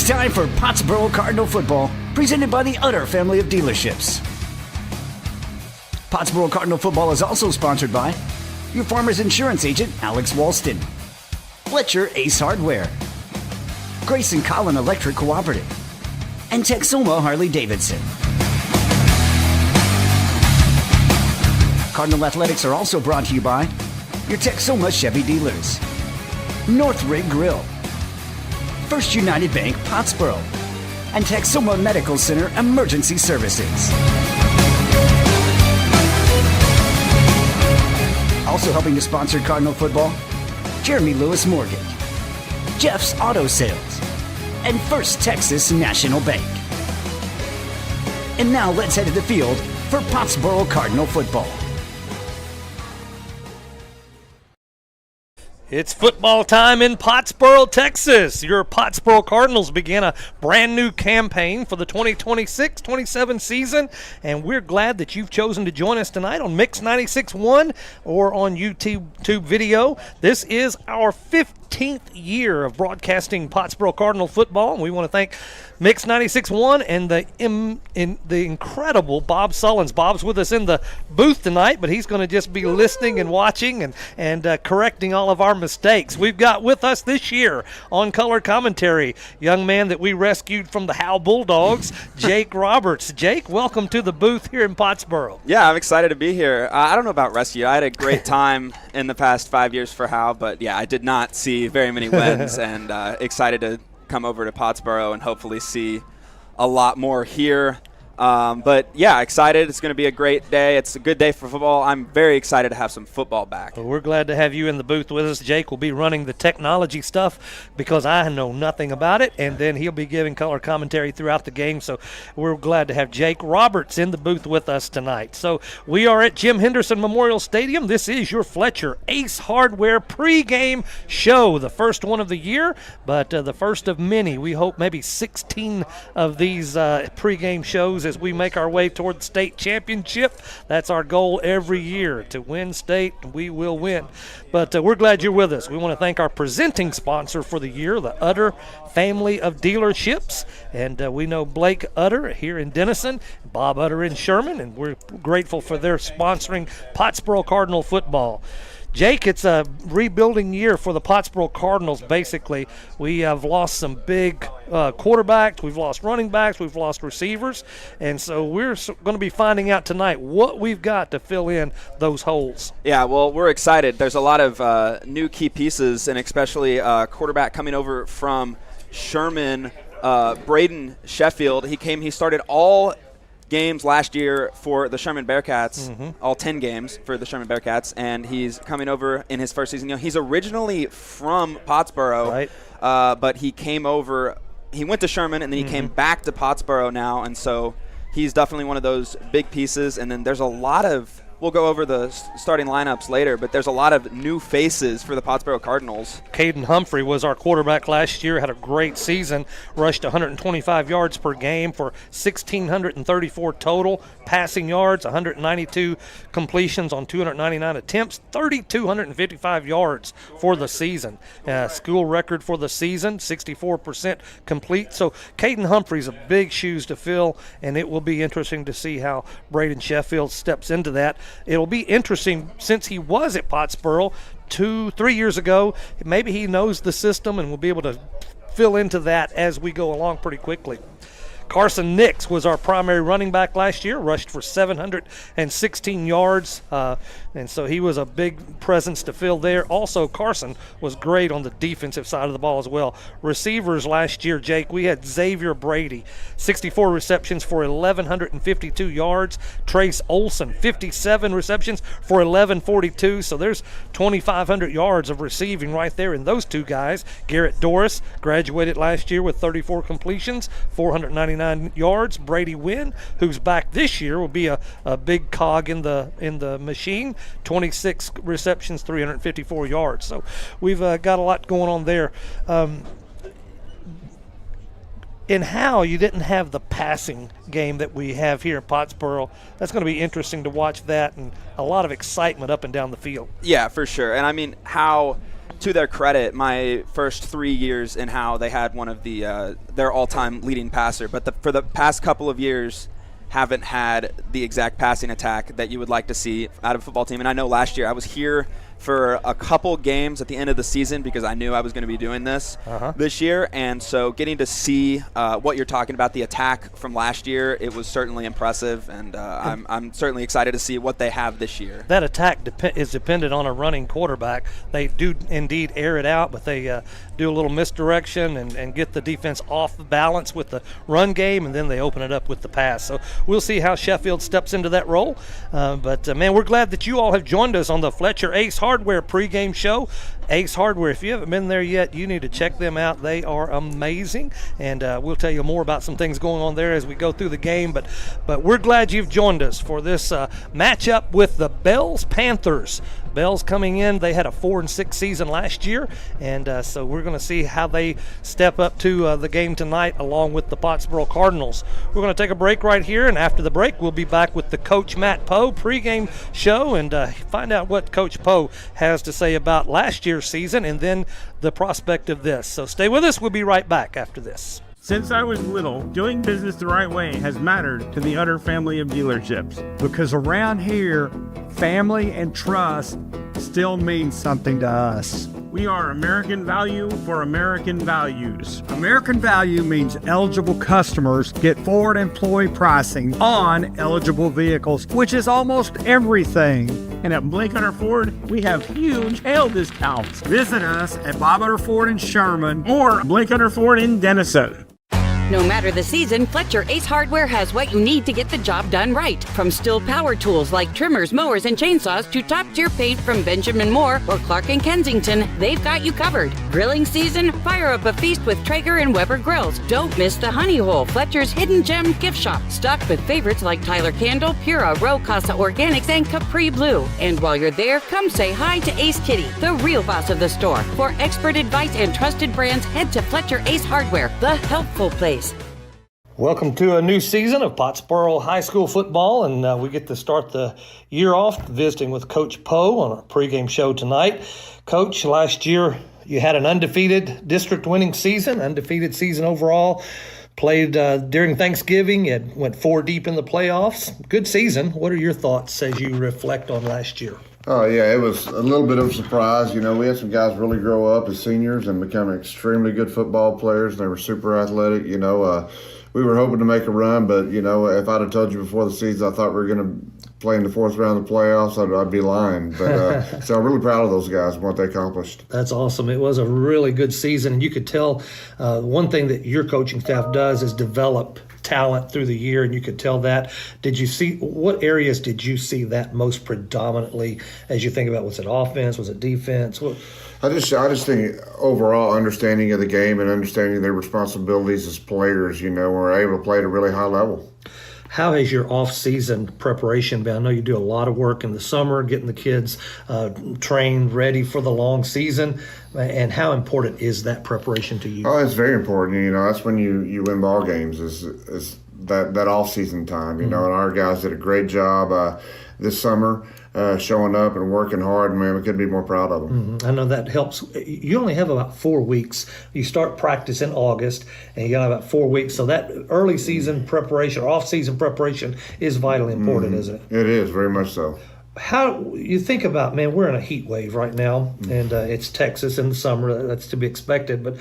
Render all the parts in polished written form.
It's time for Pottsboro Cardinal football, presented by the Utter family of dealerships. Pottsboro Cardinal football is also sponsored by your farmer's insurance agent, Alex Walston, Fletcher Ace Hardware, Grayson Collin Electric Cooperative, and Texoma Harley Davidson. Cardinal Athletics are also brought to you by your Texoma Chevy dealers, North Rig Grill, First United Bank Pottsboro, and Texoma Medical Center Emergency Services. Also helping to sponsor Cardinal football, Jeremy Lewis Mortgage, Jeff's Auto Sales, and First Texas National Bank. And now let's head to the field for Pottsboro Cardinal football. It's football time in Pottsboro, Texas. Your Pottsboro Cardinals begin a brand new campaign for the 2026-27 season, and we're glad that you've chosen to join us tonight on Mix 96.1 or on YouTube video. This is our 15th year of broadcasting Pottsboro Cardinal football, and we want to thank Mix 96.1 and the incredible Bob Sullins. Bob's with us in the booth tonight, but he's going to just be listening and watching and correcting all of our mistakes. We've got with us this year on color commentary, young man that we rescued from the Howe Bulldogs, Jake Roberts. Jake, welcome to the booth here in Pottsboro. Yeah, I'm excited to be here. I don't know about rescue. I had a great time in the past 5 years for Howe, but yeah, I did not see very many wins, and excited to come over to Pottsboro and hopefully see a lot more here. But yeah, excited. It's going to be a great day. It's a good day for football. I'm very excited to have some football back. Well, we're glad to have you in the booth with us. Jake will be running the technology stuff because I know nothing about it, and then he'll be giving color commentary throughout the game. So we're glad to have Jake Roberts in the booth with us tonight. So we are at Jim Henderson Memorial Stadium. This is your Fletcher Ace Hardware pregame show, the first one of the year, but the first of many. We hope maybe 16 of these pregame shows as we make our way toward the state championship. That's our goal every year, to win state. We will win. But we're glad you're with us. We want to thank our presenting sponsor for the year, the Utter family of dealerships. And we know Blake Utter here in Denison, Bob Utter in Sherman, and we're grateful for their sponsoring Pottsboro Cardinal football. Jake, it's a rebuilding year for the Pottsboro Cardinals, basically. We have lost some big quarterbacks. We've lost running backs. We've lost receivers. And so we're going to be finding out tonight what we've got to fill in those holes. Yeah, well, we're excited. There's a lot of new key pieces, and especially quarterback coming over from Sherman, Braden Sheffield. He started all games last year for the Sherman Bearcats, all 10 games for the Sherman Bearcats, and he's coming over in his first season. You know, he's originally from Pottsboro, right, but he came over. He went to Sherman, and then he came back to Pottsboro now, and so he's definitely one of those big pieces. And then there's a lot of – we'll go over the starting lineups later, but there's a lot of new faces for the Pottsboro Cardinals. Caden Humphrey was our quarterback last year, had a great season, rushed 125 yards per game for 1,634 total passing yards, 192 completions on 299 attempts, 3,255 yards for the season. School record for the season, 64% complete. So Caden Humphrey's a big shoes to fill, and it will be interesting to see how Braden Sheffield steps into that. It'll be interesting since he was at Pottsboro 2-3 years ago. Maybe he knows the system and will be able to fill into that as we go along pretty quickly. Carson Nix was our primary running back last year, rushed for 716 yards, and so he was a big presence to fill there. Also, Carson was great on the defensive side of the ball as well. Receivers last year, Jake, we had Xavier Brady, 64 receptions for 1,152 yards. Trace Olson, 57 receptions for 1,142, so there's 2,500 yards of receiving right there in those two guys. Garrett Doris graduated last year with 34 completions, 499 yards. Brady Wynn, who's back this year, will be a big cog in the machine. 26 receptions, 354 yards. So we've got a lot going on there. In Howe, you didn't have the passing game that we have here in Pottsboro. That's going to be interesting to watch that, and a lot of excitement up and down the field. Yeah, for sure. And I mean, Howe to their credit, my first 3 years in Howe, they had one of their all-time leading passer. But for the past couple of years, haven't had the exact passing attack that you would like to see out of a football team. And I know last year I was here for a couple games at the end of the season because I knew I was going to be doing this this year. And so getting to see what you're talking about, the attack from last year, it was certainly impressive. And I'm certainly excited to see what they have this year. That attack is dependent on a running quarterback. They do indeed air it out, but they do a little misdirection and get the defense off balance with the run game, and then they open it up with the pass. So we'll see how Sheffield steps into that role. But man, we're glad that you all have joined us on the Fletcher Ace Hardware pregame show. Ace Hardware, if you haven't been there yet, you need to check them out. They are amazing, and we'll tell you more about some things going on there as we go through the game. But we're glad you've joined us for this matchup with the Bells Panthers. Bells coming in, they had a 4-6 season last year, and so we're going to see how they step up to the game tonight along with the Pottsboro Cardinals. We're going to take a break right here, and after the break, we'll be back with the Coach Matt Poe pregame show and find out what Coach Poe has to say about last year's season and then the prospect of this. So stay with us. We'll be right back after this. Since I was little, doing business the right way has mattered to the Utter family of dealerships. Because around here, family and trust still means something to us. We are American Value for American Values. American Value means eligible customers get forward employee pricing on eligible vehicles, which is almost everything. And at Blake Hunter Ford, we have huge hail discounts. Visit us at Bob Hunter Ford in Sherman Or Blake Hunter Ford in Denison. No matter the season, Fletcher Ace Hardware has what you need to get the job done right. From Stihl power tools like trimmers, mowers, and chainsaws to top-tier paint from Benjamin Moore or Clark & Kensington, they've got you covered. Grilling season? Fire up a feast with Traeger and Weber grills. Don't miss the Honey Hole, Fletcher's hidden gem gift shop, stocked with favorites like Tyler Candle, Pura, Row Casa Organics, and Capri Blue. And while you're there, come say hi to Ace Kitty, the real boss of the store. For expert advice and trusted brands, head to Fletcher Ace Hardware, the helpful place. Welcome to a new season of Pottsboro High School football, and we get to start the year off visiting with Coach Poe on our pregame show tonight. Coach, last year you had an undefeated district-winning season, undefeated season overall. Played during Thanksgiving and went 4 deep in the playoffs. Good season. What are your thoughts as you reflect on last year? Oh, yeah, it was a little bit of a surprise. You know, we had some guys really grow up as seniors and become extremely good football players. They were super athletic. You know, we were hoping to make a run, but, you know, if I'd have told you before the season I thought we were going to play in the 4th round of the playoffs, I'd be lying. But so I'm really proud of those guys and what they accomplished. That's awesome. It was a really good season, and you could tell one thing that your coaching staff does is develop talent through the year, and you could tell that. Did you see, what areas did you see that most predominantly as you think about, was it offense, was it defense? I just think overall understanding of the game and understanding their responsibilities as players, you know, we're able to play at a really high level. How has your off-season preparation been? I know you do a lot of work in the summer, getting the kids trained, ready for the long season. And how important is that preparation to you? Oh, it's very important. You know, that's when you win ball games is that off-season time. You know, and our guys did a great job this summer. Showing up and working hard, man, we couldn't be more proud of them. I know that helps. You only have about 4 weeks. You start practice in August, and you got about 4 weeks. So that early season preparation, or off-season preparation, is vitally important, isn't it? It is, very much so. How you think about, man, we're in a heat wave right now, and it's Texas in the summer. That's to be expected. But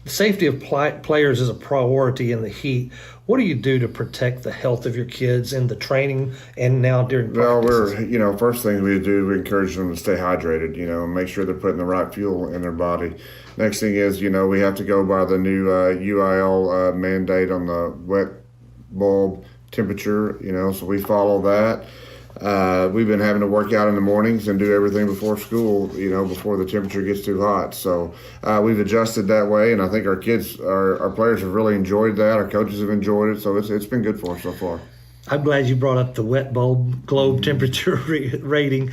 the safety of players is a priority in the heat. What do you do to protect the health of your kids in the training and now during practices? Well, first thing we do, we encourage them to stay hydrated, you know, and make sure they're putting the right fuel in their body. Next thing is, you know, we have to go by the new UIL mandate on the wet bulb temperature, you know, so we follow that. We've been having to work out in the mornings and do everything before school, you know, before the temperature gets too hot. So we've adjusted that way, and I think our kids, our players have really enjoyed that. Our coaches have enjoyed it, so it's been good for us so far. I'm glad you brought up the wet bulb globe temperature rating.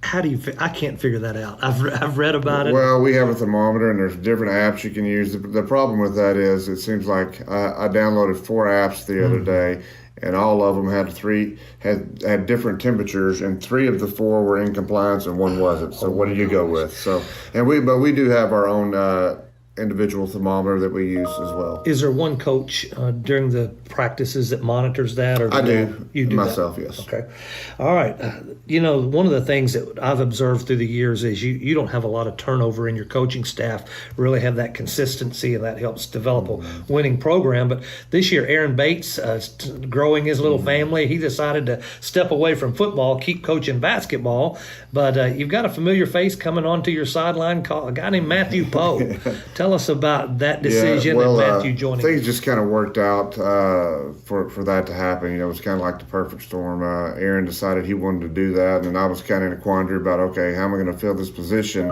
How do you? I can't figure that out. I've read about it. Well, we have a thermometer, and there's different apps you can use. The problem with that is it seems like I downloaded 4 apps the other day. and all of them had different temperatures, and 3 of the 4 were in compliance and 1 wasn't. So what do you go with? So, but we do have our own individual thermometer that we use as well. Is there one coach during the practices that monitors that? Or I do. You do myself, that? Yes. Okay. All right. One of the things that I've observed through the years is you don't have a lot of turnover in your coaching staff, really have that consistency, and that helps develop a winning program. But this year, Aaron Bates, growing his little family, he decided to step away from football, keep coaching basketball. But you've got a familiar face coming onto your sideline, a guy named Matthew Poe. Tell us about that decision and Matthew joining. Things just kind of worked out for that to happen. It was kind of like the perfect storm. Aaron decided he wanted to do that, and I was kind of in a quandary about, okay, how am I going to fill this position?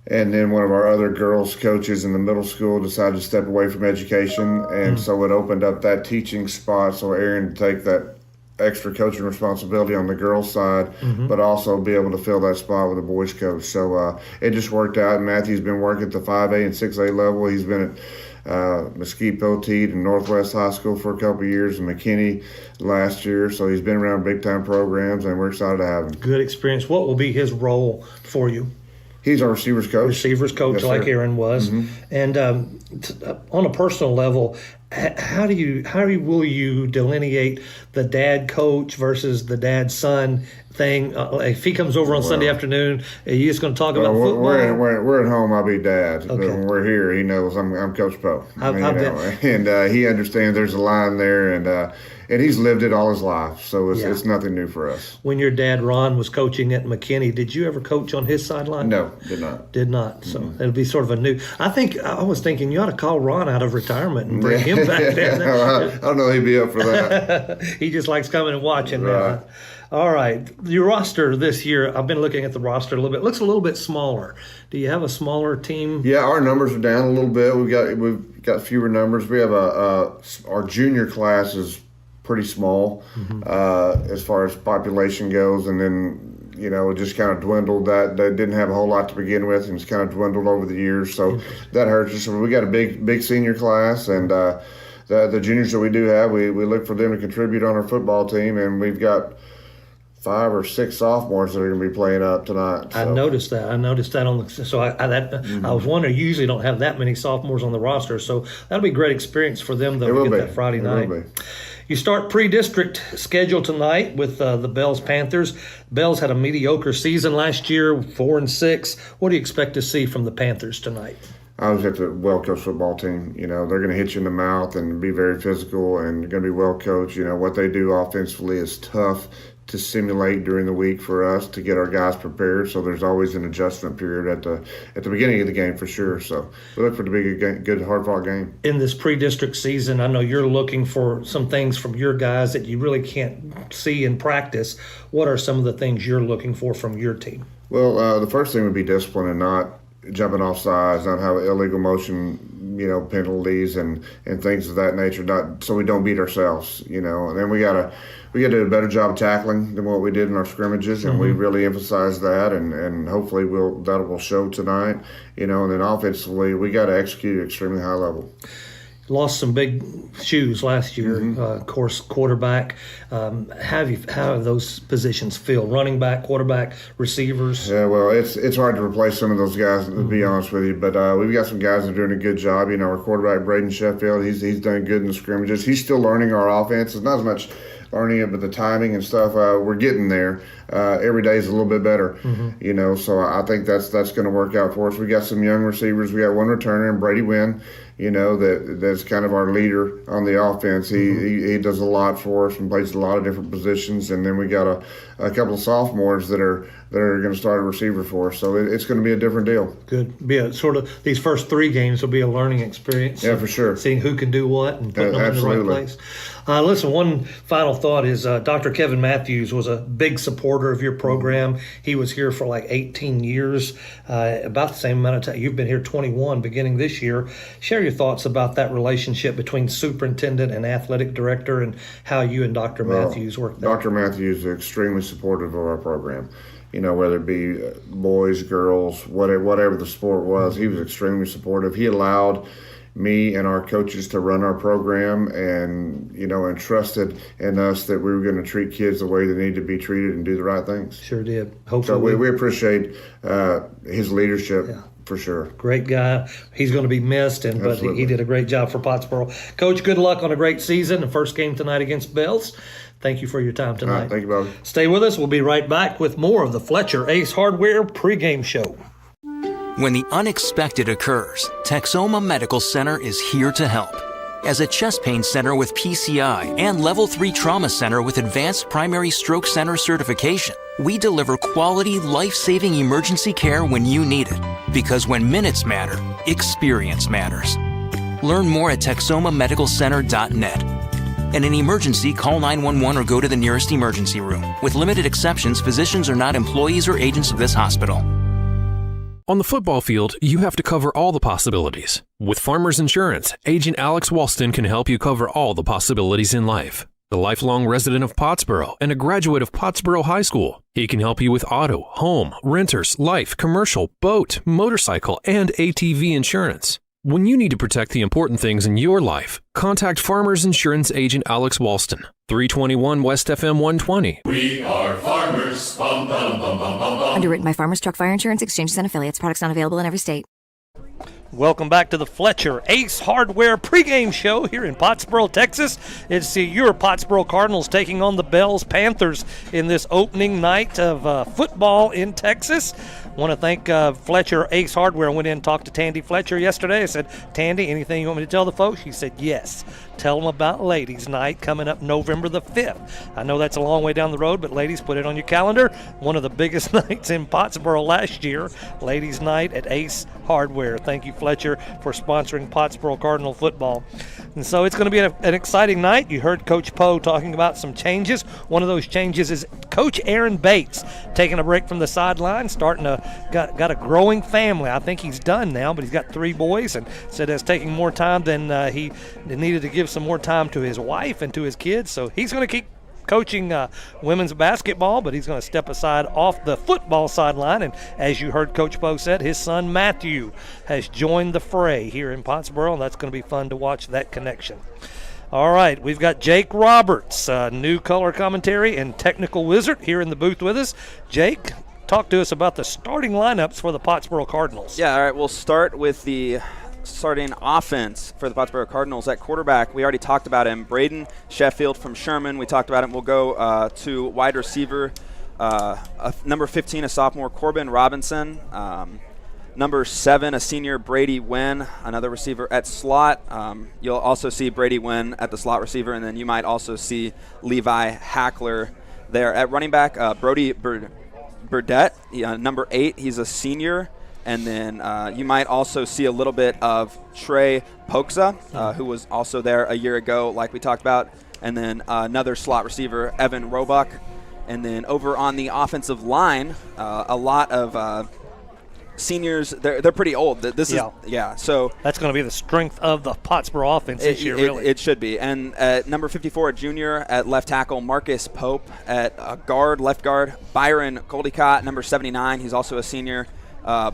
And then one of our other girls coaches in the middle school decided to step away from education, and so it opened up that teaching spot so Aaron to take that extra coaching responsibility on the girls' side, but also be able to fill that spot with a boys' coach. So it just worked out. And Matthew's been working at the 5A and 6A level. He's been at Mesquite Poteet and Northwest High School for a couple of years, and McKinney last year. So he's been around big-time programs, and we're excited to have him. Good experience. What will be his role for you? He's our receivers coach. Receivers coach, yes, like Aaron was. And on a personal level, how will you delineate the dad coach versus the dad son thing? If he comes over on Sunday afternoon, are you just going to talk about football? We're at home. I'll be dad. Okay. But when we're here, he knows I'm Coach Poe. And he understands there's a line there, and he's lived it all his life, so it's nothing new for us. When your dad Ron was coaching at McKinney, did you ever coach on his sideline? No, did not. Did not. So it'll be sort of a new. I was thinking you ought to call Ron out of retirement and bring him back there. I don't know if he'd be up for that. He just likes coming and watching. Right. All right. Your roster this year, I've been looking at the roster a little bit. It looks a little bit smaller. Do you have a smaller team? Yeah, our numbers are down a little bit. We've got fewer numbers. We have our junior class is pretty small as far as population goes, and then it just kind of dwindled. That they didn't have a whole lot to begin with, and it's kind of dwindled over the years, so that hurts us. So we got a big senior class, and the juniors that we do have, we look for them to contribute on our football team, and we've got 5 or 6 sophomores that are going to be playing up tonight. So. I noticed that. on the. So I was wondering. You usually don't have that many sophomores on the roster, so that'll be a great experience for them though to get that Friday night. You start pre-district schedule tonight with the Bells Panthers. Bells had a mediocre season last year, 4-6. What do you expect to see from the Panthers tonight? I was at the well-coached football team. They're going to hit you in the mouth and be very physical and going to be well-coached. What they do offensively is tough to simulate during the week for us to get our guys prepared. So there's always an adjustment period at the beginning of the game for sure. So we look for it to be a good hard-fought game. In this pre-district season, I know you're looking for some things from your guys that you really can't see in practice. What are some of the things you're looking for from your team? Well, the first thing would be discipline and not jumping off sides, not have illegal motion, penalties and things of that nature. Not so we don't beat ourselves, And then we got to do a better job of tackling than what we did in our scrimmages, and we really emphasize that, and hopefully that will show tonight, And then offensively, we got to execute at extremely high level. Lost some big shoes last year, of course, quarterback. How have those positions filled? Running back, quarterback, receivers? Yeah, well, it's hard to replace some of those guys, to be honest with you. But we've got some guys that are doing a good job. Our quarterback, Braden Sheffield, he's done good in the scrimmages. He's still learning our offense. It's not as much learning it, but the timing and stuff, we're getting there. Every day is a little bit better, So I think that's going to work out for us. We got some young receivers. We got one returner, and Brady Wynn, that's kind of our leader on the offense. He does a lot for us and plays a lot of different positions. And then we got a couple of sophomores that are going to start a receiver for us. So it's going to be a different deal. Good. Be a sort of these first 3 games will be a learning experience. Yeah, for sure. Seeing who can do what and putting them in the right place. Listen, one final thought is Dr. Kevin Matthews was a big supporter of your program. He was here for like 18 years, about the same amount of time. You've been here 21 beginning this year. Share your thoughts about that relationship between superintendent and athletic director and how you and Dr. Matthews work there. Dr. Matthews is extremely supportive of our program. Whether it be boys, girls, whatever the sport was, he was extremely supportive. He allowed me and our coaches to run our program, and entrusted in us that we were going to treat kids the way they need to be treated and do the right things. Sure did. So Hopefully, we appreciate his leadership. Yeah. For sure. Great guy. He's going to be missed, but he did a great job for Pottsboro. Coach, good luck on a great season. The first game tonight against Bells. Thank you for your time tonight. All right, thank you, Bobby. Stay with us. We'll be right back with more of the Fletcher Ace Hardware pregame show. When the unexpected occurs, Texoma Medical Center is here to help. As a chest pain center with PCI and Level 3 trauma center with Advanced Primary Stroke Center certification, we deliver quality, life-saving emergency care when you need it. Because when minutes matter, experience matters. Learn more at TexomaMedicalCenter.net. In an emergency, call 911 or go to the nearest emergency room. With limited exceptions, physicians are not employees or agents of this hospital. On the football field, you have to cover all the possibilities. With Farmers Insurance, Agent Alex Walston can help you cover all the possibilities in life. A lifelong resident of Pottsboro and a graduate of Pottsboro High School, he can help you with auto, home, renters, life, commercial, boat, motorcycle, and ATV insurance. When you need to protect the important things in your life, contact Farmers Insurance Agent Alex Walston, 321 West FM 120. We are farmers. Bum, bum, bum, bum, bum, bum. Underwritten by Farmers Truck Fire Insurance Exchanges and Affiliates. Products not available in every state. Welcome back to the Fletcher Ace Hardware pregame show here in Pottsboro, Texas. It's your Pottsboro Cardinals taking on the Bells Panthers in this opening night of football in Texas. Want to thank Fletcher Ace Hardware. I went in and talked to Tandy Fletcher yesterday. I said, Tandy, anything you want me to tell the folks? She said, yes. Tell them about Ladies Night coming up November the 5th. I know that's a long way down the road, but ladies, put it on your calendar. One of the biggest nights in Pottsboro last year, Ladies Night at Ace Hardware. Thank you, Fletcher, for sponsoring Pottsboro Cardinal football. And so it's going to be an exciting night. You heard Coach Poe talking about some changes. One of those changes is Coach Aaron Bates taking a break from the sideline, got a growing family. I think he's done now, but he's got 3 boys, and said it's taking more time than he needed to give some more time to his wife and to his kids. So he's going to keep coaching women's basketball, but he's going to step aside off the football sideline. And as you heard Coach Poe said, his son Matthew has joined the fray here in Pottsboro, and that's going to be fun to watch that connection. All right, we've got Jake Roberts, new color commentary and technical wizard, here in the booth with us. Jake, talk to us about the starting lineups for the Pottsboro Cardinals. Yeah, all right, we'll start with the starting offense for the Pottsboro Cardinals. At quarterback, we already talked about him, Braden Sheffield from Sherman. We talked about him. We'll go to wide receiver, number 15, a sophomore, Corbin Robinson. Number 7, a senior, Brady Wynn, another receiver at slot. You'll also see Brady Wynn at the slot receiver, and then you might also see Levi Hackler there. At running back, Brody Burdett, number 8, he's a senior. And then you might also see a little bit of Trey Poksa, who was also there a year ago, like we talked about. And then another slot receiver, Evan Roebuck. And then over on the offensive line, a lot of seniors. They're pretty old. So that's going to be the strength of the Pottsboro offense this year, really. It should be. And at number 54, a junior at left tackle, Marcus Pope. At left guard, Byron Goldicott, number 79. He's also a senior.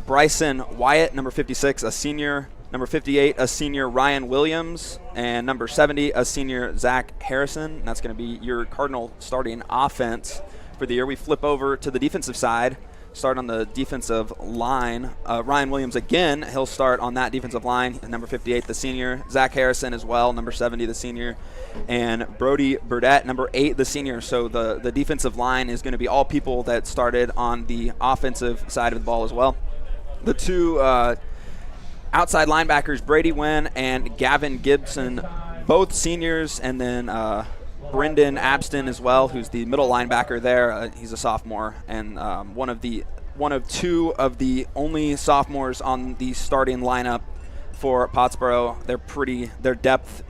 Bryson Wyatt, number 56, a senior. Number 58, a senior, Ryan Williams. And number 70, a senior, Zach Harrison. And that's going to be your Cardinal starting offense for the year. We flip over to the defensive side. Start on the defensive line. Ryan Williams again, he'll start on that defensive line. Number 58, the senior. Zach Harrison as well, number 70, the senior. And Brody Burdett, number 8, the senior. So the defensive line is going to be all people that started on the offensive side of the ball as well. The 2 outside linebackers, Brady Wynn and Gavin Gibson, both seniors, and then Brendan Abston as well, who's the middle linebacker there. He's a sophomore, and one of 2 of the only sophomores on the starting lineup for Pottsboro. Their depth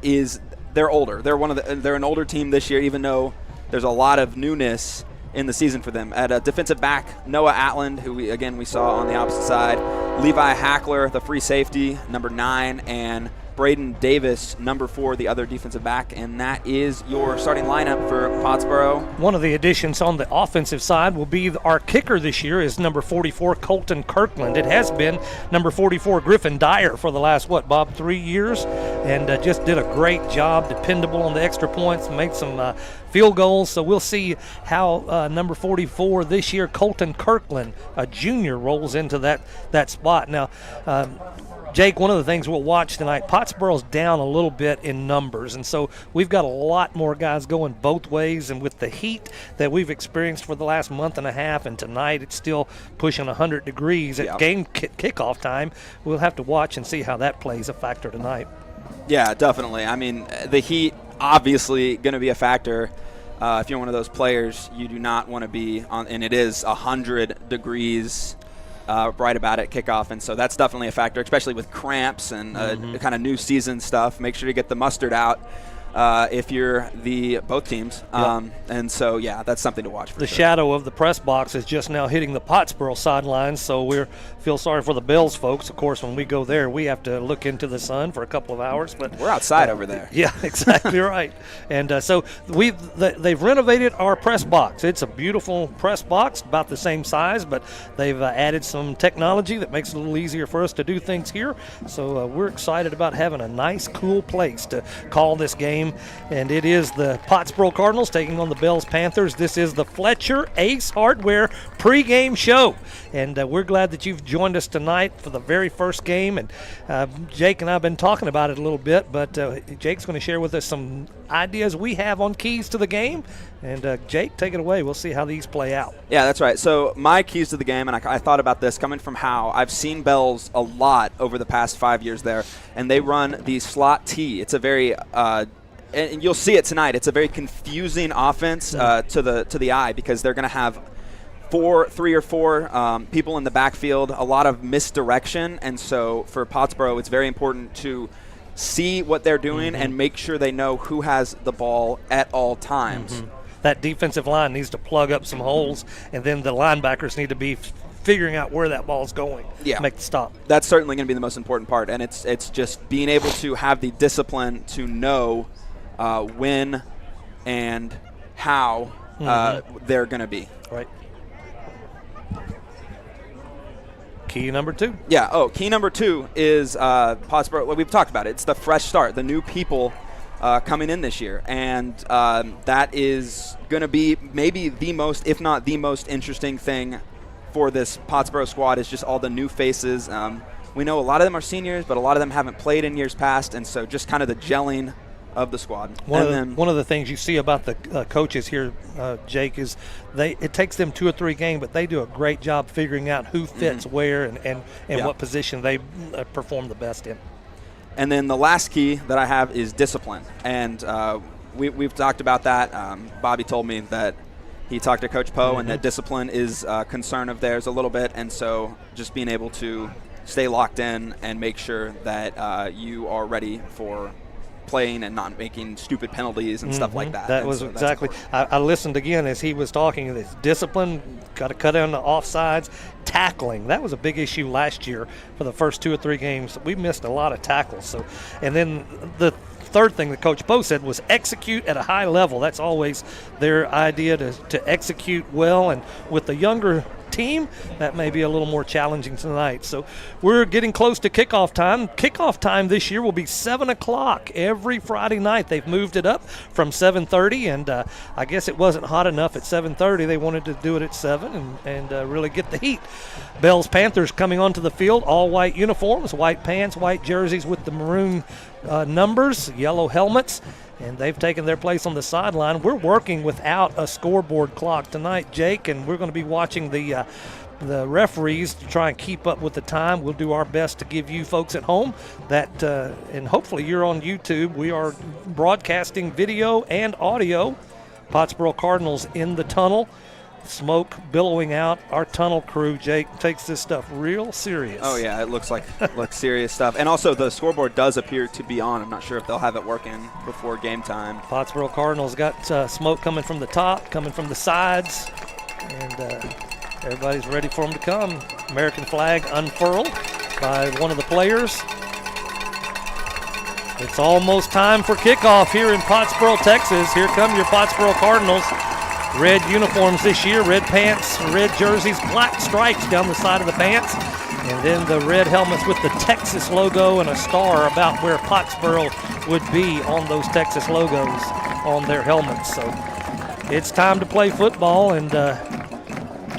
is, they're older. They're an older team this year, even though there's a lot of newness in the season for them. At a defensive back, Noah Atland, who we saw on the opposite side. Levi Hackler, the free safety, number 9, and Braden Davis, number 4, the other defensive back, and that is your starting lineup for Pottsboro. One of the additions on the offensive side will be our kicker this year is number 44, Colton Kirkland. It has been number 44, Griffin Dyer, for the last, Bob, 3 years, and just did a great job, dependable on the extra points, made some field goals. So we'll see how number 44 this year, Colton Kirkland, a junior, rolls into that spot. Now, Jake, one of the things we'll watch tonight, Pottsboro's down a little bit in numbers, and so we've got a lot more guys going both ways, and with the heat that we've experienced for the last month and a half, and tonight it's still pushing 100 degrees at game kickoff time, we'll have to watch and see how that plays a factor tonight. Yeah, definitely. I mean, the heat obviously going to be a factor. If you're one of those players, you do not want to be on, and it is 100 degrees right about at kickoff, and so that's definitely a factor, especially with cramps and kind of new season stuff. Make sure to get the mustard out if you're both teams. And so, yeah, that's something to watch for The sure. shadow of the press box is just now hitting the Pottsboro sidelines, so we feel sorry for the Bills folks. Of course, when we go there, we have to look into the sun for a couple of hours. But we're outside over there. Yeah, exactly right. And so they've renovated our press box. It's a beautiful press box, about the same size, but they've added some technology that makes it a little easier for us to do things here. So we're excited about having a nice, cool place to call this game. And it is the Pottsboro Cardinals taking on the Bells Panthers. This is the Fletcher Ace Hardware pregame show. And we're glad that you've joined us tonight for the very first game. And Jake and I have been talking about it a little bit, but Jake's going to share with us some ideas we have on keys to the game. And Jake, take it away. We'll see how these play out. Yeah, that's right. So my keys to the game, and I thought about this coming from Howe. I've seen Bells a lot over the past 5 years there, and they run the slot T. It's a very and you'll see it tonight. It's a very confusing offense to the eye, because they're going to have 3 or 4 people in the backfield, a lot of misdirection, and so for Pottsboro, it's very important to see what they're doing and make sure they know who has the ball at all times. That defensive line needs to plug up some holes, and then the linebackers need to be figuring out where that ball's going. Yeah, make the stop. That's certainly going to be the most important part, and it's just being able to have the discipline to know when and how they're going to be. Right. Key number 2. Yeah. Key number 2 is Pottsboro. Well, we've talked about it. It's the fresh start, the new people coming in this year, and that is going to be maybe the most, if not the most interesting thing for this Pottsboro squad, is just all the new faces. We know a lot of them are seniors, but a lot of them haven't played in years past, and so just kind of the gelling of the squad. One of the things you see about the coaches here, Jake, is it takes them 2 or 3 games, but they do a great job figuring out who fits where and what position they perform the best in. And then the last key that I have is discipline, and we've talked about that. Bobby told me that he talked to Coach Poe and that discipline is a concern of theirs a little bit, and so just being able to stay locked in and make sure that you are ready for playing and not making stupid penalties and stuff like that. That was exactly. I listened again as he was talking. This discipline, got to cut down the offsides, tackling. That was a big issue last year for the first 2 or 3 games. We missed a lot of tackles. So, and then the third thing that Coach Poe said was execute at a high level. That's always their idea, to execute well, and with the younger team, that may be a little more challenging tonight. So we're getting close to kickoff time. Kickoff time this year will be 7 o'clock every Friday night. They've moved it up from 7:30, and I guess it wasn't hot enough at 7:30. They wanted to do it at 7 and really get the heat. Bells Panthers coming onto the field, all white uniforms, white pants, white jerseys with the maroon numbers, yellow helmets, and they've taken their place on the sideline. We're working without a scoreboard clock tonight, Jake, and we're going to be watching the referees to try and keep up with the time. We'll do our best to give you folks at home that, and hopefully you're on YouTube. We are broadcasting video and audio. Pottsboro Cardinals in the tunnel. Smoke billowing out. Our tunnel crew, Jake, takes this stuff real serious. Oh, yeah, it looks serious stuff. And also the scoreboard does appear to be on. I'm not sure if they'll have it working before game time. Pottsboro Cardinals got smoke coming from the top, coming from the sides, and everybody's ready for them to come. American flag unfurled by one of the players. It's almost time for kickoff here in Pottsboro, Texas. Here come your Pottsboro Cardinals. Red uniforms this year, red pants, red jerseys, black stripes down the side of the pants, and then the red helmets with the Texas logo and a star about where Pottsboro would be on those Texas logos on their helmets. So it's time to play football, and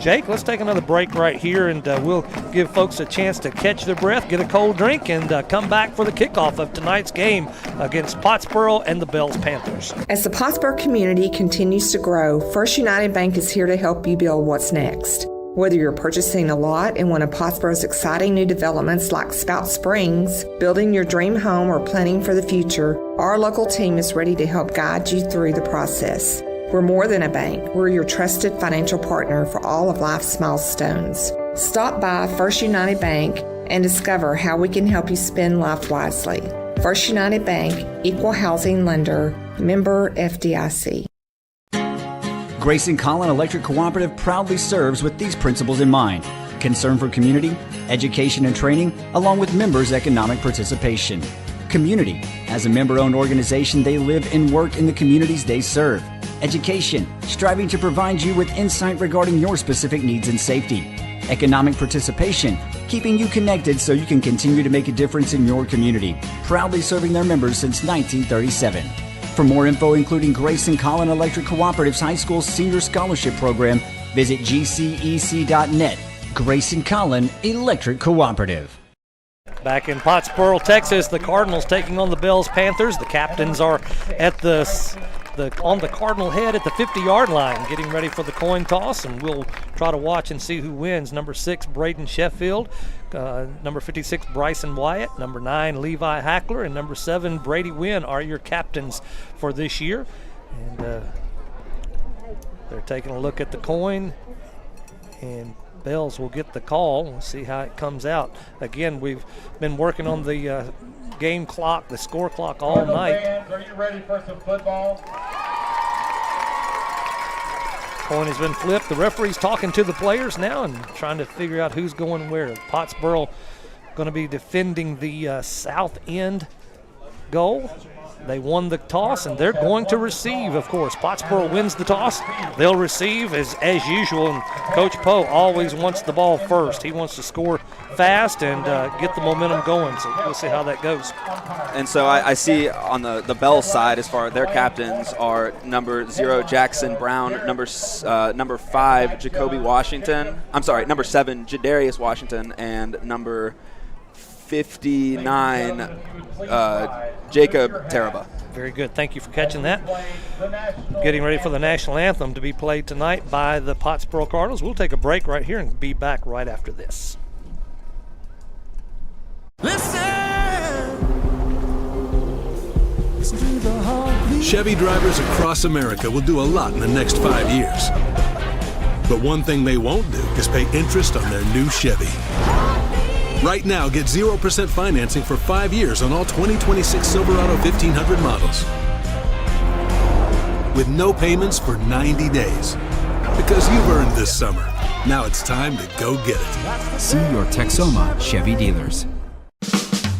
Jake, let's take another break right here, and we'll give folks a chance to catch their breath, get a cold drink, and come back for the kickoff of tonight's game against Pottsboro and the Bells Panthers. As the Pottsboro community continues to grow, First United Bank is here to help you build what's next. Whether you're purchasing a lot in one of Pottsboro's exciting new developments like Spout Springs, building your dream home, or planning for the future, our local team is ready to help guide you through the process. We're more than a bank. We're your trusted financial partner for all of life's milestones. Stop by First United Bank and discover how we can help you spend life wisely. First United Bank, Equal Housing Lender, member FDIC. Grayson Collin Electric Cooperative proudly serves with these principles in mind: concern for community, education and training, along with members' economic participation. Community. As a member-owned organization, they live and work in the communities they serve. Education, striving to provide you with insight regarding your specific needs and safety. Economic participation, keeping you connected so you can continue to make a difference in your community. Proudly serving their members since 1937. For more info, including Grayson Collin Electric Cooperative's High School Senior Scholarship Program, visit gcec.net. Grayson Collin Electric Cooperative. Back in Pottsboro, Texas, the Cardinals taking on the Bells Panthers. The captains are at on the Cardinal head at the 50-yard line, getting ready for the coin toss, and we'll try to watch and see who wins. Number 6, Braden Sheffield. Number 56, Bryson Wyatt. Number 9, Levi Hackler. And number 7, Brady Wynn are your captains for this year. And they're taking a look at the coin, and Bells will get the call. We'll see how it comes out. Again, we've been working on the game clock, the score clock all night. Fans, are you ready for some football? Coin has been flipped. The referee's talking to the players now and trying to figure out who's going where. Pottsboro going to be defending the south end goal. They won the toss, and they're going to receive, of course. Pottsboro wins the toss. They'll receive as usual, and Coach Poe always wants the ball first. He wants to score fast and get the momentum going, so we'll see how that goes. And so I see on the Bell side, as far as their captains are number 0, Jackson Brown, number 5, Jacoby Washington. I'm sorry, number 7, Jadarius Washington, and number 59, Jacob Taraba. Very good. Thank you for catching that. Getting ready for the national anthem to be played tonight by the Pottsboro Cardinals. We'll take a break right here and be back right after this. Chevy drivers across America will do a lot in the next 5 years. But one thing they won't do is pay interest on their new Chevy. Right now, get 0% financing for 5 years on all 2026 Silverado 1500 models. With no payments for 90 days. Because you've earned this summer. Now it's time to go get it. See your Texoma Chevy dealers.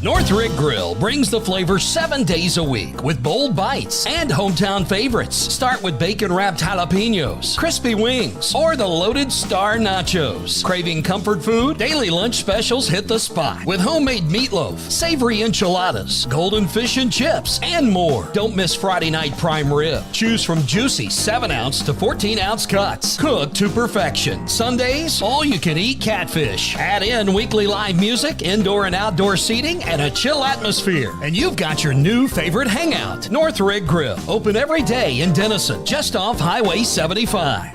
North Rig Grill brings the flavor 7 days a week with bold bites and hometown favorites. Start with bacon-wrapped jalapenos, crispy wings, or the loaded star nachos. Craving comfort food? Daily lunch specials hit the spot with homemade meatloaf, savory enchiladas, golden fish and chips, and more. Don't miss Friday night prime rib. Choose from juicy 7-ounce to 14-ounce cuts, cooked to perfection. Sundays, all-you-can-eat catfish. Add in weekly live music, indoor and outdoor seating, and a chill atmosphere. And you've got your new favorite hangout, North Rig Grill. Open every day in Denison, just off Highway 75.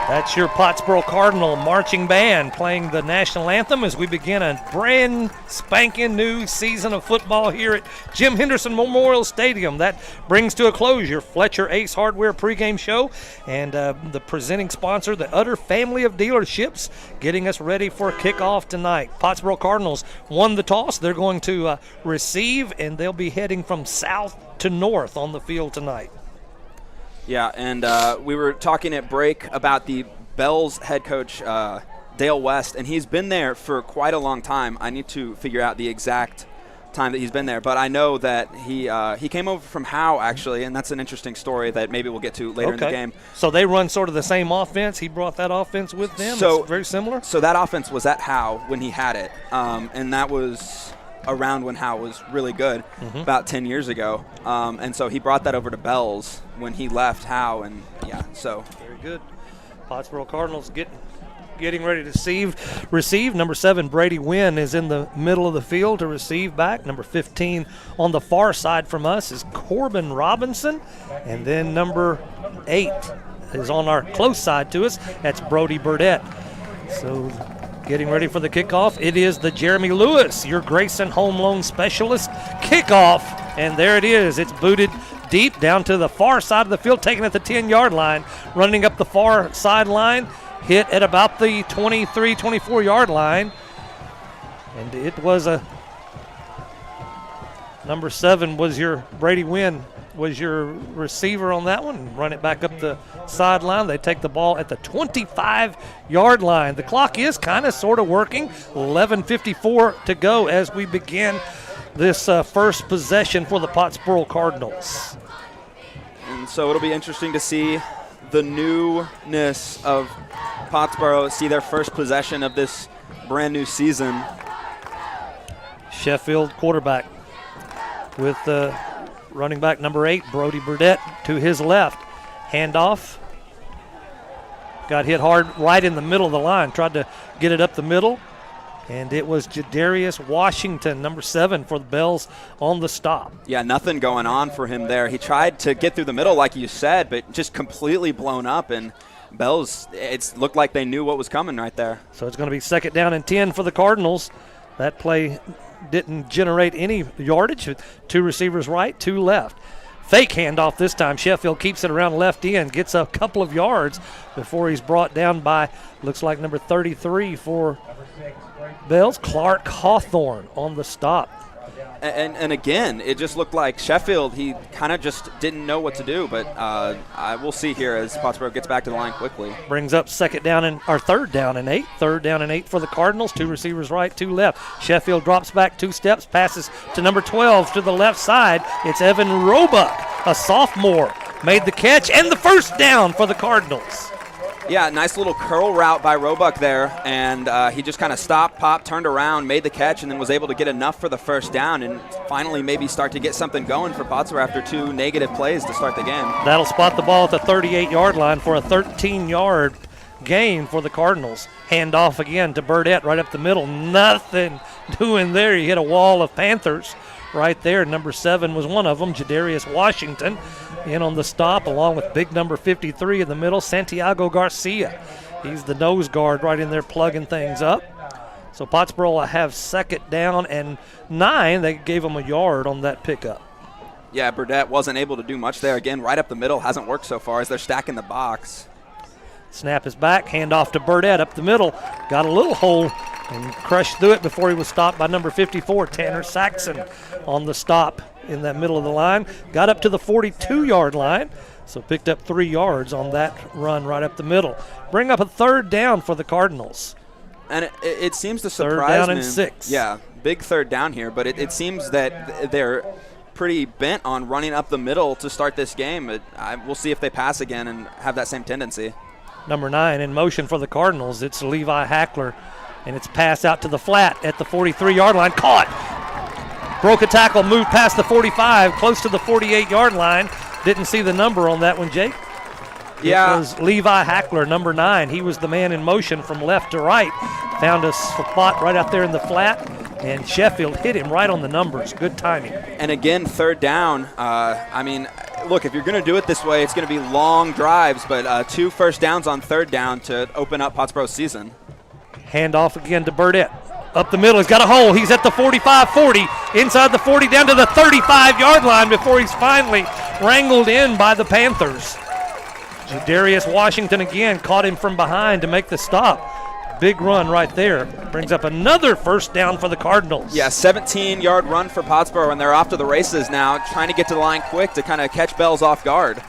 That's your Pottsboro Cardinal marching band playing the national anthem as we begin a brand spanking new season of football here at Jim Henderson Memorial Stadium. That brings to a close your Fletcher Ace Hardware pregame show, and the presenting sponsor, the Utter family of dealerships, getting us ready for kickoff tonight. Pottsboro Cardinals won the toss. They're going to receive, and they'll be heading from south to north on the field tonight. Yeah, and we were talking at break about the Bells head coach, Dale West, and he's been there for quite a long time. I need to figure out the exact time that he's been there, but I know that he came over from Howe, actually, and that's an interesting story that maybe we'll get to later in the game. So they run sort of the same offense. He brought that offense with them. So it's very similar. So that offense was at Howe when he had it, and that was around when Howe was really good, about 10 years ago. And so he brought that over to Bells when he left Howe, and so very good. Pottsboro Cardinals getting ready to receive. Number 7, Brady Wynn, is in the middle of the field to receive back. Number 15 on the far side from us is Corbin Robinson. And then number 8 is on our close side to us. That's Brody Burdett. So getting ready for the kickoff. It is the Jeremy Lewis, your Grayson Home Loan Specialist, kickoff. And there it is. It's booted deep down to the far side of the field, taken at the 10-yard line, running up the far sideline. Hit at about the 23, 24-yard line. And it was number 7 was your Brady Wynn, was your receiver on that one. Run it back up the sideline. They take the ball at the 25-yard line. The clock is kind of sort of working. 11:54 to go as we begin this first possession for the Pottsboro Cardinals. And so it'll be interesting to see the newness of Pottsboro, see their first possession of this brand new season. Sheffield quarterback with running back number 8, Brody Burdett, to his left. Handoff. Got hit hard right in the middle of the line. Tried to get it up the middle. And it was Jadarius Washington, number 7, for the Bells on the stop. Yeah, nothing going on for him there. He tried to get through the middle, like you said, but just completely blown up. And Bells, it looked like they knew what was coming right there. So it's going to be 2nd down and 10 for the Cardinals. That play didn't generate any yardage. 2 receivers right, 2 left. Fake handoff this time. Sheffield keeps it around left end, gets a couple of yards before he's brought down by, looks like number 33 for Bells, Clark Hawthorne on the stop. And again, it just looked like Sheffield, he kind of just didn't know what to do, but we'll see here as Pottsboro gets back to the line quickly. Brings up 3rd down and 8. 3rd down and 8 for the Cardinals. 2 receivers right, 2 left. Sheffield drops back 2 steps, passes to number 12 to the left side. It's Evan Roebuck, a sophomore, made the catch and the first down for the Cardinals. Yeah, nice little curl route by Roebuck there, and he just kind of stopped, popped, turned around, made the catch, and then was able to get enough for the first down and finally maybe start to get something going for Pottsboro after 2 negative plays to start the game. That'll spot the ball at the 38-yard line for a 13-yard gain for the Cardinals. Hand off again to Burdett right up the middle. Nothing doing there. He hit a wall of Panthers right there. Number 7 was one of them, Jadarius Washington, in on the stop, along with big number 53 in the middle, Santiago Garcia. He's the nose guard right in there plugging things up. So Pottsboro will have 2nd down and 9. They gave him a yard on that pickup. Yeah, Burdett wasn't able to do much there. Again, right up the middle, hasn't worked so far as they're stacking the box. Snap is back, handoff to Burdett up the middle. Got a little hole and crushed through it before he was stopped by number 54, Tanner Saxon, on the stop in that middle of the line. Got up to the 42-yard line, so picked up 3 yards on that run right up the middle. Bring up a 3rd down for the Cardinals. And it seems to surprise me. 3rd down and 6. Yeah, big 3rd down here, but it seems that they're pretty bent on running up the middle to start this game. We'll see if they pass again and have that same tendency. Number 9 in motion for the Cardinals. It's Levi Hackler, and it's pass out to the flat at the 43-yard line. Caught. Broke a tackle, moved past the 45, close to the 48-yard line. Didn't see the number on that one, Jake. Yeah. It was Levi Hackler, number 9. He was the man in motion from left to right. Found a spot right out there in the flat, and Sheffield hit him right on the numbers. Good timing. And again, 3rd down. Look, if you're going to do it this way, it's going to be long drives, but 2 first downs on 3rd down to open up Pottsboro's season. Handoff again to Burdett. Up the middle, he's got a hole. He's at the 45-40, inside the 40, down to the 35-yard line before he's finally wrangled in by the Panthers. Jadarius Washington again caught him from behind to make the stop. Big run right there. Brings up another first down for the Cardinals. Yeah, 17-yard run for Pottsboro, and they're off to the races now, trying to get to the line quick to kind of catch Bells off guard.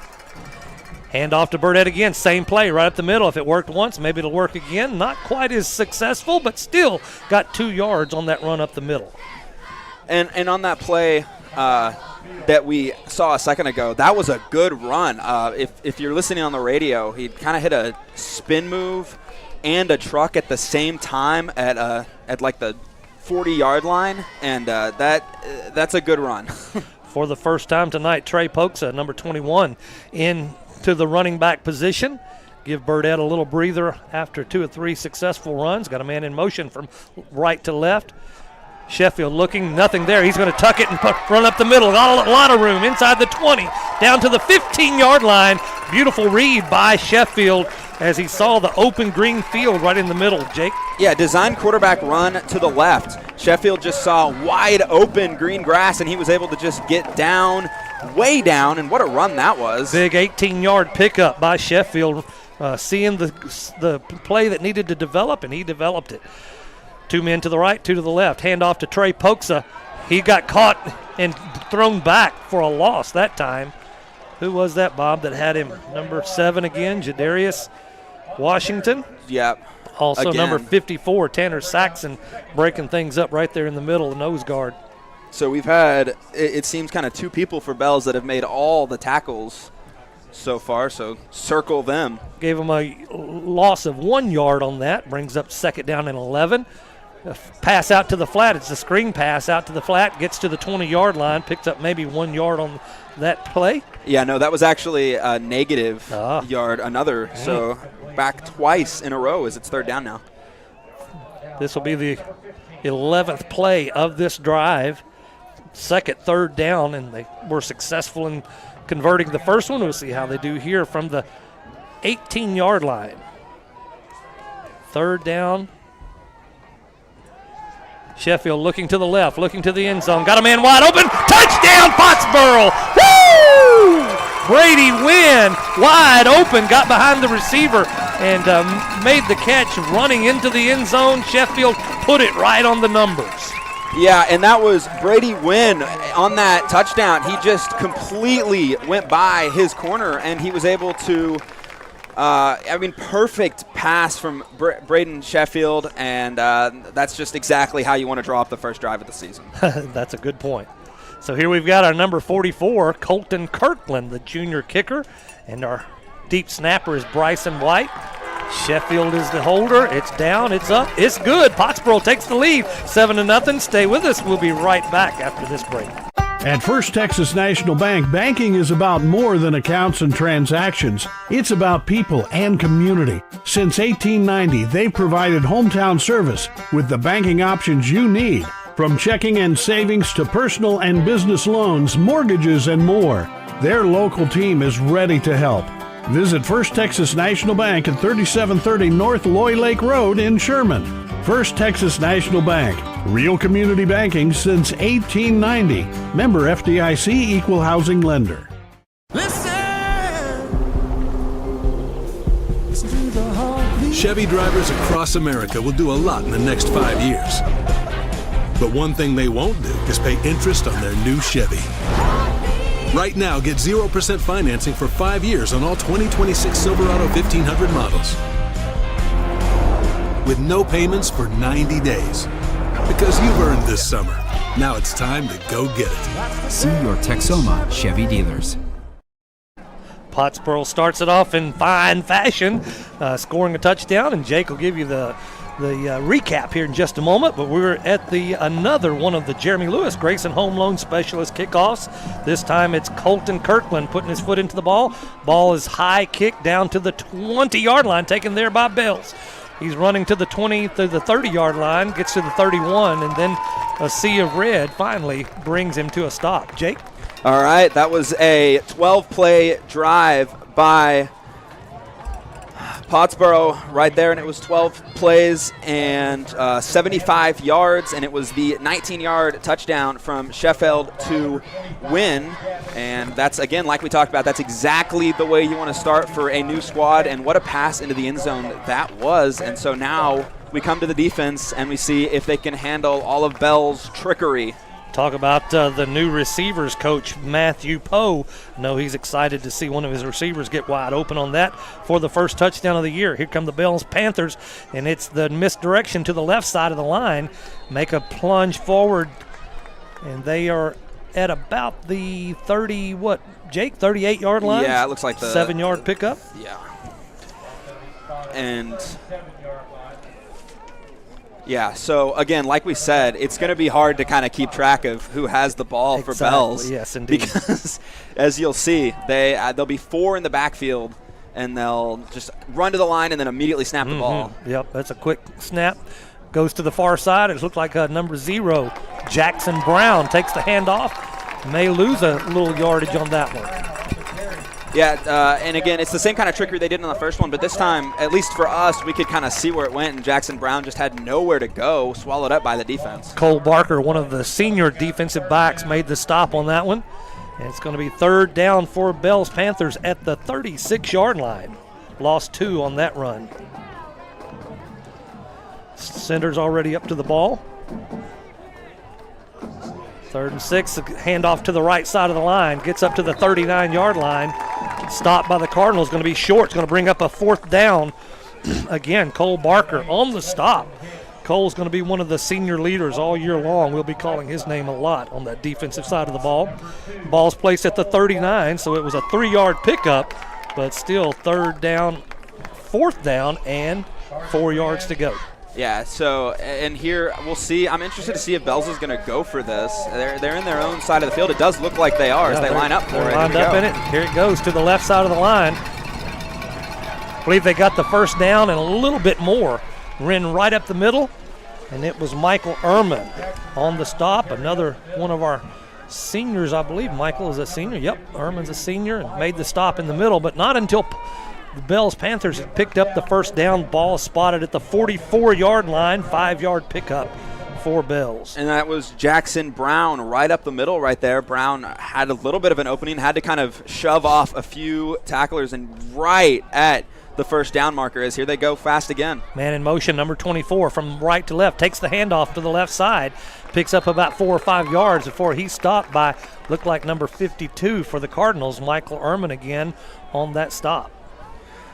Hand off to Burdett again. Same play right up the middle. If it worked once, maybe it'll work again. Not quite as successful, but still got 2 yards on that run up the middle. And on that play that we saw a second ago, that was a good run. If you're listening on the radio, he kind of hit a spin move and a truck at the same time at like the 40-yard line, and that's a good run. For the first time tonight, Trey Poksa, number 21, into the running back position. Give Burdett a little breather after 2 or 3 successful runs. Got a man in motion from right to left. Sheffield looking, nothing there. He's going to tuck it and run up the middle. Got a lot of room inside the 20, down to the 15-yard line. Beautiful read by Sheffield as he saw the open green field right in the middle, Jake. Yeah, design quarterback run to the left. Sheffield just saw wide open green grass, and he was able to just get down, way down, and what a run that was. Big 18-yard pickup by Sheffield, seeing the play that needed to develop, and he developed it. 2 men to the right, 2 to the left. Hand off to Trey Poksa. He got caught and thrown back for a loss that time. Who was that, Bob, that had him? Number 7 again, Jadarius Washington. Yep. Also again. Number 54, Tanner Saxon, breaking things up right there in the middle, the nose guard. So we've had, it seems, kind of 2 people for Bells that have made all the tackles so far, so circle them. Gave him a loss of 1 yard on that, brings up 2nd down and 11. A pass out to the flat, it's a screen pass out to the flat, gets to the 20-yard line, picks up maybe 1 yard on that play. Yeah, no, that was actually a negative yard, another, so back twice in a row as it's 3rd down now. This will be the 11th play of this drive. 2nd, 3rd down, and they were successful in converting the first one. We'll see how they do here from the 18-yard line. 3rd down. Sheffield looking to the left, looking to the end zone. Got a man wide open. Touchdown, Pottsboro! Woo! Brady Wynn, wide open, got behind the receiver and made the catch running into the end zone. Sheffield put it right on the numbers. Yeah, and that was Brady Wynn on that touchdown. He just completely went by his corner, and he was able to perfect pass from Braden Sheffield, and that's just exactly how you want to draw up the first drive of the season. That's a good point. So here we've got our number 44, Colton Kirkland, the junior kicker, and our deep snapper is Bryson White. Sheffield is the holder. It's down, it's up, it's good. Pottsboro takes the lead, 7-0. Stay with us. We'll be right back after this break. At First Texas National Bank, banking is about more than accounts and transactions. It's about people and community. Since 1890, they've provided hometown service with the banking options you need, from checking and savings to personal and business loans, mortgages, and more. Their local team is ready to help. Visit First Texas National Bank at 3730 North Loy Lake Road in Sherman. First Texas National Bank, real community banking since 1890. Member FDIC, Equal Housing Lender. Chevy drivers across America will do a lot in the next 5 years. But one thing they won't do is pay interest on their new Chevy. Right now, get 0% financing for 5 years on all 2026 Silverado 1500 models. With no payments for 90 days. Because you've earned this summer. Now it's time to go get it. See your Texoma Chevy dealers. Pottsboro starts it off in fine fashion, scoring a touchdown, and Jake will give you the recap here in just a moment. But we're at another one of the Jeremy Lewis Grayson Home Loan Specialist kickoffs. This time it's Colton Kirkland putting his foot into the ball. Ball is high kicked down to the 20-yard line, taken there by Bells. He's running to the 20 to the 30-yard line, gets to the 31, and then a sea of red finally brings him to a stop. Jake? All right, that was a 12-play drive by Pottsboro right there, and it was 12 plays and 75 yards, and it was the 19-yard touchdown from Sheffield to win. And that's, again, like we talked about, that's exactly the way you want to start for a new squad, and what a pass into the end zone that was. And so now we come to the defense, and we see if they can handle all of Bell's trickery. Talk about the new receivers coach, Matthew Poe. No, he's excited to see one of his receivers get wide open on that for the first touchdown of the year. Here come the Bills Panthers, and it's the misdirection to the left side of the line. Make a plunge forward, and they are at about the 38-yard line? Yeah, it looks like the 7-yard pickup. Yeah. And yeah, so again, like we said, it's going to be hard to kind of keep track of who has the ball for Bells. Yes, indeed. Because as you'll see, there'll be 4 in the backfield, and they'll just run to the line and then immediately snap the ball. Yep, that's a quick snap. Goes to the far side. It looks like number 0, Jackson Brown, takes the handoff. May lose a little yardage on that one. Yeah, and again, it's the same kind of trickery they did on the first one, but this time, at least for us, we could kind of see where it went, and Jackson Brown just had nowhere to go, swallowed up by the defense. Cole Barker, one of the senior defensive backs, made the stop on that one. And it's going to be 3rd down for Bells Panthers at the 36-yard line. Lost 2 on that run. Center's already up to the ball. 3rd and 6, handoff to the right side of the line. Gets up to the 39-yard line. Stopped by the Cardinals. Going to be short. It's going to bring up a 4th down. Again, Cole Barker on the stop. Cole's going to be one of the senior leaders all year long. We'll be calling his name a lot on that defensive side of the ball. Ball's placed at the 39, so it was a 3-yard pickup, but still 3rd down, 4th down, and 4 yards to go. Yeah, so, and here we'll see. I'm interested to see if Bells is going to go for this. They're in their own side of the field. It does look like they are as they line up for it. Lined up in it. Here it goes to the left side of the line. I believe they got the 1st down and a little bit more. Ran right up the middle, and it was Michael Ehrman on the stop. Another one of our seniors, I believe. Michael is a senior. Yep, Ehrman's a senior, and made the stop in the middle, but not until the Bells Panthers had picked up the 1st down. Ball spotted at the 44-yard line, 5-yard pickup for Bells. And that was Jackson Brown right up the middle right there. Brown had a little bit of an opening, had to kind of shove off a few tacklers, and right at the 1st down marker is here they go fast again. Man in motion, number 24 from right to left, takes the handoff to the left side, picks up about 4 or 5 yards before he's stopped by, looked like number 52 for the Cardinals, Michael Ehrman again on that stop.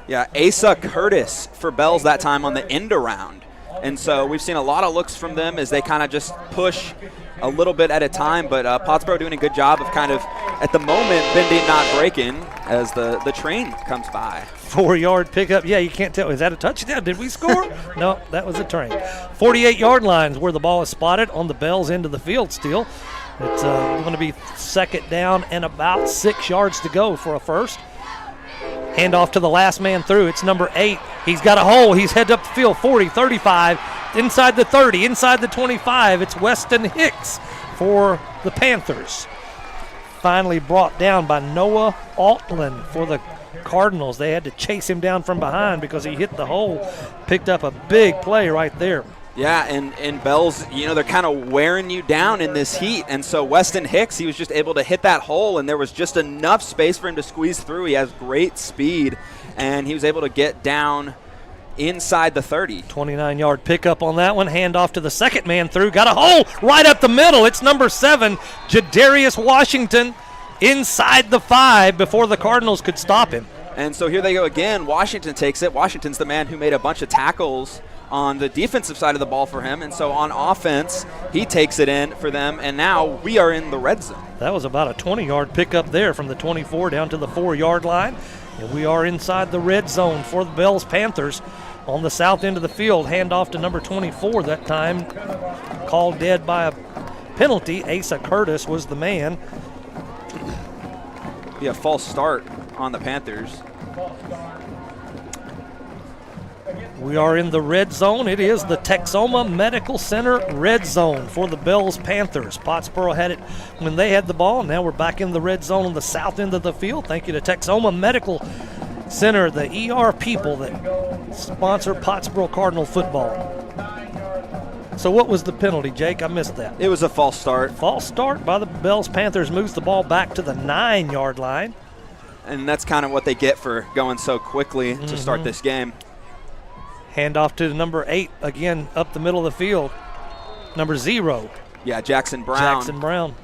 Yeah, Asa Curtis for Bells that time on the end around. And so we've seen a lot of looks from them as they kind of just push a little bit at a time, but Pottsboro doing a good job of kind of, at the moment, bending, not breaking as the train comes by. 4-yard pickup. Yeah, you can't tell. Is that a touchdown? Did we score? No, that was a train. 48-yard lines where the ball is spotted on the Bells end of the field still. It's going to be 2nd down and about 6 yards to go for a 1st. Handoff to the last man through. It's number 8. He's got a hole. He's headed up the field. 40, 35, inside the 30, inside the 25. It's Weston Hicks for the Panthers. Finally brought down by Noah Altland for the Cardinals. They had to chase him down from behind because he hit the hole. Picked up a big play right there. Yeah, and Bells, they're kind of wearing you down in this heat. And so Weston Hicks, he was just able to hit that hole, and there was just enough space for him to squeeze through. He has great speed, and he was able to get down inside the 30. 29-yard pickup on that one. Handoff to the 2nd man through. Got a hole right up the middle. It's number 7, Jadarius Washington, inside the 5 before the Cardinals could stop him. And so here they go again. Washington takes it. Washington's the man who made a bunch of tackles on the defensive side of the ball for him, and so on offense, he takes it in for them, and now we are in the red zone. That was about a 20-yard pickup there from the 24 down to the 4-yard line, and we are inside the red zone for the Bells Panthers on the south end of the field. Handoff to number 24 that time, called dead by a penalty. Asa Curtis was the man. Be a false start on the Panthers. We are in the red zone. It is the Texoma Medical Center red zone for the Bells Panthers. Pottsboro had it when they had the ball. Now we're back in the red zone on the south end of the field. Thank you to Texoma Medical Center, the ER people that sponsor Pottsboro Cardinal football. So what was the penalty, Jake? I missed that. It was a false start. False start by the Bells Panthers moves the ball back to the 9-yard line. And that's kind of what they get for going so quickly to start this game. Handoff to number 8, again up the middle of the field. Number 0, Yeah, Jackson Brown. Jackson Brown.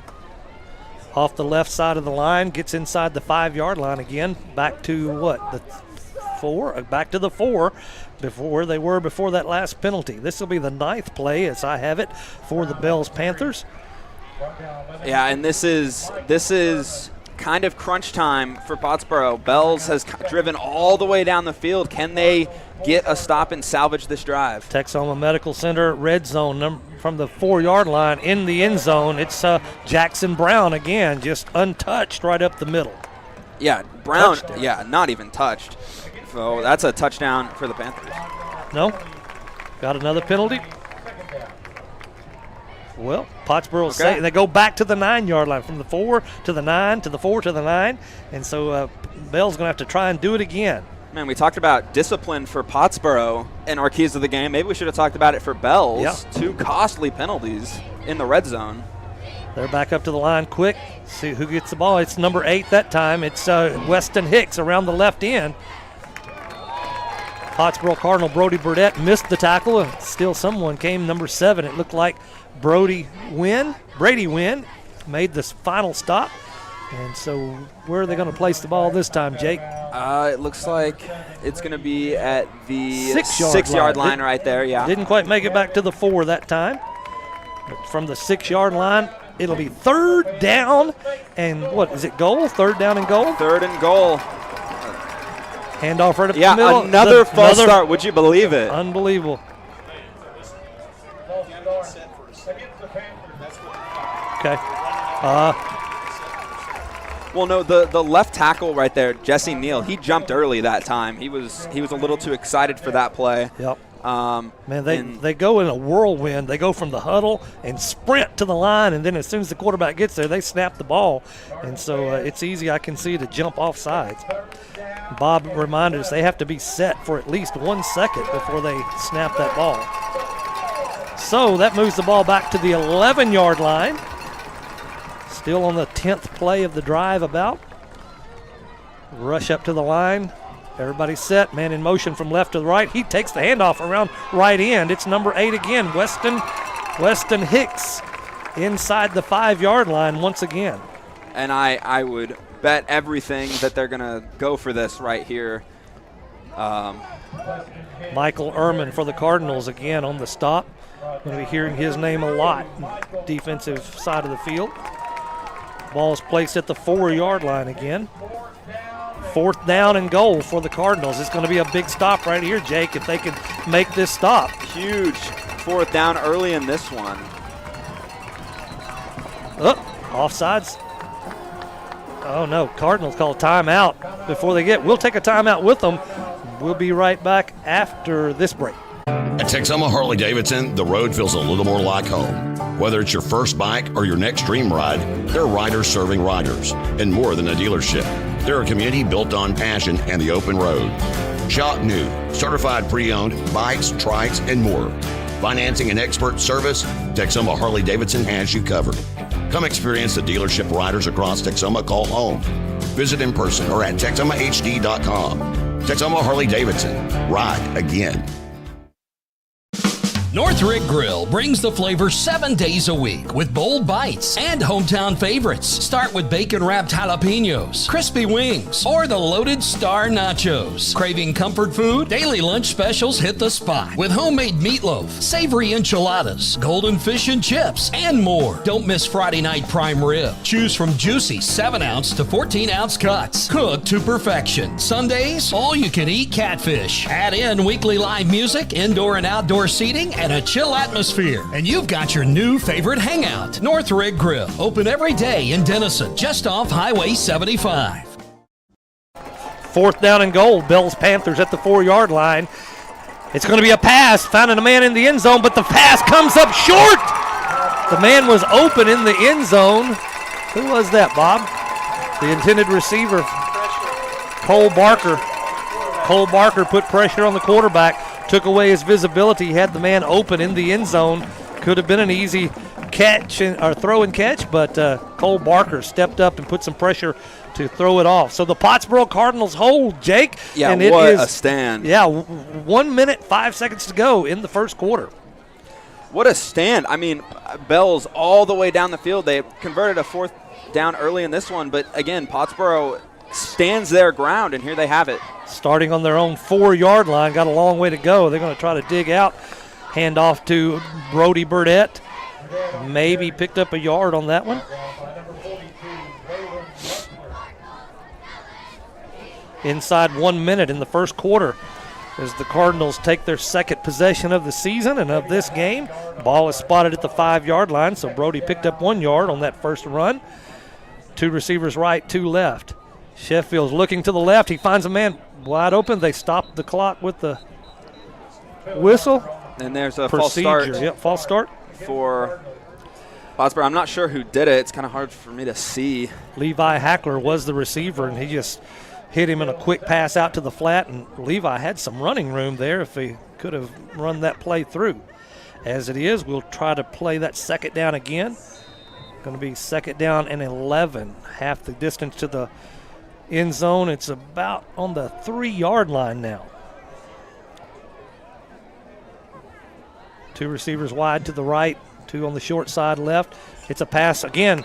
Off the left side of the line, gets inside the 5-yard line again. Back to what? The 4? Back to the 4 before they were before that last penalty. This will be the 9th play, as I have it, for the Bells Panthers. Yeah, and this is kind of crunch time for Pottsboro. Bells has driven all the way down the field. Can they get a stop and salvage this drive? Texoma Medical Center, red zone from the 4-yard line in the end zone. It's Jackson Brown again, just untouched right up the middle. Yeah, Brown, not even touched. So that's a touchdown for the Panthers. No? Got another penalty? Well, Pottsboro say they go back to the 9-yard line, from the 4 to the 9 to the 4 to the 9, and so Bell's going to have to try and do it again. Man, we talked about discipline for Pottsboro in our keys of the game. Maybe we should have talked about it for Bells. Yeah. 2 costly penalties in the red zone. They're back up to the line quick. See who gets the ball. It's number 8 that time. It's Weston Hicks around the left end. Pottsboro Cardinal Brody Burdett missed the tackle. Still someone came, number 7. It looked like Brady Wynn made this final stop. And so where are they going to place the ball this time, Jake? It looks like it's going to be at the 6-yard line right there, yeah. Didn't quite make it back to the 4 that time. But from the 6-yard line, it'll be 3rd down and what is it, goal? 3rd down and goal? 3rd and goal. Handoff right up the middle. Another false start. Would you believe it? Unbelievable. Okay. Well, no, the left tackle right there, Jesse Neal, he jumped early that time. He was a little too excited for that play. Yep. Man, they go in a whirlwind. They go from the huddle and sprint to the line, and then as soon as the quarterback gets there, they snap the ball. And so it's easy, I can see, to jump off sides. Bob reminded us they have to be set for at least 1 second before they snap that ball. So that moves the ball back to the 11-yard line. Still on the 10th play of the drive about. Rush up to the line. Everybody's set. Man in motion from left to the right. He takes the handoff around right end. It's number 8 again. Weston Hicks inside the 5-yard line once again. And I would bet everything that they're going to go for this right here. Michael Ehrman for the Cardinals again on the stop. Going to be hearing his name a lot. Defensive side of the field. Ball is placed at the 4-yard line again. 4th down and goal for the Cardinals. It's going to be a big stop right here, Jake, if they can make this stop. Huge 4th down early in this one. Offsides. Oh, no. Cardinals call timeout before they get. We'll take a timeout with them. We'll be right back after this break. At Texoma Harley-Davidson, the road feels a little more like home. Whether it's your first bike or your next dream ride, there are riders serving riders, and more than a dealership. They're a community built on passion and the open road. Shop new, certified pre-owned, bikes, trikes, and more. Financing and expert service, Texoma Harley-Davidson has you covered. Come experience the dealership riders across Texoma call home. Visit in person or at TexomaHD.com. Texoma Harley-Davidson. Ride again. Northrick Grill brings the flavor 7 days a week with bold bites and hometown favorites. Start with bacon-wrapped jalapenos, crispy wings, or the loaded star nachos. Craving comfort food? Daily lunch specials hit the spot with homemade meatloaf, savory enchiladas, golden fish and chips, and more. Don't miss Friday night prime rib. Choose from juicy 7-ounce to 14-ounce cuts, cooked to perfection. Sundays, all-you-can-eat catfish. Add in weekly live music, indoor and outdoor seating, and a chill atmosphere. And you've got your new favorite hangout. Northrick Grill. Open every day in Denison, just off Highway 75. 4th down and goal. Bells Panthers at the 4-yard line. It's going to be a pass. Finding a man in the end zone, but the pass comes up short. The man was open in the end zone. Who was that, Bob? The intended receiver, Cole Barker. Cole Barker put pressure on the quarterback. Took away his visibility, had the man open in the end zone. Could have been an easy catch or throw and catch, but Cole Barker stepped up and put some pressure to throw it off. So the Pottsboro Cardinals hold, Jake. Yeah, and what a stand. Yeah, 1 minute, 5 seconds to go in the first quarter. What a stand. I mean, Bells all the way down the field. They converted a 4th down early in this one, but again, Pottsboro stands their ground, and here they have it. Starting on their own 4-yard line, got a long way to go. They're going to try to dig out. Hand off to Brody Burdett. Maybe picked up a yard on that one. Inside 1 minute in the first quarter as the Cardinals take their second possession of the season and of this game. Ball is spotted at the 5-yard line, so Brody picked up 1 yard on that first run. 2 receivers right, 2 left. Sheffield's looking to the left. He finds a man wide open. They stop the clock with the whistle. And there's a Procedure. false start. Yep, false start. For Pottsboro. I'm not sure who did it. It's kind of hard for me to see. Levi Hackler was the receiver, and he just hit him in a quick pass out to the flat, and Levi had some running room there if he could have run that play through. As it is, we'll try to play that second down again. Going to be second down and 11, half the distance to the end zone. It's about on the 3-yard line now. 2 receivers wide to the right, 2 on the short side left. It's a pass again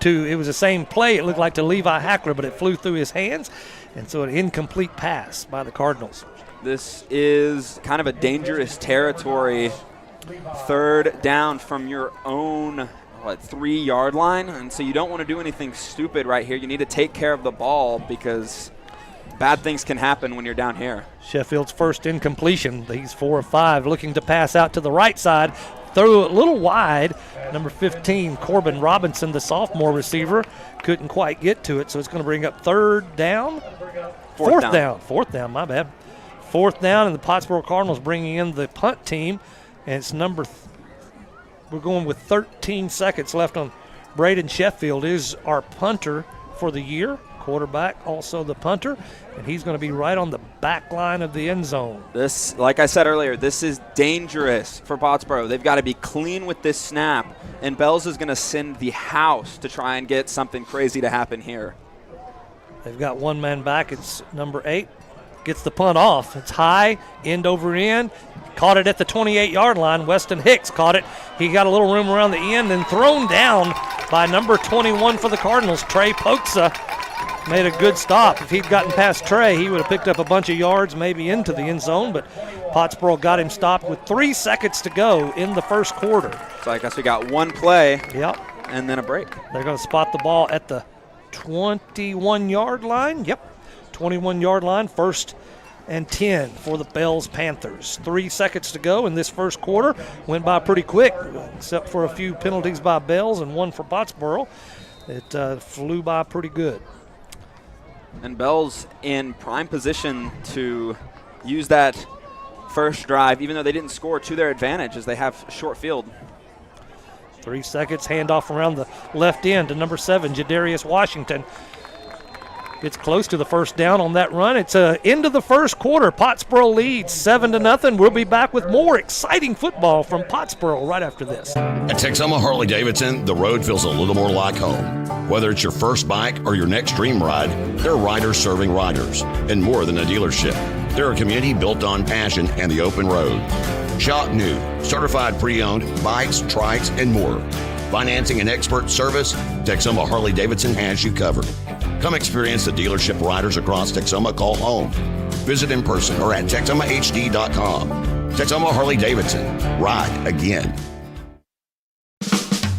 it was the same play. It looked like to Levi Hackler, but it flew through his hands, and so an incomplete pass by the Cardinals. This is kind of a dangerous territory. 3rd down from your own 3-yard line, and so you don't want to do anything stupid right here. You need to take care of the ball because bad things can happen when you're down here. Sheffield's first incompletion. He's 4 of 5, looking to pass out to the right side. Threw it a little wide. Number 15, Corbin Robinson, the sophomore receiver, couldn't quite get to it, so it's going to bring up 3rd down. Fourth down, my bad. 4th down, and the Pottsboro Cardinals bringing in the punt team, and it's we're going with 13 seconds left on. Braden Sheffield is our punter for the year. Quarterback, also the punter, and he's going to be right on the back line of the end zone. This, like I said earlier, this is dangerous for Pottsboro. They've got to be clean with this snap, and Bells is going to send the house to try and get something crazy to happen here. They've got 1 man back. It's number 8. Gets the punt off. It's high, end over end. Caught it at the 28-yard line. Weston Hicks caught it. He got a little room around the end and thrown down by number 21 for the Cardinals, Trey Poksa. Made a good stop. If he'd gotten past Trey, he would have picked up a bunch of yards, maybe into the end zone, but Pottsboro got him stopped with 3 seconds to go in the first quarter. So I guess we got 1 play. Yep. And then a break. They're going to spot the ball at the 21-yard line. Yep, 21-yard line, 1st and 10 for the Bells Panthers. 3 seconds to go in this first quarter. Went by pretty quick, except for a few penalties by Bells and 1 for Pottsboro. It flew by pretty good. And Bells in prime position to use that first drive, even though they didn't score, to their advantage as they have short field. 3 seconds, handoff around the left end to number 7, Jadarius Washington. Gets close to the first down on that run. It's end of the first quarter. Pottsboro leads 7-0. We'll be back with more exciting football from Pottsboro right after this. At Texoma Harley-Davidson, the road feels a little more like home. Whether it's your first bike or your next dream ride, they're riders serving riders, and more than a dealership. They're a community built on passion and the open road. Shop new, certified pre-owned, bikes, trikes, and more. Financing and expert service, Texoma Harley-Davidson has you covered. Come experience the dealership riders across Texoma call home. Visit in person or at TexomaHD.com. Texoma Harley-Davidson. Ride again.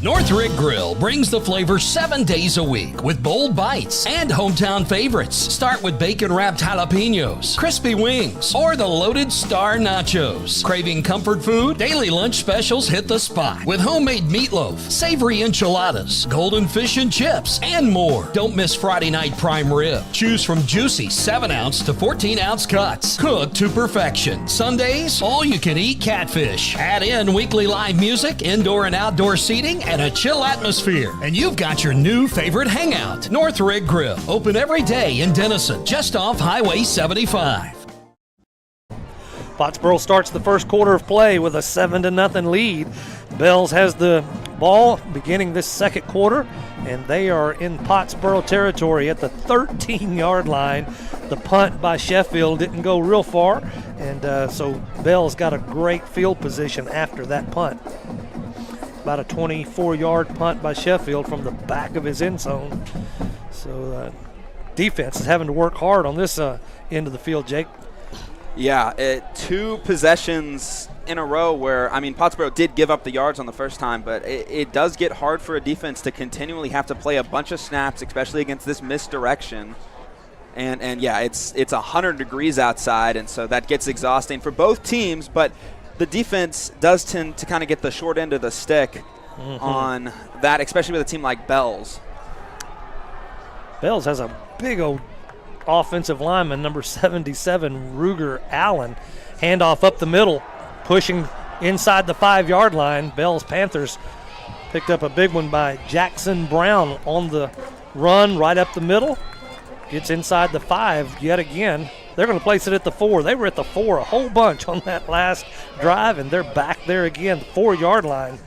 Northrick Grill brings the flavor 7 days a week with bold bites and hometown favorites. Start with bacon-wrapped jalapenos, crispy wings, or the loaded star nachos. Craving comfort food? Daily lunch specials hit the spot with homemade meatloaf, savory enchiladas, golden fish and chips, and more. Don't miss Friday night prime rib. Choose from juicy 7-ounce to 14-ounce cuts, cooked to perfection. Sundays, all-you-can-eat catfish. Add in weekly live music, indoor and outdoor seating, and a chill atmosphere, and you've got your new favorite hangout. Northrick Grill, open every day in Denison, just off Highway 75. Pottsboro starts the first quarter of play with a 7-0 lead. Bells has the ball beginning this second quarter, and they are in Pottsboro territory at the 13-yard line. The punt by Sheffield didn't go real far, and so Bells got a great field position after that punt. About a 24-yard punt by Sheffield from the back of his end zone. So defense is having to work hard on this end of the field, Jake. Yeah, 2 possessions in a row where, I mean, Pottsboro did give up the yards on the first time, but it does get hard for a defense to continually have to play a bunch of snaps, especially against this misdirection. And yeah, it's 100 degrees outside, and so that gets exhausting for both teams, but the defense does tend to kind of get the short end of the stick on that, especially with a team like Bells. Bells has a big old offensive lineman, number 77, Ruger Allen. Handoff up the middle, pushing inside the 5-yard line. Bells Panthers picked up a big one by Jackson Brown on the run right up the middle. Gets inside the 5 yet again. They're going to place it at the 4. They were at the 4 a whole bunch on that last drive, and they're back there again, the 4-yard line.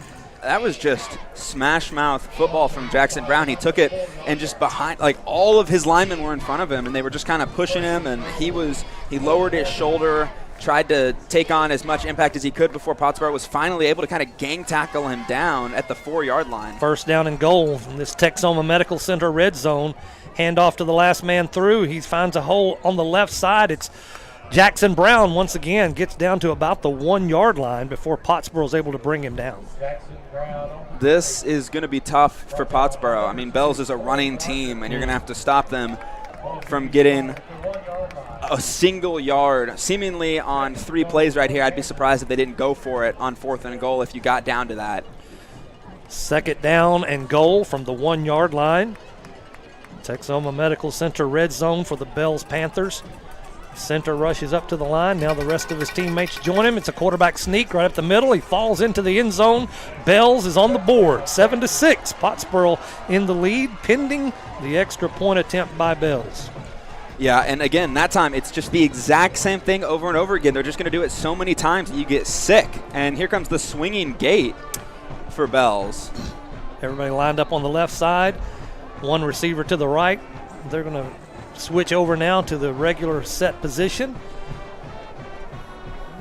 That was just smash mouth football from Jackson Brown. He took it and just behind, like all of his linemen were in front of him, and they were just kind of pushing him, and he lowered his shoulder, tried to take on as much impact as he could before Pottsboro was finally able to kind of gang tackle him down at the 4-yard line. First down and goal in this Texoma Medical Center red zone. Hand off to the last man through. He finds a hole on the left side. It's Jackson Brown once again gets down to about the 1-yard line before Pottsboro is able to bring him down. This is going to be tough for Pottsboro. I mean, Bells is a running team, and you're going to have to stop them from getting a single yard, seemingly on 3 plays right here. I'd be surprised if they didn't go for it on 4th and goal if you got down to that. Second down and goal from the 1-yard line. Texoma Medical Center red zone for the Bells Panthers. Center rushes up to the line. Now the rest of his teammates join him. It's a quarterback sneak right up the middle. He falls into the end zone. Bells is on the board, 7-6. Pottsboro in the lead, pending the extra point attempt by Bells. Yeah, and again, that time it's just the exact same thing over and over again. They're just going to do it so many times that you get sick. And here comes the swinging gate for Bells. Everybody lined up on the left side. One receiver to the right. They're going to switch over now to the regular set position.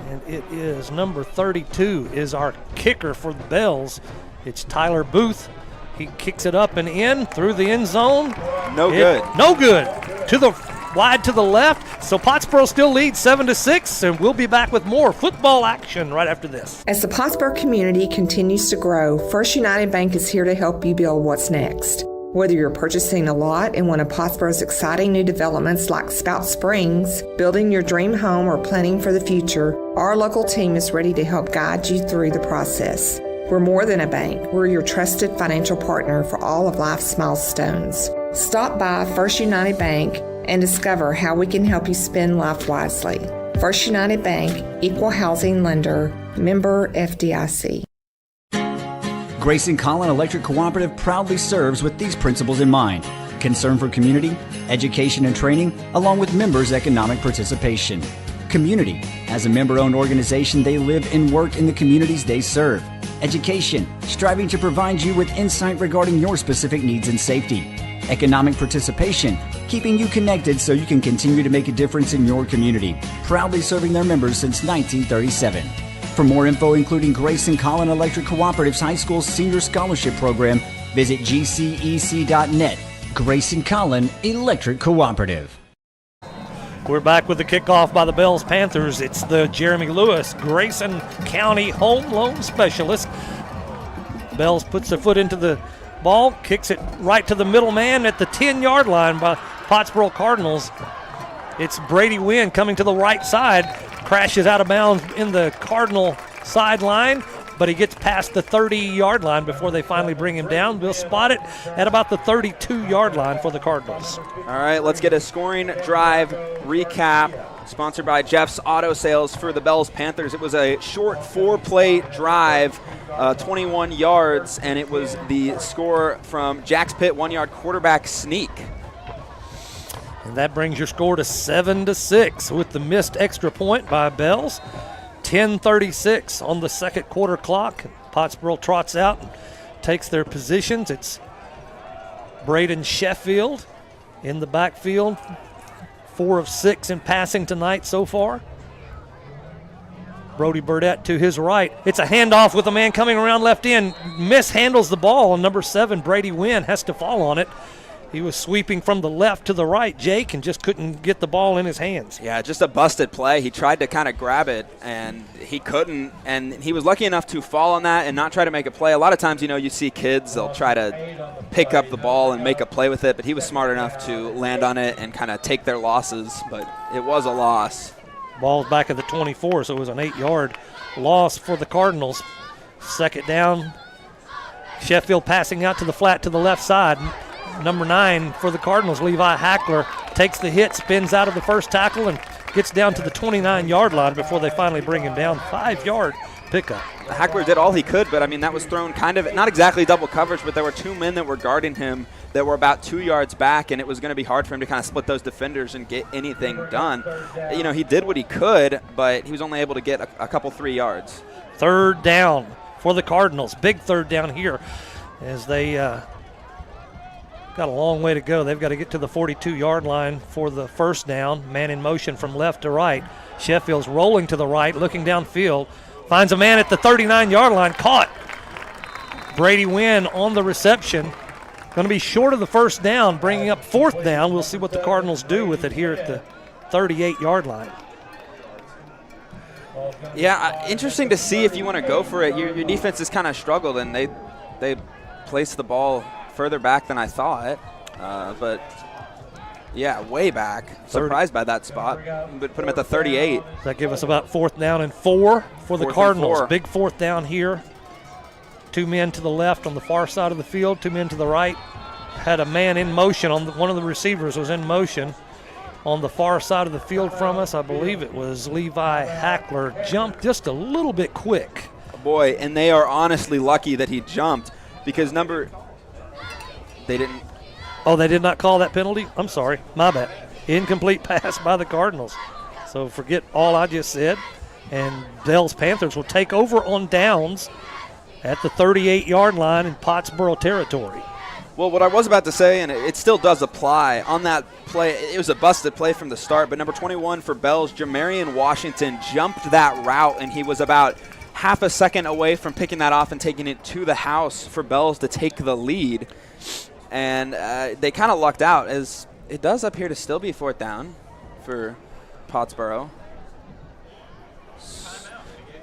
And it is number 32 is our kicker for the Bells. It's Tyler Booth. He kicks it up and in through the end zone. No good. No good. To the wide to the left. So Pottsboro still leads 7-6, and we'll be back with more football action right after this. As the Pottsboro community continues to grow, First United Bank is here to help you build what's next. Whether you're purchasing a lot in one of Pottsboro's exciting new developments like Spout Springs, building your dream home, or planning for the future, our local team is ready to help guide you through the process. We're more than a bank. We're your trusted financial partner for all of life's milestones. Stop by First United Bank and discover how we can help you spend life wisely. First United Bank, Equal Housing Lender, member FDIC. Grayson Collin Electric Cooperative proudly serves with these principles in mind: concern for community, education and training, along with members' economic participation. Community. As a member-owned organization, they live and work in the communities they serve. Education, striving to provide you with insight regarding your specific needs and safety. Economic participation, keeping you connected so you can continue to make a difference in your community. Proudly serving their members since 1937. For more info, including Grayson Collin Electric Cooperative's High School Senior Scholarship Program, visit gcec.net. Grayson Collin Electric Cooperative. We're back with the kickoff by the Bells Panthers. It's the Jeremy Lewis, Grayson County Home Loan Specialist. Bells puts their foot into the ball, kicks it right to the middle man at the 10-yard line by Pottsboro Cardinals. It's Brady Wynn coming to the right side, crashes out of bounds in the Cardinal sideline, but he gets past the 30-yard line before they finally bring him down. We'll spot it at about the 32-yard line for the Cardinals. All right, let's get a scoring drive recap sponsored by Jeff's Auto Sales for the Bells Panthers. It was a short 4-play drive, 21 yards, and it was the score from Jack's Pitt 1-yard quarterback sneak. And that brings your score to 7-6 with the missed extra point by Bells. 10:36 on the second quarter clock. Pottsboro trots out and takes their positions. It's Braden Sheffield in the backfield. 4 of 6 in passing tonight so far. Brody Burdett to his right. It's a handoff with a man coming around left in. Mishandles the ball, and number 7, Brady Wynn, has to fall on it. He was sweeping from the left to the right, Jake, and just couldn't get the ball in his hands. Yeah, just a busted play. He tried to kind of grab it, and he couldn't. And he was lucky enough to fall on that and not try to make a play. A lot of times, you see kids, they'll try to pick up the ball and make a play with it, but he was smart enough to land on it and kind of take their losses. But it was a loss. Ball's back at the 24, so it was an 8-yard loss for the Cardinals. Second down. Sheffield passing out to the flat to the left side. Number 9 for the Cardinals, Levi Hackler, takes the hit, spins out of the first tackle, and gets down to the 29-yard line before they finally bring him down. 5-yard pickup. Hackler did all he could, but, that was thrown kind of, not exactly double coverage, but there were 2 men that were guarding him that were about 2 yards back, and it was going to be hard for him to kind of split those defenders and get anything done. He did what he could, but he was only able to get a couple 3 yards. Third down for the Cardinals. Big third down here as they got a long way to go. They've got to get to the 42-yard line for the first down. Man in motion from left to right. Sheffield's rolling to the right, looking downfield. Finds a man at the 39-yard line. Caught. Brady Wynn on the reception. Going to be short of the first down, bringing up fourth down. We'll see what the Cardinals do with it here at the 38-yard line. Yeah, interesting to see if you want to go for it. Your defense has kind of struggled, and they placed the ball further back than I thought. But, yeah, way back. Surprised by that spot. But put him at the 38. Does that give us about fourth down and 4 for the Cardinals? Big fourth down here. 2 men to the left on the far side of the field, 2 men to the right. Had a man in motion. One of the receivers was in motion on the far side of the field from us. I believe it was Levi Hackler. Jumped just a little bit quick. Boy, and they are honestly lucky that he jumped because they didn't. Oh, they did not call that penalty? I'm sorry. My bad. Incomplete pass by the Cardinals. So forget all I just said. And Dell's Panthers will take over on downs at the 38-yard line in Pottsboro territory. Well, what I was about to say, and it still does apply, on that play, it was a busted play from the start, but number 21 for Bells, Jamarian Washington, jumped that route, and he was about half a second away from picking that off and taking it to the house for Bells to take the lead. And they kind of lucked out, as it does appear to still be fourth down for Pottsboro.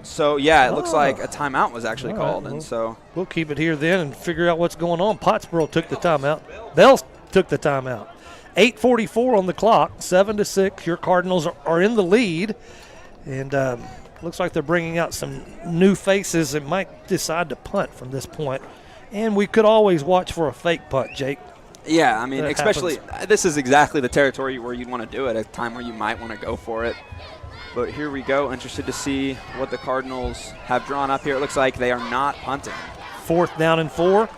So, yeah, it looks like a timeout was actually called. And so we'll keep it here then and figure out what's going on. Pottsboro took the timeout. Bells took the timeout. 8:44 on the clock, 7-6. Your Cardinals are in the lead. And looks like they're bringing out some new faces that might decide to punt from this point. And we could always watch for a fake punt, Jake. Yeah, especially this is exactly the territory where you'd want to do it, a time where you might want to go for it. But here we go. Interested to see what the Cardinals have drawn up here. It looks like they are not punting. Fourth down and 4.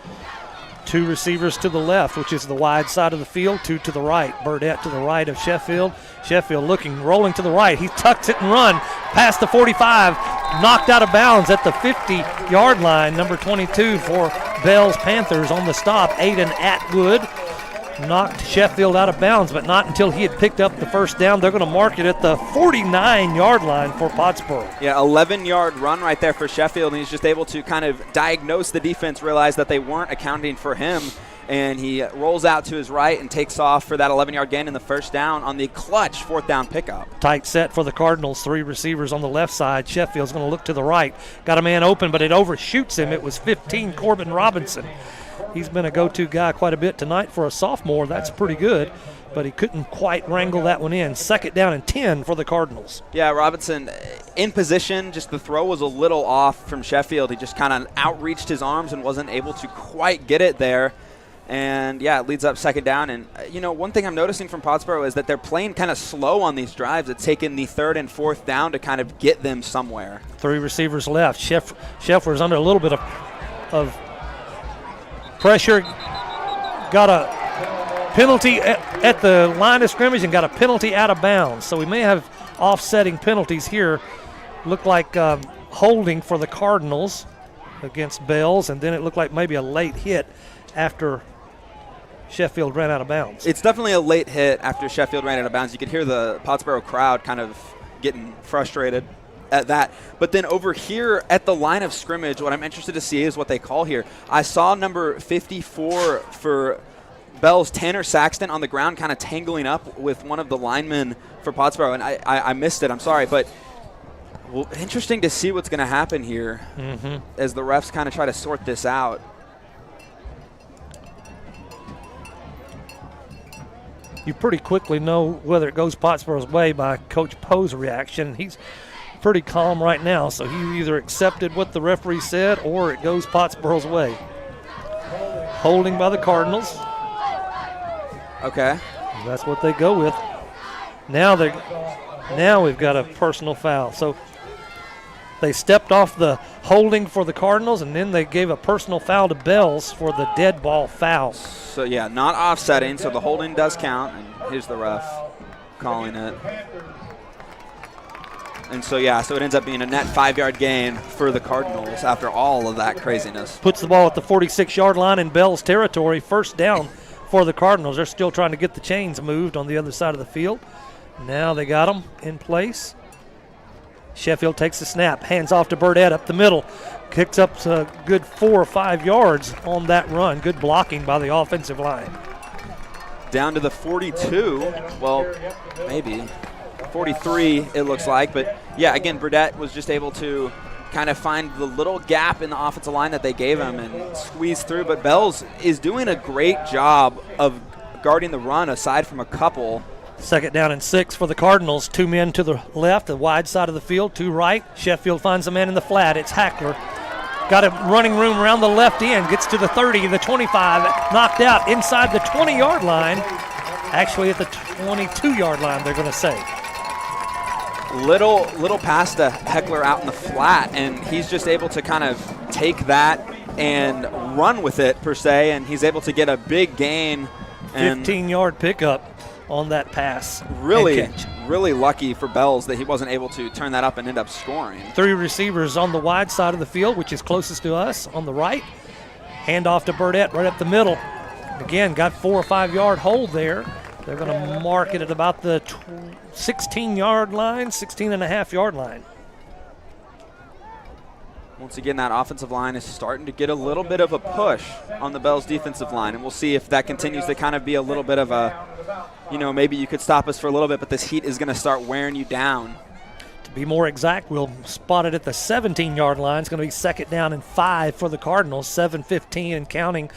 2 receivers to the left, which is the wide side of the field, 2 to the right. Burdett to the right of Sheffield. Sheffield rolling to the right. He tucks it and run past the 45. Knocked out of bounds at the 50-yard line. Number 22 for Bells Panthers on the stop. Aiden Atwood knocked Sheffield out of bounds, but not until he had picked up the first down. They're going to mark it at the 49-yard line for Pottsboro. Yeah, 11-yard run right there for Sheffield, and he's just able to kind of diagnose the defense, realize that they weren't accounting for him, and he rolls out to his right and takes off for that 11-yard gain in the first down on the clutch fourth down pickup. Tight set for the Cardinals, 3 receivers on the left side. Sheffield's going to look to the right. Got a man open, but it overshoots him. It was 15, Corbin Robinson. He's been a go-to guy quite a bit tonight for a sophomore. That's pretty good, but he couldn't quite wrangle that one in. Second down and 10 for the Cardinals. Yeah, Robinson in position, just the throw was a little off from Sheffield. He just kind of outreached his arms and wasn't able to quite get it there. And, yeah, it leads up second down. And, one thing I'm noticing from Pottsboro is that they're playing kind of slow on these drives. It's taken the third and fourth down to kind of get them somewhere. 3 receivers left. Scheffler's under a little bit of pressure. Got a penalty at the line of scrimmage and got a penalty out of bounds. So we may have offsetting penalties here. Looked like holding for the Cardinals against Bells, and then it looked like maybe a late hit after Sheffield ran out of bounds. It's definitely a late hit after Sheffield ran out of bounds. You could hear the Pottsboro crowd kind of getting frustrated. at that. But then over here at the line of scrimmage, what I'm interested to see is what they call here. I saw number 54 for Bell's, Tanner Saxton, on the ground kind of tangling up with one of the linemen for Pottsboro, and I missed it. I'm sorry, but well, interesting to see what's going to happen here as the refs kind of try to sort this out. You pretty quickly know whether it goes Pottsboro's way by Coach Poe's reaction. He's pretty calm right now, so he either accepted what the referee said or it goes Pottsboro's way. Holding by the Cardinals. Okay. That's what they go with. Now we've got a personal foul. So they stepped off the holding for the Cardinals, and then they gave a personal foul to Bells for the dead ball foul. So, yeah, not offsetting, so the holding does count, and here's the ref calling it. And so, yeah, so it ends up being a net 5-yard gain for the Cardinals after all of that craziness. Puts the ball at the 46-yard line in Bell's territory. First down for the Cardinals. They're still trying to get the chains moved on the other side of the field. Now they got them in place. Sheffield takes the snap, hands off to Burdett up the middle. Kicks up a good 4 or 5 yards on that run. Good blocking by the offensive line. Down to the 42. Well, maybe 43 it looks like. But, yeah, again, Burdett was just able to kind of find the little gap in the offensive line that they gave him and squeeze through. But Bells is doing a great job of guarding the run aside from a couple. Second down and 6 for the Cardinals. 2 men to the left, the wide side of the field, 2 right. Sheffield finds a man in the flat. It's Hackler. Got a running room around the left end. Gets to the 30, the 25. Knocked out inside the 20-yard line. Actually at the 22-yard line, they're going to say. Little pass to Heckler out in the flat, and he's just able to kind of take that and run with it, per se, and he's able to get a big gain. 15-yard pickup on that pass. Really lucky for Bells that he wasn't able to turn that up and end up scoring. 3 receivers on the wide side of the field, which is closest to us, on the right. Hand off to Burdett right up the middle. Again, got 4 or 5 yard hold there. They're going to mark it at about the 16-yard line, 16.5-yard line. Once again, that offensive line is starting to get a little bit of a push on the Bells defensive line, and we'll see if that continues to kind of be a little bit of a, maybe you could stop us for a little bit, but this heat is going to start wearing you down. To be more exact, we'll spot it at the 17-yard line. It's going to be second down and 5 for the Cardinals, 7:15 and counting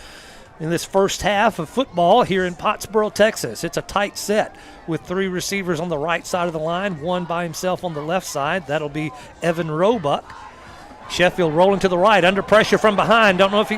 in this first half of football here in Pottsboro, Texas. It's a tight set with 3 receivers on the right side of the line, 1 by himself on the left side. That'll be Evan Roebuck. Sheffield rolling to the right, under pressure from behind. Don't know if he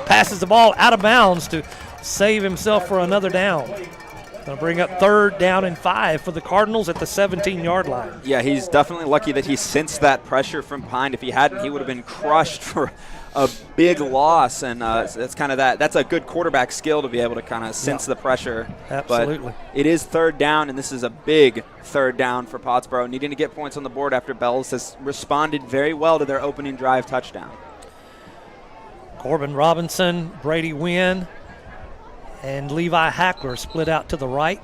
passes the ball out of bounds to save himself for another down. Going to bring up 3rd down and 5 for the Cardinals at the 17-yard line. Yeah, he's definitely lucky that he sensed that pressure from behind. If he hadn't, he would have been crushed for a big loss, and that's kind of that's a good quarterback skill to be able to kind of sense the pressure. Absolutely. But it is 3rd down, and this is a big 3rd down for Pottsboro, needing to get points on the board after Bells has responded very well to their opening drive touchdown. Corbin Robinson, Brady Wynn, and Levi Hackler split out to the right,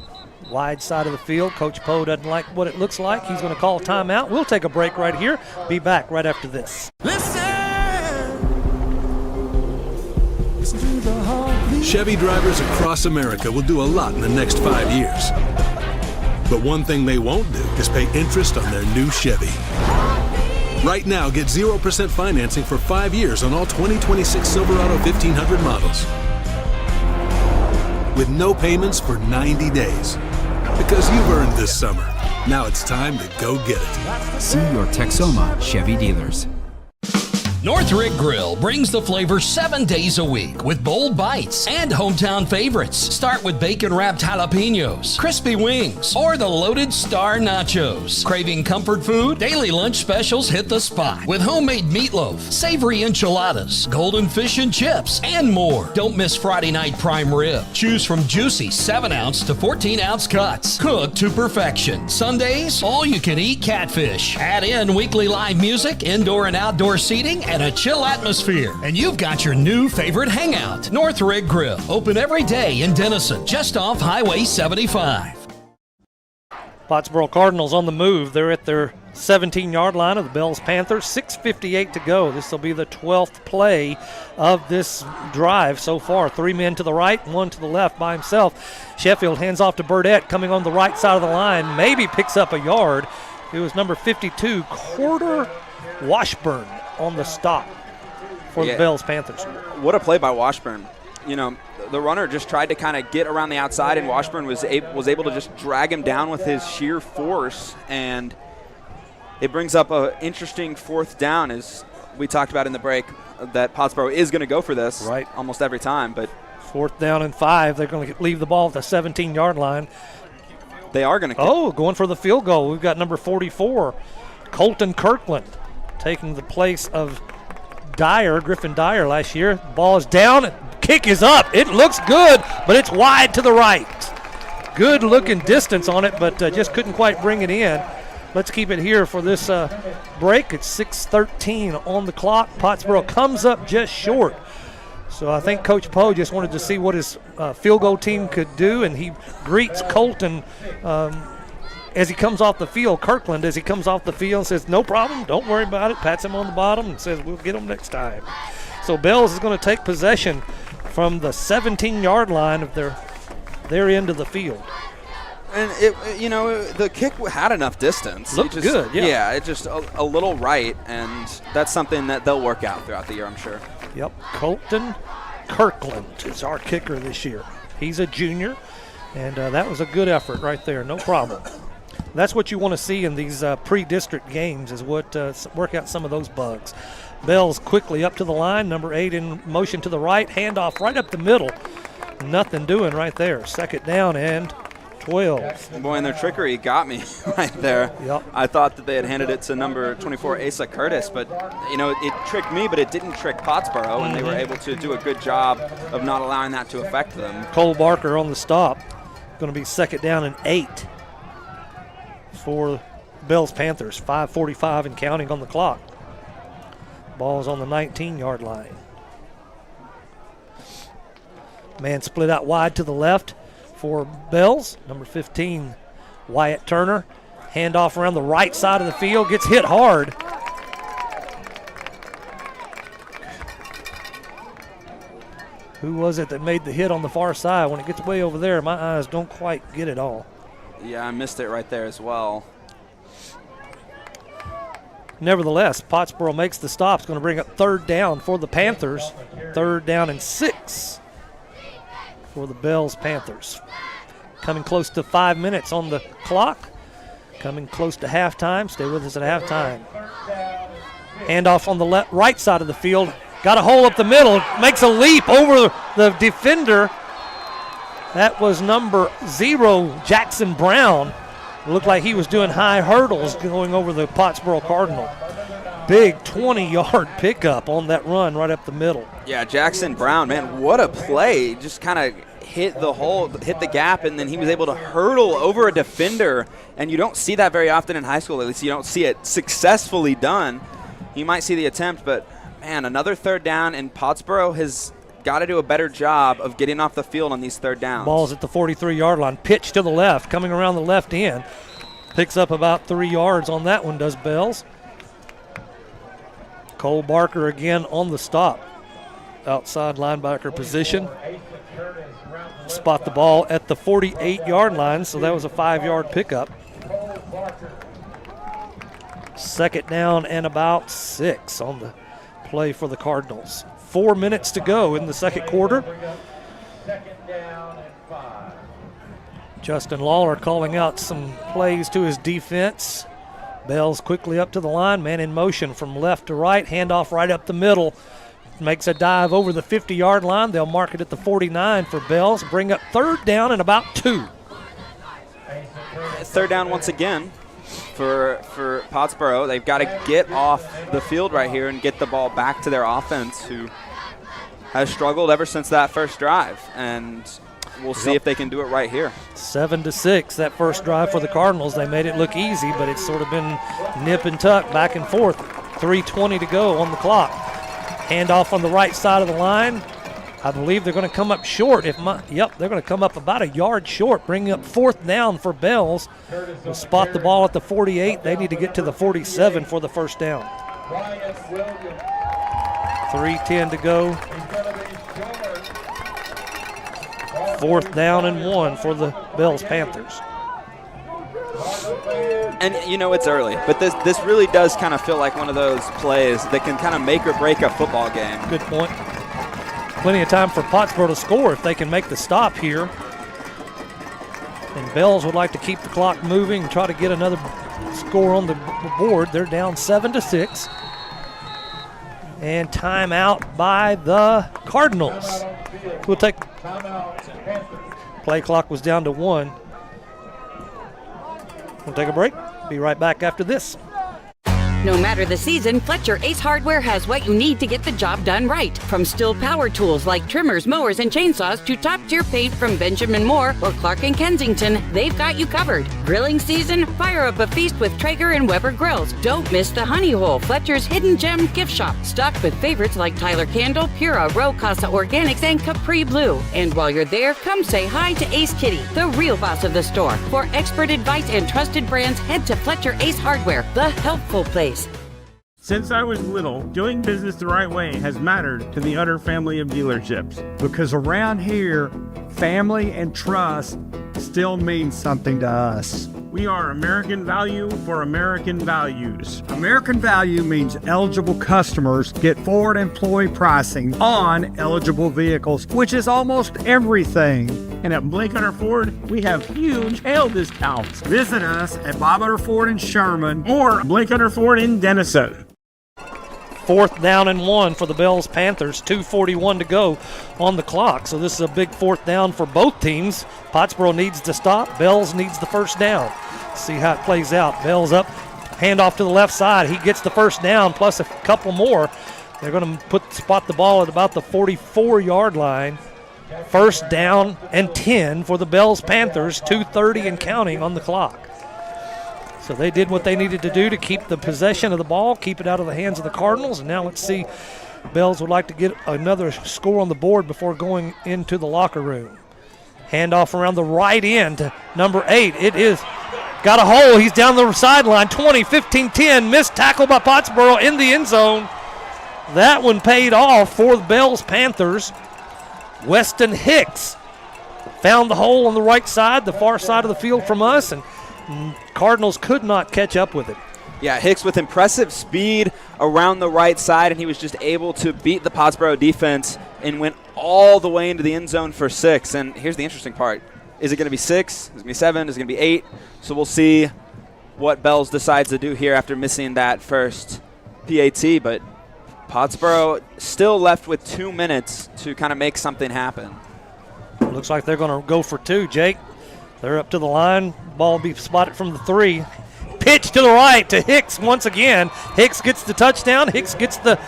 wide side of the field. Coach Poe doesn't like what it looks like. He's going to call a timeout. We'll take a break right here. Be back right after this. Chevy drivers across America will do a lot in the next 5 years. But one thing they won't do is pay interest on their new Chevy. Right now, get 0% financing for 5 years on all 2026 Silverado 1500 models. With no payments for 90 days. Because you've earned this summer. Now it's time to go get it. See your Texoma Chevy dealers. Northrick Grill brings the flavor 7 days a week with bold bites and hometown favorites. Start with bacon-wrapped jalapenos, crispy wings, or the loaded star nachos. Craving comfort food? Daily lunch specials hit the spot with homemade meatloaf, savory enchiladas, golden fish and chips, and more. Don't miss Friday night prime rib. Choose from juicy 7-ounce to 14-ounce cuts, cooked to perfection. Sundays, all-you-can-eat catfish. Add in weekly live music, indoor and outdoor seating, and a chill atmosphere. And you've got your new favorite hangout, Northrick Grill. Open every day in Denison, just off Highway 75. Pottsboro Cardinals on the move. They're at their 17-yard line of the Bells Panthers. 6:58 to go. This will be the 12th play of this drive so far. 3 men to the right, 1 to the left by himself. Sheffield hands off to Burdette, coming on the right side of the line. Maybe picks up a yard. It was number 52, Corder Washburn, on the stop for the Bells Panthers. What a play by Washburn. You know, the runner just tried to kind of get around the outside, and Washburn was able to just drag him down with his sheer force, and it brings up an interesting 4th down, as we talked about in the break, that Pottsboro is going to go for this almost every time. But 4th down and 5. They're going to leave the ball at the 17-yard line. They are going to. Oh, going for the field goal. We've got number 44, Colton Kirkland, taking the place of Griffin Dyer last year. Ball is down. Kick is up. It looks good, but it's wide to the right. Good looking distance on it, but just couldn't quite bring it in. Let's keep it here for this break. It's 6:13 on the clock. Pottsboro comes up just short. So I think Coach Poe just wanted to see what his field goal team could do, and he greets Colton as he comes off the field, Kirkland, as he comes off the field, and says, no problem, don't worry about it, pats him on the bottom and says, we'll get him next time. So Bells is going to take possession from the 17-yard line of their end of the field. And, the kick had enough distance. Looked good, yeah. Yeah, it just a little right, and that's something that they'll work out throughout the year, I'm sure. Yep, Colton Kirkland is our kicker this year. He's a junior, and that was a good effort right there, no problem. That's what you want to see in these pre-district games, is what work out some of those bugs. Bells quickly up to the line, number 8 in motion to the right, handoff right up the middle. Nothing doing right there. 2nd down and 12. Boy, and their trickery got me right there. Yep. I thought that they had handed it to number 24, Asa Curtis, but, it tricked me, but it didn't trick Pottsboro, and they were able to do a good job of not allowing that to affect them. Cole Barker on the stop. Going to be 2nd down and 8 for Bells Panthers. 5:45 and counting on the clock. Ball is on the 19-yard line. Man split out wide to the left for Bells. Number 15, Wyatt Turner. Handoff around the right side of the field. Gets hit hard. Who was it that made the hit on the far side? When it gets way over there, my eyes don't quite get it all. Yeah, I missed it right there as well. Nevertheless, Pottsboro makes the stop. It's going to bring up 3rd down for the Panthers. 3rd down and 6 for the Bells Panthers. Coming close to 5 minutes on the clock. Coming close to halftime. Stay with us at halftime. Handoff on the right side of the field. Got a hole up the middle. Makes a leap over the defender. That was number 0, Jackson Brown. It looked like he was doing high hurdles going over the Pottsboro Cardinal. Big 20-yard pickup on that run right up the middle. Yeah, Jackson Brown, man, what a play. Just kind of hit the hole, hit the gap, and then he was able to hurdle over a defender. And you don't see that very often in high school. At least you don't see it successfully done. You might see the attempt, but, man, another 3rd down, and Pottsboro has got to do a better job of getting off the field on these 3rd downs. Ball's at the 43-yard line. Pitch to the left, coming around the left end. Picks up about 3 yards on that one, does Bells. Cole Barker again on the stop. Outside linebacker position. Spot the ball at the 48-yard line, so that was a 5-yard pickup. 2nd down and about 6 on the play for the Cardinals. 4 minutes to go in the 2nd quarter. Justin Lawler calling out some plays to his defense. Bells quickly up to the line, man in motion from left to right, handoff right up the middle. Makes a dive over the 50-yard line. They'll mark it at the 49 for Bells. Bring up 3rd down and about 2. 3rd down once again for Pottsboro. They've got to get off the field right here and get the ball back to their offense, who has struggled ever since that first drive. And we'll see if they can do it right here. 7-6, that first drive for the Cardinals. They made it look easy, but it's sort of been nip and tuck, back and forth. 3:20 to go on the clock. Handoff on the right side of the line. I believe they're going to come up short. They're going to come up about a yard short, bringing up 4th down for Bells. They'll spot the ball at the 48. They need to get to the 47 for the first down. 3:10 to go. 4th down and 1 for the Bells Panthers. And you know it's early, but this really does kind of feel like one of those plays that can kind of make or break a football game. Good point. Plenty of time for Pottsboro to score if they can make the stop here. And Bells would like to keep the clock moving and try to get another score on the board. They're down 7-6. And timeout by the Cardinals. We'll take. Play clock was down to 1. We'll take a break. Be right back after this. No matter the season, Fletcher Ace Hardware has what you need to get the job done right. From Still power tools like trimmers, mowers, and chainsaws to top-tier paint from Benjamin Moore or Clark & Kensington, they've got you covered. Grilling season? Fire up a feast with Traeger and Weber grills. Don't miss the Honey Hole, Fletcher's hidden gem gift shop, stocked with favorites like Tyler Candle, Pura, Row Casa Organics, and Capri Blue. And while you're there, come say hi to Ace Kitty, the real boss of the store. For expert advice and trusted brands, head to Fletcher Ace Hardware, the helpful place. Since I was little, doing business the right way has mattered to the Utter family of dealerships. Because around here, family and trust still means something to us. We are American value for American values. American value means eligible customers get forward employee pricing on eligible vehicles, which is almost everything. And at Blake Utter Ford, we have huge hail discounts. Visit us at Bob Utter Ford in Sherman or Blake Utter Ford in Denison. 4th down and 1 for the Bells Panthers. 2:41 to go on the clock. So this is a big 4th down for both teams. Pottsboro needs to stop. Bells needs the first down. See how it plays out. Bells up, handoff to the left side. He gets the first down plus a couple more. They're going to spot the ball at about the 44-yard line. 1st down and 10 for the Bells Panthers. 2:30 and counting on the clock. So they did what they needed to do to keep the possession of the ball, keep it out of the hands of the Cardinals. And now let's see, Bells would like to get another score on the board before going into the locker room. Handoff around the right end to number 8. It is got a hole. He's down the sideline. 20, 15, 10. Missed tackle by Pottsboro in the end zone. That one paid off for the Bells Panthers. Weston Hicks found the hole on the right side, the far side of the field from us, and Cardinals could not catch up with it. Yeah, Hicks with impressive speed around the right side, and he was just able to beat the Pottsboro defense and went all the way into the end zone for 6. And here's the interesting part. Is it going to be 6? Is it going to be 7? Is it going to be 8? So we'll see what Bells decides to do here after missing that first PAT. But Pottsboro still left with 2 minutes to kind of make something happen. Looks like they're going to go for 2, Jake. They're up to the line. Ball will be spotted from the 3. Pitch to the right to Hicks once again. Hicks gets the touchdown. Hicks gets the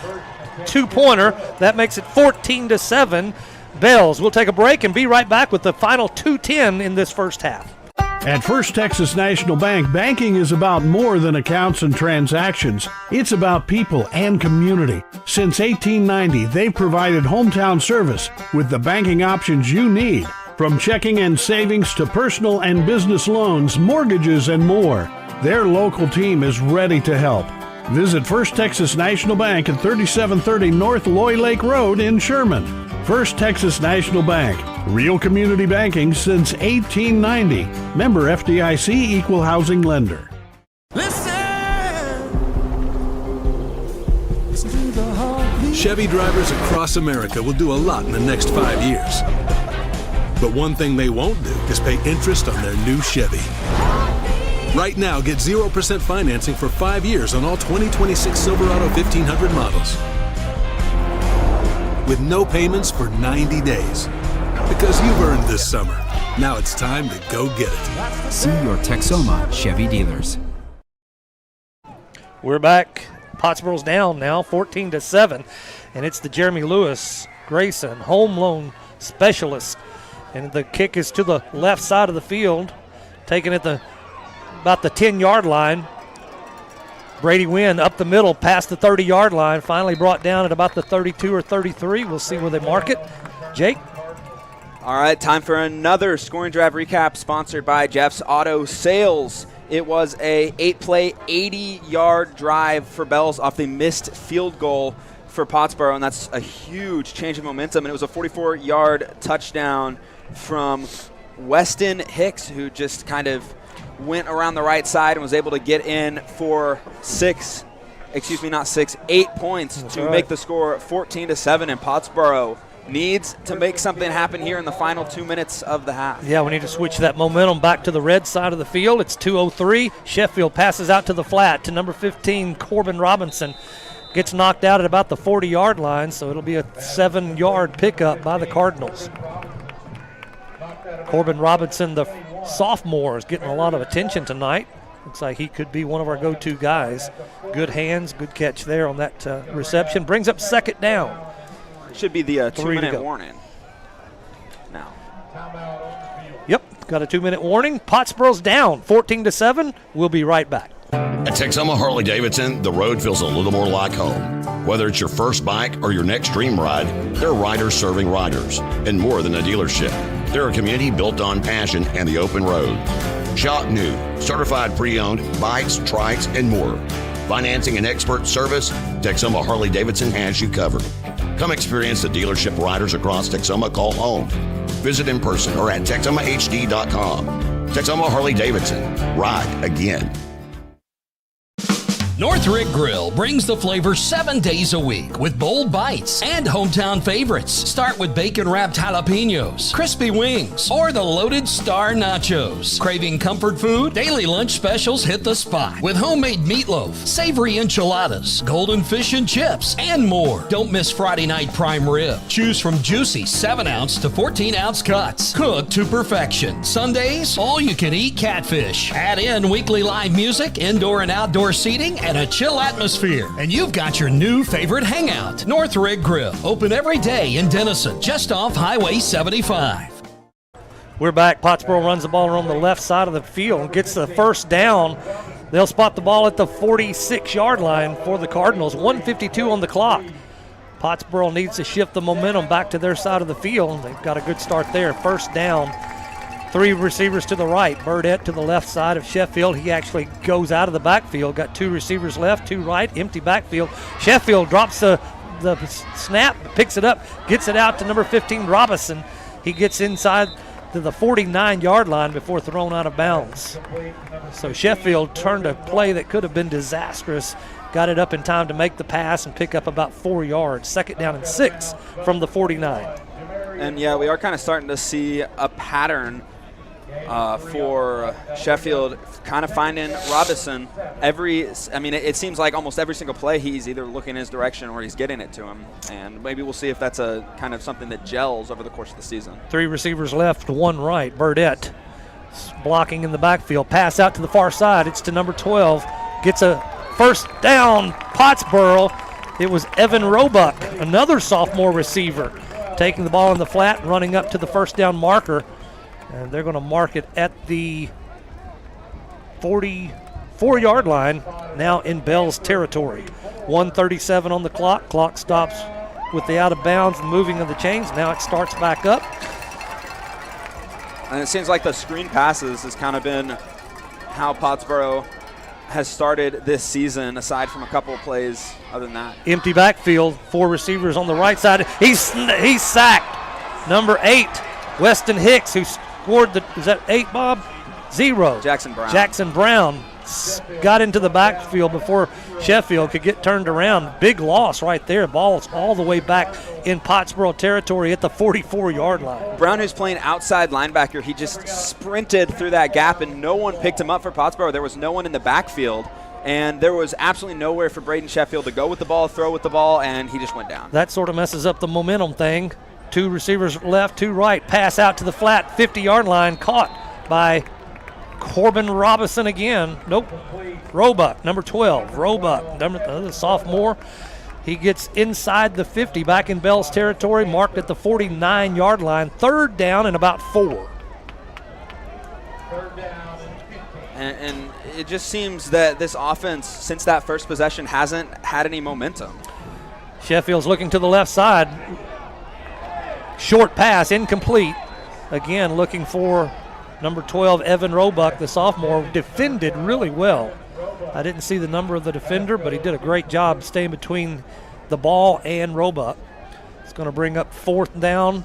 2-pointer. That makes it 14-7. Bells. We'll take a break and be right back with the final 2:10 in this first half. At First Texas National Bank, banking is about more than accounts and transactions. It's about people and community. Since 1890, they've provided hometown service with the banking options you need. From checking and savings to personal and business loans, mortgages, and more, their local team is ready to help. Visit First Texas National Bank at 3730 North Loy Lake Road in Sherman. First Texas National Bank, real community banking since 1890. Member FDIC Equal Housing Lender. Chevy drivers across America will do a lot in the next 5 years. But one thing they won't do is pay interest on their new Chevy. Right now, get 0% financing for 5 years on all 2026 Silverado 1500 models. With no payments for 90 days. Because you've earned this summer. Now it's time to go get it. See your Texoma Chevy dealers. We're back. Pottsboro's down now, 14-7. And it's the Jeremy Lewis Grayson home loan specialist. And the kick is to the left side of the field, taken at about the 10-yard line. Brady Wynn up the middle past the 30-yard line, finally brought down at about the 32 or 33. We'll see where they mark it. Jake? All right, time for another scoring drive recap sponsored by Jeff's Auto Sales. It was a 8-play, 80-yard drive for Bells off the missed field goal for Pottsboro, and that's a huge change of momentum. And it was a 44-yard touchdown from Weston Hicks, who just kind of went around the right side and was able to get in for 8 points to make the score 14-7, and Pottsboro needs to make something happen here in the final 2 minutes of the half. Yeah, we need to switch that momentum back to the red side of the field. It's 2:03. Sheffield passes out to the flat to number 15, Corbin Robinson. Gets knocked out at about the 40-yard line, so it'll be a 7-yard pickup by the Cardinals. Corbin Robinson, the sophomore, is getting a lot of attention tonight. Looks like he could be one of our go-to guys. Good hands, good catch there on that reception. Brings up second down. Should be the 2-minute warning now. Yep, got a 2-minute warning. Pottsboro's down 14-7. We'll be right back. At Texoma Harley-Davidson, the road feels a little more like home. Whether it's your first bike or your next dream ride, there are riders serving riders. And more than a dealership, they're a community built on passion and the open road. Shop new, certified pre-owned, bikes, trikes, and more. Financing and expert service, Texoma Harley-Davidson has you covered. Come experience the dealership riders across Texoma call home. Visit in person or at TexomaHD.com. Texoma Harley-Davidson. Ride again. North Rig Grill brings the flavor 7 days a week with bold bites and hometown favorites. Start with bacon-wrapped jalapenos, crispy wings, or the loaded star nachos. Craving comfort food? Daily lunch specials hit the spot with homemade meatloaf, savory enchiladas, golden fish and chips, and more. Don't miss Friday night prime rib. Choose from juicy 7-ounce to 14-ounce cuts, cooked to perfection. Sundays, all-you-can-eat catfish. Add in weekly live music, indoor and outdoor seating, and a chill atmosphere, and you've got your new favorite hangout. North Rig Grill, open every day in Denison, just off Highway 75. We're back. Pottsboro runs the ball around the left side of the field and gets the first down. They'll spot the ball at the 46-yard line for the Cardinals. 1:52 on the clock. Pottsboro needs to shift the momentum back to their side of the field. They've got a good start there. First down. 3 receivers to the right. Burdett to the left side of Sheffield. He actually goes out of the backfield. Got 2 receivers left, 2 right, empty backfield. Sheffield drops the snap, picks it up, gets it out to number 15, Robinson. He gets inside to the 49-yard line before thrown out of bounds. So Sheffield turned a play that could have been disastrous. Got it up in time to make the pass and pick up about 4 yards. Second down and 6 from the 49. And, yeah, we are kind of starting to see a pattern for Sheffield, kind of finding Robinson it seems like almost every single play he's either looking in his direction or he's getting it to him. And maybe we'll see if that's a kind of something that gels over the course of the season. 3 receivers left, 1 right. Burdett blocking in the backfield. Pass out to the far side. It's to number 12. Gets a first down, Pottsboro. It was Evan Roebuck, another sophomore receiver, taking the ball in the flat, running up to the first down marker. And they're going to mark it at the 44-yard line, now in Bell's territory. 1:37 on the clock. Clock stops with the out of bounds and moving of the chains. Now it starts back up. And it seems like the screen passes has kind of been how Pottsboro has started this season, aside from a couple of plays other than that. Empty backfield, 4 receivers on the right side. He's sacked. Number 8, Weston Hicks, who scored is that 8, Bob? 0. Jackson Brown got into the backfield before Sheffield could get turned around. Big loss right there. Ball's all the way back in Pottsboro territory at the 44-yard line. Brown, who's playing outside linebacker, he just sprinted through that gap, and no one picked him up for Pottsboro. There was no one in the backfield, and there was absolutely nowhere for Braden Sheffield to go with the ball, throw with the ball, and he just went down. That sort of messes up the momentum thing. 2 receivers left, 2 right. Pass out to the flat, 50-yard line, caught by Corbin Robinson again. Nope. Roebuck, number 12. Roebuck, the sophomore. He gets inside the 50, back in Bell's territory, marked at the 49-yard line. 3rd down and about 4. And it just seems that this offense, since that first possession, hasn't had any momentum. Sheffield's looking to the left side. Short pass, incomplete. Again, looking for number 12, Evan Roebuck, the sophomore, defended really well. I didn't see the number of the defender, but he did a great job staying between the ball and Roebuck. It's going to bring up 4th down,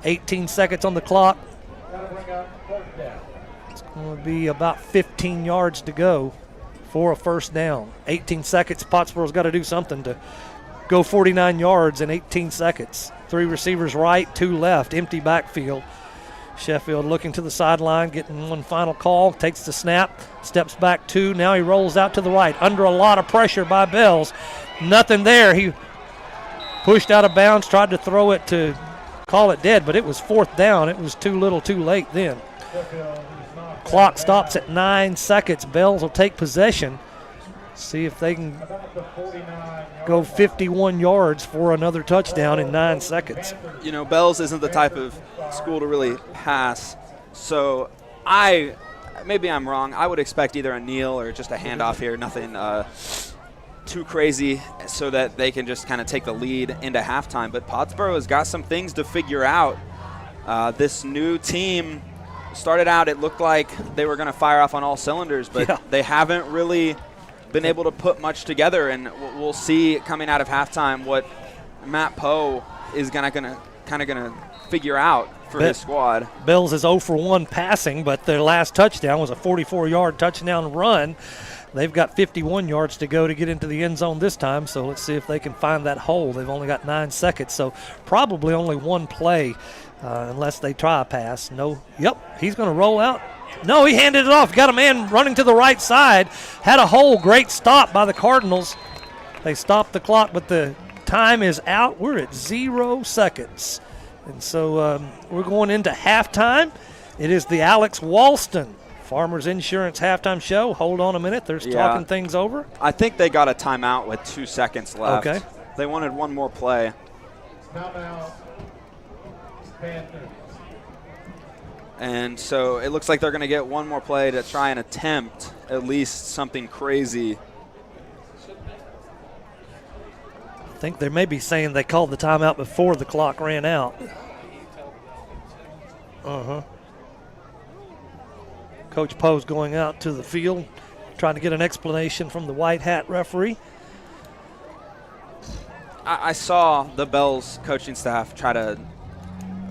18 seconds on the clock. It's going to be about 15 yards to go for a first down. 18 seconds. Pottsboro's got to do something to go 49 yards in 18 seconds. 3 receivers right, 2 left, empty backfield. Sheffield looking to the sideline, getting one final call, takes the snap, steps back 2. Now he rolls out to the right, under a lot of pressure by Bells. Nothing there. He pushed out of bounds, tried to throw it to call it dead, but it was 4th down. It was too little too late then. Clock stops at 9 seconds. Bells will take possession. See if they can go 51 yards for another touchdown in 9 seconds. You know, Bells isn't the type of school to really pass, so maybe I'm wrong. I would expect either a kneel or just a handoff here, nothing too crazy, so that they can just kind of take the lead into halftime. But Pottsboro has got some things to figure out. This new team started out, it looked like they were going to fire off on all cylinders, but they haven't really been able to put much together, and we'll see coming out of halftime what Matt Poe is going to figure out for his squad. Bells is 0 for 1 passing, but their last touchdown was a 44-yard touchdown run. They've got 51 yards to go to get into the end zone this time, so let's see if they can find that hole. They've only got 9 seconds, so probably only one play unless they try a pass. No, he's going to roll out. No, he handed it off. Got a man running to the right side. Had a hole. Great stop by the Cardinals. They stopped the clock, but the time is out. We're at 0 seconds. And so we're going into halftime. It is the Alex Walston Farmers Insurance halftime show. Hold on a minute. They're talking things over. I think they got a timeout with 2 seconds left. Okay. They wanted one more play. Timeout. Panthers. And so it looks like they're going to get one more play to try and attempt at least something crazy. I think they may be saying they called the timeout before the clock ran out. Coach Poe's going out to the field, trying to get an explanation from the white hat referee. I saw the Bells coaching staff try to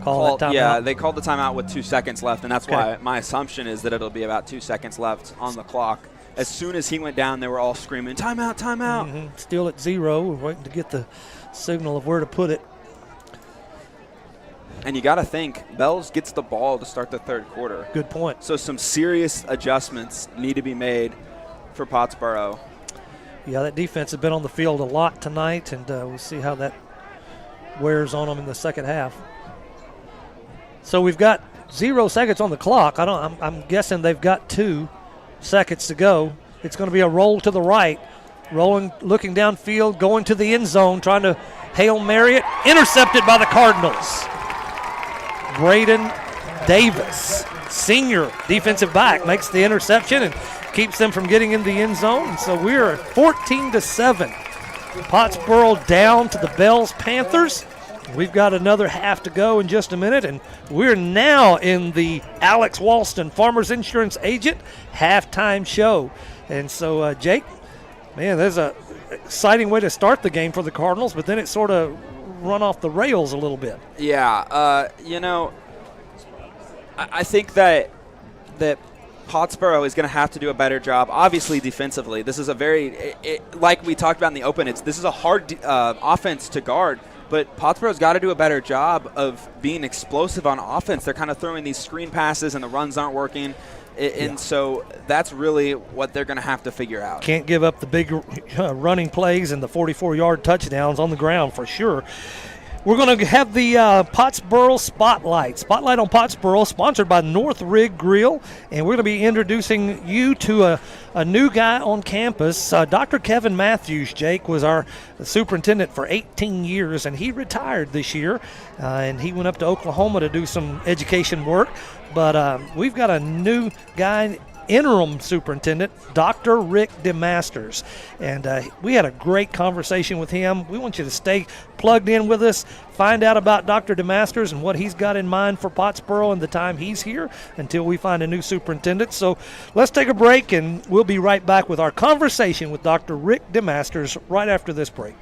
call that timeout. Yeah, they called the timeout with 2 seconds left, and that's why my assumption is that it'll be about 2 seconds left on the clock. As soon as he went down, they were all screaming, timeout, timeout. Still at 0. We're waiting to get the signal of where to put it. And you got to think, Bells gets the ball to start the 3rd quarter. Good point. So some serious adjustments need to be made for Pottsboro. Yeah, that defense has been on the field a lot tonight, and we'll see how that wears on them in the second half. So we've got 0 seconds on the clock. I'm guessing they've got 2 seconds to go. It's going to be a roll to the right, rolling, looking downfield, going to the end zone, trying to Hail Mary it. Intercepted by the Cardinals. Braden Davis, senior defensive back, makes the interception and keeps them from getting in the end zone. So we're at 14-7. Pottsboro down to the Bells Panthers. We've got another half to go in just a minute, and we're now in the Alex Walston Farmers Insurance Agent halftime show. And so, Jake, man, there's a exciting way to start the game for the Cardinals, but then it sort of run off the rails a little bit. Yeah, I think that Pottsboro is going to have to do a better job, obviously defensively. This is a like we talked about in the open, this is a hard offense to guard. But Pottsboro's got to do a better job of being explosive on offense. They're kind of throwing these screen passes and the runs aren't working. And so that's really what they're going to have to figure out. Can't give up the big running plays and the 44-yard touchdowns on the ground for sure. We're going to have the Pottsboro Spotlight. Spotlight on Pottsboro, sponsored by North Rig Grill. And we're going to be introducing you to a new guy on campus. Dr. Kevin Matthews, Jake, was our superintendent for 18 years, and he retired this year. And he went up to Oklahoma to do some education work. But we've got a new guy interim superintendent, Dr. Rick DeMasters. And we had a great conversation with him. We want you to stay plugged in with us, find out about Dr. DeMasters and what he's got in mind for Pottsboro and the time he's here until we find a new superintendent. So let's take a break, and we'll be right back with our conversation with Dr. Rick DeMasters right after this break.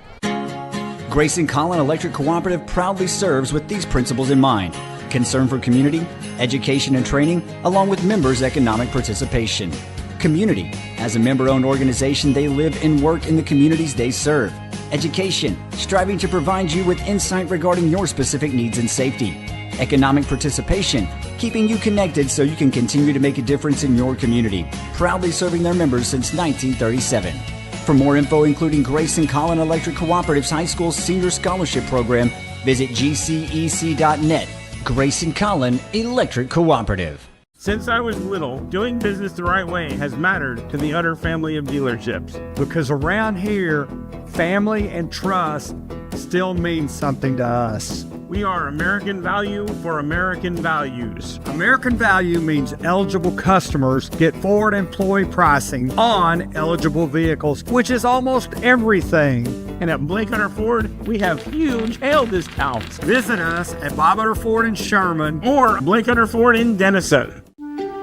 Grayson Collin Electric Cooperative proudly serves with these principles in mind: concern for community, education and training, along with members' economic participation. Community. As a member-owned organization, they live and work in the communities they serve. Education. Striving to provide you with insight regarding your specific needs and safety. Economic participation. Keeping you connected so you can continue to make a difference in your community. Proudly serving their members since 1937. For more info, including Grayson Collin Electric Cooperative's High School Senior Scholarship Program, visit gcec.net. Grayson Collin Electric Cooperative. Since I was little, doing business the right way has mattered to the Utter family of dealerships. Because around here, family and trust still means something to us. We are American value for American values. American value means eligible customers get forward employee pricing on eligible vehicles, which is almost everything. And at Blake Hunter Ford, we have huge hail discounts. Visit us at Bob Hunter Ford in Sherman or Blake Hunter Ford in Denison.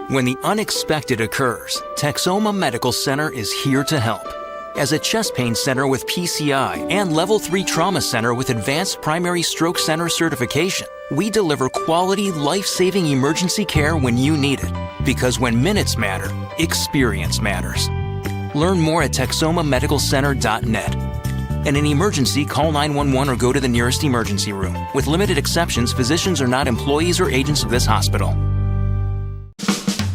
When the unexpected occurs, Texoma Medical Center is here to help. As a chest pain center with PCI and Level 3 Trauma Center with Advanced Primary Stroke Center certification, we deliver quality, life-saving emergency care when you need it. Because when minutes matter, experience matters. Learn more at TexomaMedicalCenter.net. In an emergency, call 911 or go to the nearest emergency room. With limited exceptions, physicians are not employees or agents of this hospital.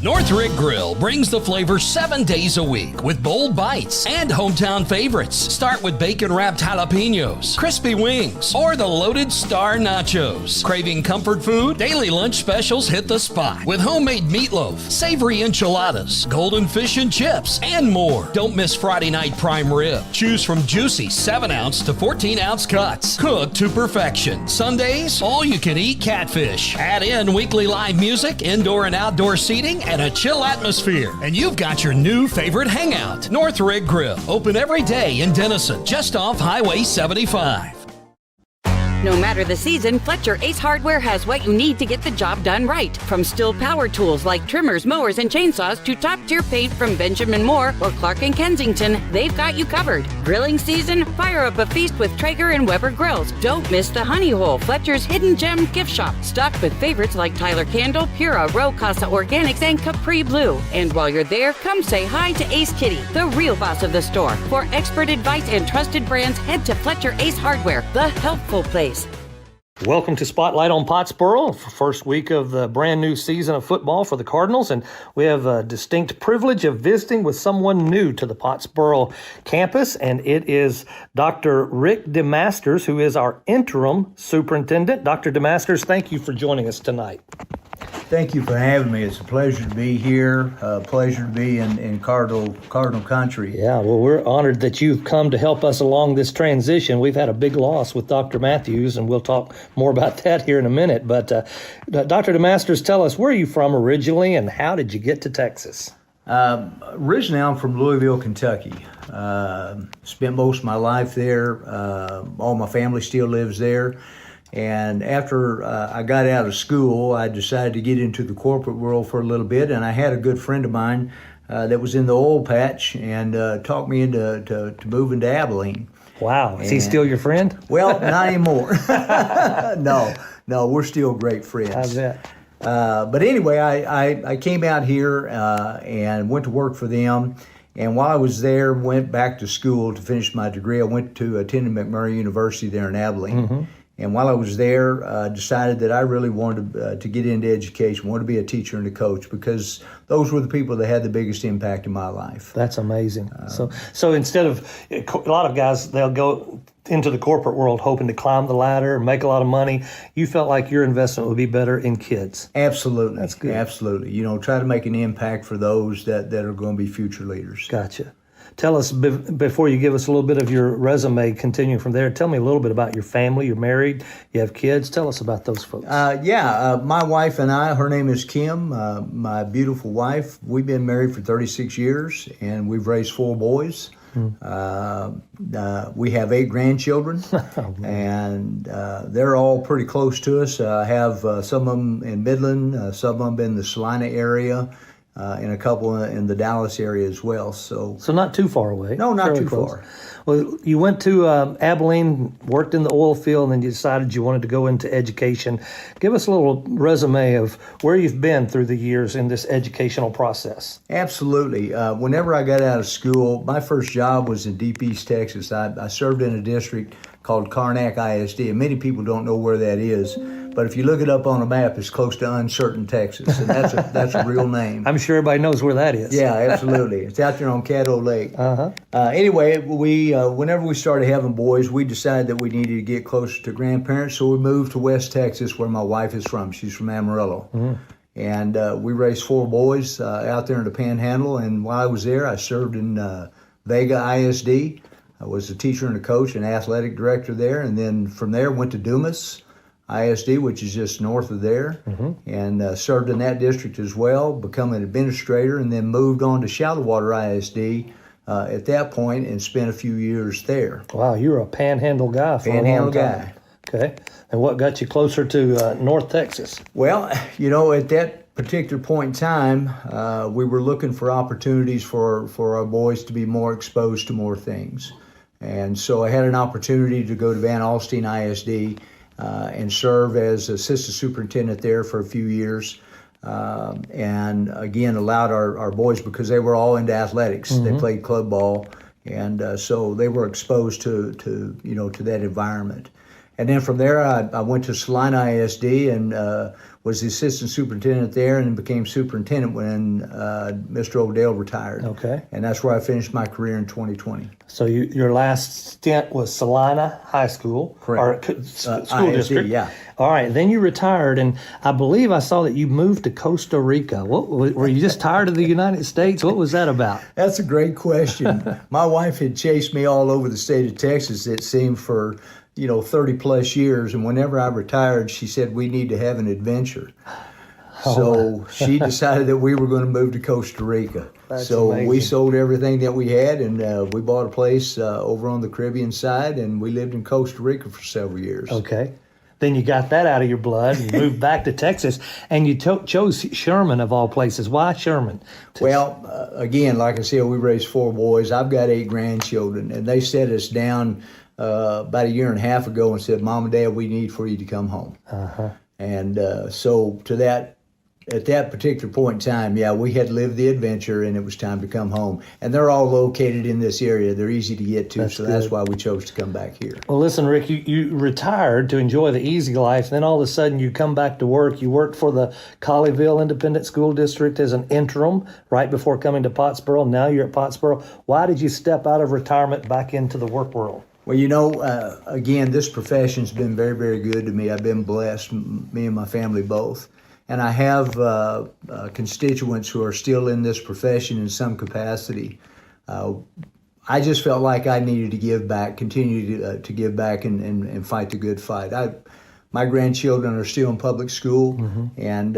Northrick Grill brings the flavor 7 days a week with bold bites and hometown favorites. Start with bacon-wrapped jalapenos, crispy wings, or the loaded star nachos. Craving comfort food? Daily lunch specials hit the spot with homemade meatloaf, savory enchiladas, golden fish and chips, and more. Don't miss Friday night prime rib. Choose from juicy 7-ounce to 14-ounce cuts, cooked to perfection. Sundays, all-you-can-eat catfish. Add in weekly live music, indoor and outdoor seating, and a chill atmosphere, and you've got your new favorite hangout. Northrick Grill, open every day in Denison, just off Highway 75. No matter the season, Fletcher Ace Hardware has what you need to get the job done right. From Stihl power tools like trimmers, mowers, and chainsaws to top-tier paint from Benjamin Moore or Clark & Kensington, they've got you covered. Grilling season? Fire up a feast with Traeger and Weber grills. Don't miss the Honey Hole, Fletcher's hidden gem gift shop, stocked with favorites like Tyler Candle, Pura, Row Casa Organics, and Capri Blue. And while you're there, come say hi to Ace Kitty, the real boss of the store. For expert advice and trusted brands, head to Fletcher Ace Hardware, the helpful place. Welcome to Spotlight on Pottsboro, first week of the brand new season of football for the Cardinals, and we have a distinct privilege of visiting with someone new to the Pottsboro campus, and it is Dr. Rick DeMasters, who is our interim superintendent. Dr. DeMasters, thank you for joining us tonight. Thank you for having me. It's a pleasure to be here. Pleasure to be in Cardinal country. Yeah, well, we're honored that you've come to help us along this transition. We've had a big loss with Dr. Matthews, and we'll talk more about that here in a minute. But Dr. DeMasters, tell us, where are you from originally, and how did you get to Texas? Originally, I'm from Louisville, Kentucky. Spent most of my life there. All my family still lives there. And after I got out of school, I decided to get into the corporate world for a little bit, and I had a good friend of mine that was in the oil patch and talked me into to moving to Abilene. Wow. Is he still your friend? Well, not anymore. No, we're still great friends. I bet. But anyway, I came out here and went to work for them. And while I was there, went back to school to finish my degree. I went to attend McMurray University there in Abilene. Mm-hmm. And while I was there, decided that I really wanted to get into education, wanted to be a teacher and a coach, because those were the people that had the biggest impact in my life. That's amazing. So instead of, a lot of guys, they'll go into the corporate world hoping to climb the ladder and make a lot of money. You felt like your investment would be better in kids. Absolutely. That's good. Absolutely. Try to make an impact for those that are going to be future leaders. Gotcha. Tell us, before you give us a little bit of your resume, continuing from there, tell me a little bit about your family. You're married, you have kids. Tell us about those folks. My wife and I, her name is Kim, my beautiful wife. We've been married for 36 years, and we've raised 4 boys. We have 8 grandchildren, and they're all pretty close to us. I have some of them in Midland, some of them in the Salina area, and a couple in the Dallas area as well. So not too far away. No, not Fairly too close. far. Well, you went to Abilene, worked in the oil field, and then you decided you wanted to go into education. Give us a little resume of where you've been through the years in this educational process. Absolutely. Whenever I got out of school, my first job was in Deep East Texas. I served in a district called Karnak ISD, and many people don't know where that is. But if you look it up on a map, it's close to Uncertain, Texas, and that's a real name. I'm sure everybody knows where that is. Yeah, absolutely. It's out there on Caddo Lake. Anyway, whenever we started having boys, we decided that we needed to get closer to grandparents, so we moved to West Texas, where my wife is from. She's from Amarillo. And we raised 4 boys out there in the Panhandle, and while I was there, I served in Vega ISD. I was a teacher and a coach and athletic director there, and then from there went to Dumas ISD, which is just north of there, and served in that district as well, become an administrator, and then moved on to Shallowater ISD at that point and spent a few years there. Wow, you were a Panhandle guy for a long time. Okay. And what got you closer to North Texas? Well, at that particular point in time, we were looking for opportunities for our boys to be more exposed to more things. And so I had an opportunity to go to Van Alstyne ISD and serve as assistant superintendent there for a few years. And again, allowed our boys, because they were all into athletics. They played club ball. And so they were exposed to that environment. And then from there, I went to Salina ISD and was the assistant superintendent there, and became superintendent when Mr. Odell retired. Okay. And that's where I finished my career in 2020. So your last stint was Salina High School. Correct. Or school ISD, district. yeah. All right. Then you retired, and I believe I saw that you moved to Costa Rica. What were you just tired of the United States? What was that about? That's a great question. My wife had chased me all over the state of Texas, it seemed, for 30 plus years. And whenever I retired, she said, we need to have an adventure. So she decided that we were going to move to Costa Rica. That's so amazing. We sold everything that we had, and we bought a place over on the Caribbean side, and we lived in Costa Rica for several years. Okay. Then you got that out of your blood and moved back to Texas, and you chose Sherman of all places. Why Sherman? Well, again, like I said, we raised 4 boys. I've got 8 grandchildren, and they set us down about a year and a half ago and said, Mom and Dad, we need for you to come home. And so at that particular point in time, we had lived the adventure, and it was time to come home. And they're all located in this area. They're easy to get to, that's why we chose to come back here. Well, listen, Rick, you retired to enjoy the easy life. Then all of a sudden you come back to work. You worked for the Colleyville Independent School District as an interim right before coming to Pottsboro. Now you're at Pottsboro. Why did you step out of retirement back into the work world? Well, again, this profession's been very, very good to me. I've been blessed, me and my family both. And I have constituents who are still in this profession in some capacity. I just felt like I needed to give back, continue to give back and fight the good fight. My grandchildren are still in public school, and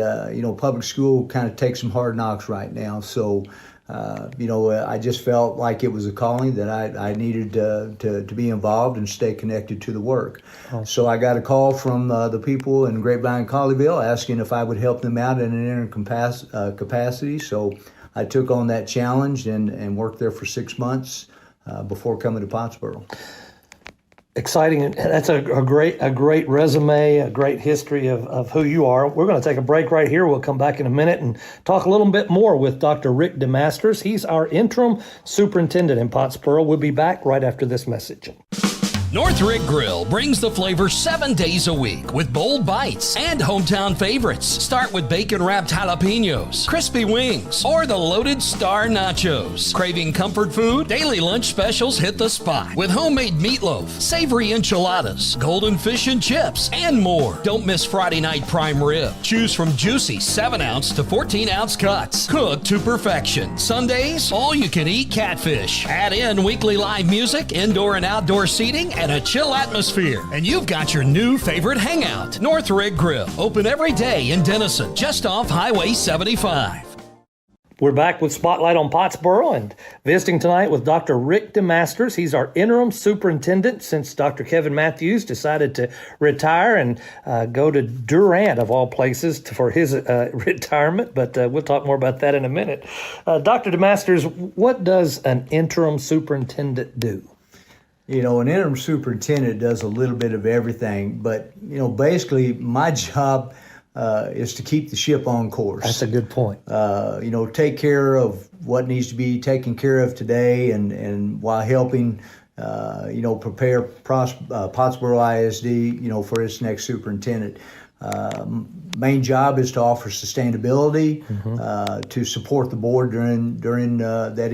public school kind of takes some hard knocks right now. So, I just felt like it was a calling that I needed to be involved and stay connected to the work. So I got a call from the people in Grapevine, Colleyville, asking if I would help them out in an interim capacity. So I took on that challenge and worked there for 6 months before coming to Pottsboro. Exciting. That's a great resume, a great history of who you are. We're going to take a break right here. We'll come back in a minute and talk a little bit more with Dr. Rick DeMasters. He's our interim superintendent in Pottsboro. We'll be back right after this message. Northrick Grill brings the flavor 7 days a week with bold bites and hometown favorites. Start with bacon-wrapped jalapenos, crispy wings, or the loaded star nachos. Craving comfort food? Daily lunch specials hit the spot with homemade meatloaf, savory enchiladas, golden fish and chips, and more. Don't miss Friday night prime rib. Choose from juicy 7-ounce to 14-ounce cuts, cooked to perfection. Sundays, all-you-can-eat catfish. Add in weekly live music, indoor and outdoor seating, and a chill atmosphere. And you've got your new favorite hangout. Northrick Grill, open every day in Denison, just off Highway 75. We're back with Spotlight on Pottsboro and visiting tonight with Dr. Rick DeMasters. He's our interim superintendent since Dr. Kevin Matthews decided to retire and go to Durant, of all places, for his retirement. But we'll talk more about that in a minute. Dr. DeMasters, what does an interim superintendent do? You know, an interim superintendent does a little bit of everything, but, you know, basically my job is to keep the ship on course. That's a good point. You know, take care of what needs to be taken care of today and while helping, you know, prepare Pottsboro ISD, you know, for its next superintendent. Main job is to offer sustainability, to support the board during that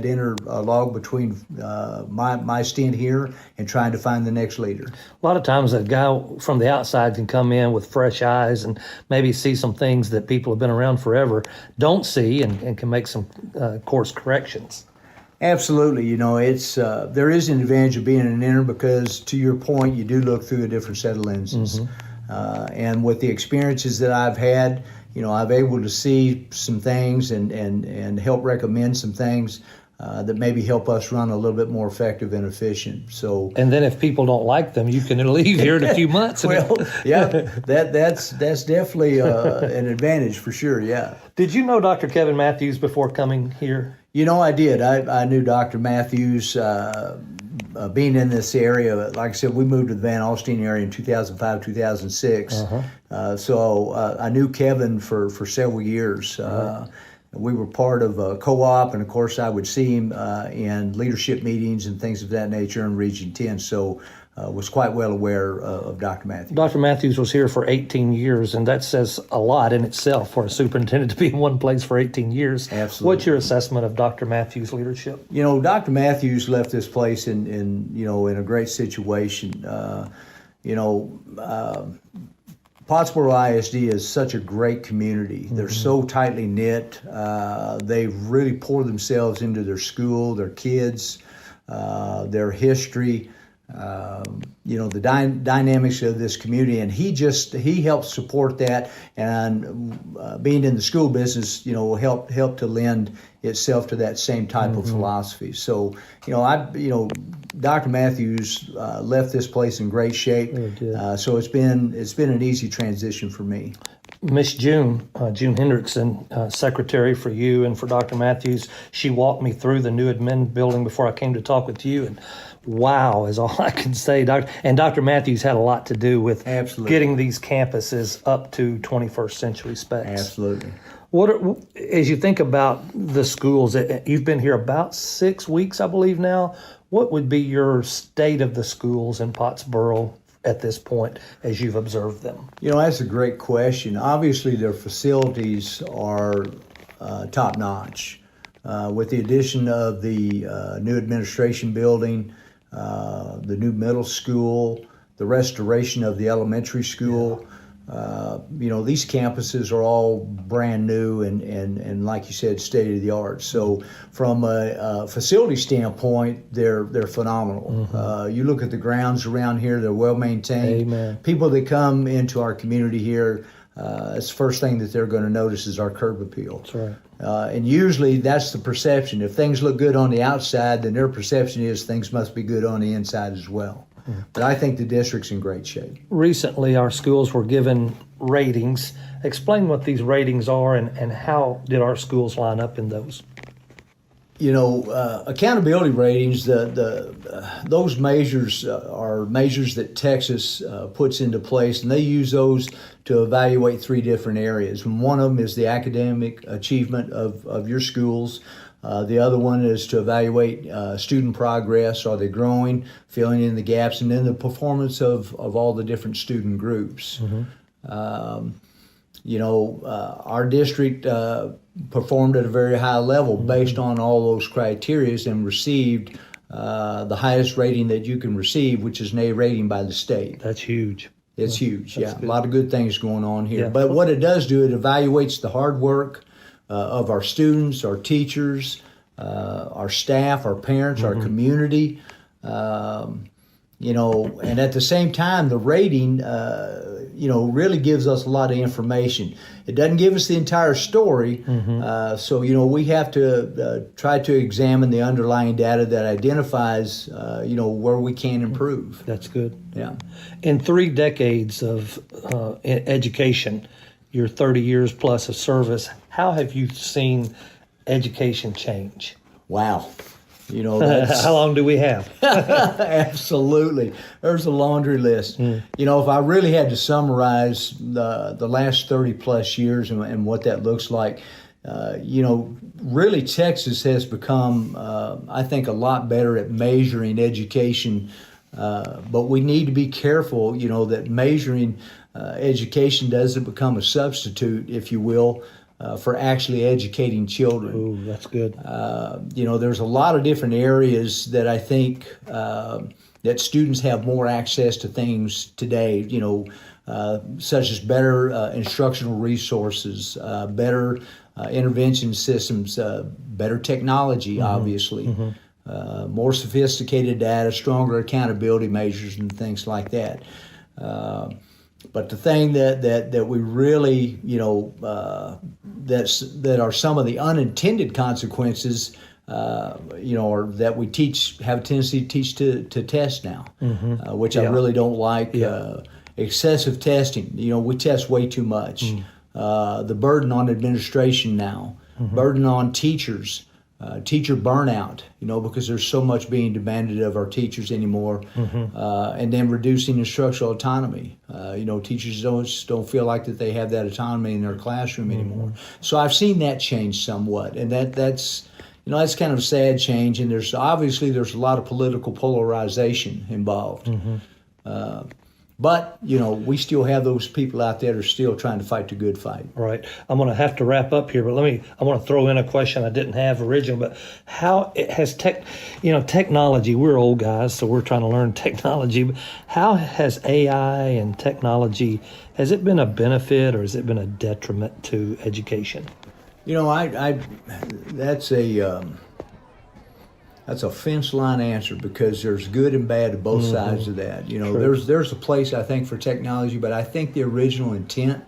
interlog between my stint here and trying to find the next leader. A lot of times a guy from the outside can come in with fresh eyes and maybe see some things that people have been around forever don't see and can make some course corrections. Absolutely. You know, it's there is an advantage of being an interim because, to your point, you do look through a different set of lenses. And with the experiences that I've had, you know, I'm able to see some things and help recommend some things that maybe help us run a little bit more effective and efficient. So, and then if people don't like them, you can leave here in a few months. Well, yeah, that's definitely an advantage for sure. Yeah. Did you know Dr. Kevin Matthews before coming here? You know, I did. I knew Dr. Matthews being in this area. Like I said, we moved to the Van Alstyne area in 2005, 2006. So I knew Kevin for several years. We were part of a co-op, and of course I would see him in leadership meetings and things of that nature in Region 10. So was quite well aware of Dr. Matthews. Dr. Matthews was here for 18 years, and that says a lot in itself for a superintendent to be in one place for 18 years. Absolutely. What's your assessment of Dr. Matthews' leadership? You know, Dr. Matthews left this place in a great situation. Pottsboro ISD is such a great community. They're so tightly knit. They really pour themselves into their school, their kids, their history. The dynamics of this community, and he helps support that, and being in the school business, help to lend itself to that same type of philosophy. So, Dr. Matthews left this place in great shape. So it's been an easy transition for me. Miss June Hendrickson, secretary for you and for Dr. Matthews, she walked me through the new admin building before I came to talk with you, and wow is all I can say. Dr. Matthews had a lot to do with getting these campuses up to 21st century specs. Absolutely. As you think about the schools, you've been here about 6 weeks, I believe now. What would be your state of the schools in Pottsboro at this point as you've observed them? That's a great question. Obviously, their facilities are top notch. With the addition of the new administration building, the new middle school, the restoration of the elementary school, these campuses are all brand new and like you said, state of the art. So from a facility standpoint, they're phenomenal. You look at the grounds around here, they're well maintained. Amen. People that come into our community here, it's the first thing that they're going to notice is our curb appeal. That's right. And usually that's the perception. If things look good on the outside, then their perception is things must be good on the inside as well. But I think the district's in great shape. Recently, our schools were given ratings. Explain what these ratings are and how did our schools line up in those? Accountability ratings, those measures are measures that Texas puts into place, and they use those to evaluate three different areas. And one of them is the academic achievement of your schools. The other one is to evaluate student progress. Are they growing, filling in the gaps, and then the performance of all the different student groups. Our district performed at a very high level based on all those criteria and received the highest rating that you can receive, which is an A rating by the state. That's huge. It's huge, That's yeah. good. A lot of good things going on here. Yeah. But what it does do, it evaluates the hard work of our students, our teachers, our staff, our parents, our community. And at the same time, the rating, really gives us a lot of information. It doesn't give us the entire story, so we have to try to examine the underlying data that identifies, where we can improve. That's good. Yeah. In 3 decades of education, your 30 years plus of service, how have you seen education change? Wow. That's... How long do we have? Absolutely. There's a laundry list. If I really had to summarize the last 30 plus years and what that looks like, really Texas has become, I think, a lot better at measuring education. But we need to be careful, that measuring education doesn't become a substitute, if you will, for actually educating children. Ooh, that's good. There's a lot of different areas that I think that students have more access to things today, such as better instructional resources, better intervention systems, better technology, obviously, more sophisticated data, stronger accountability measures, and things like that. But the thing that we really, that are some of the unintended consequences, or that we have a tendency to teach to test now, which I really don't like. Excessive testing, we test way too much. The burden on administration now, burden on teachers, teacher burnout, because there's so much being demanded of our teachers anymore, and then reducing instructional autonomy. Teachers don't feel like that they have that autonomy in their classroom anymore. So I've seen that change somewhat, and that's kind of a sad change. And there's a lot of political polarization involved. But, we still have those people out there that are still trying to fight the good fight. Right. I'm going to have to wrap up here, but I want to throw in a question I didn't have originally, but how it has technology, we're old guys, so we're trying to learn technology, but how has AI and technology, has it been a benefit or has it been a detriment to education? That's a fence line answer, because there's good and bad to both sides of that. There's a place, I think, for technology, but I think the original intent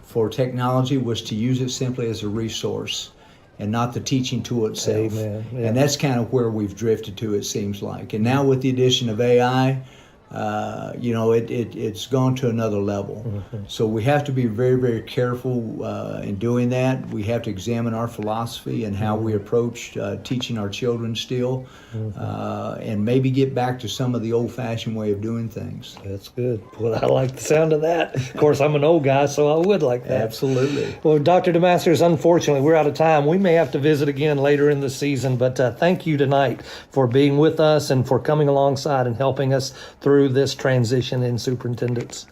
for technology was to use it simply as a resource and not the teaching tool itself. Amen. Yeah. And that's kind of where we've drifted to, it seems like. And now with the addition of AI, it's gone to another level. So we have to be very, very careful in doing that. We have to examine our philosophy and how we approach teaching our children still, and maybe get back to some of the old-fashioned way of doing things. That's good. Well, I like the sound of that. Of course, I'm an old guy, so I would like that. Absolutely. Well, Dr. DeMasters, unfortunately, we're out of time. We may have to visit again later in the season, but thank you tonight for being with us and for coming alongside and helping us through this transition in superintendents.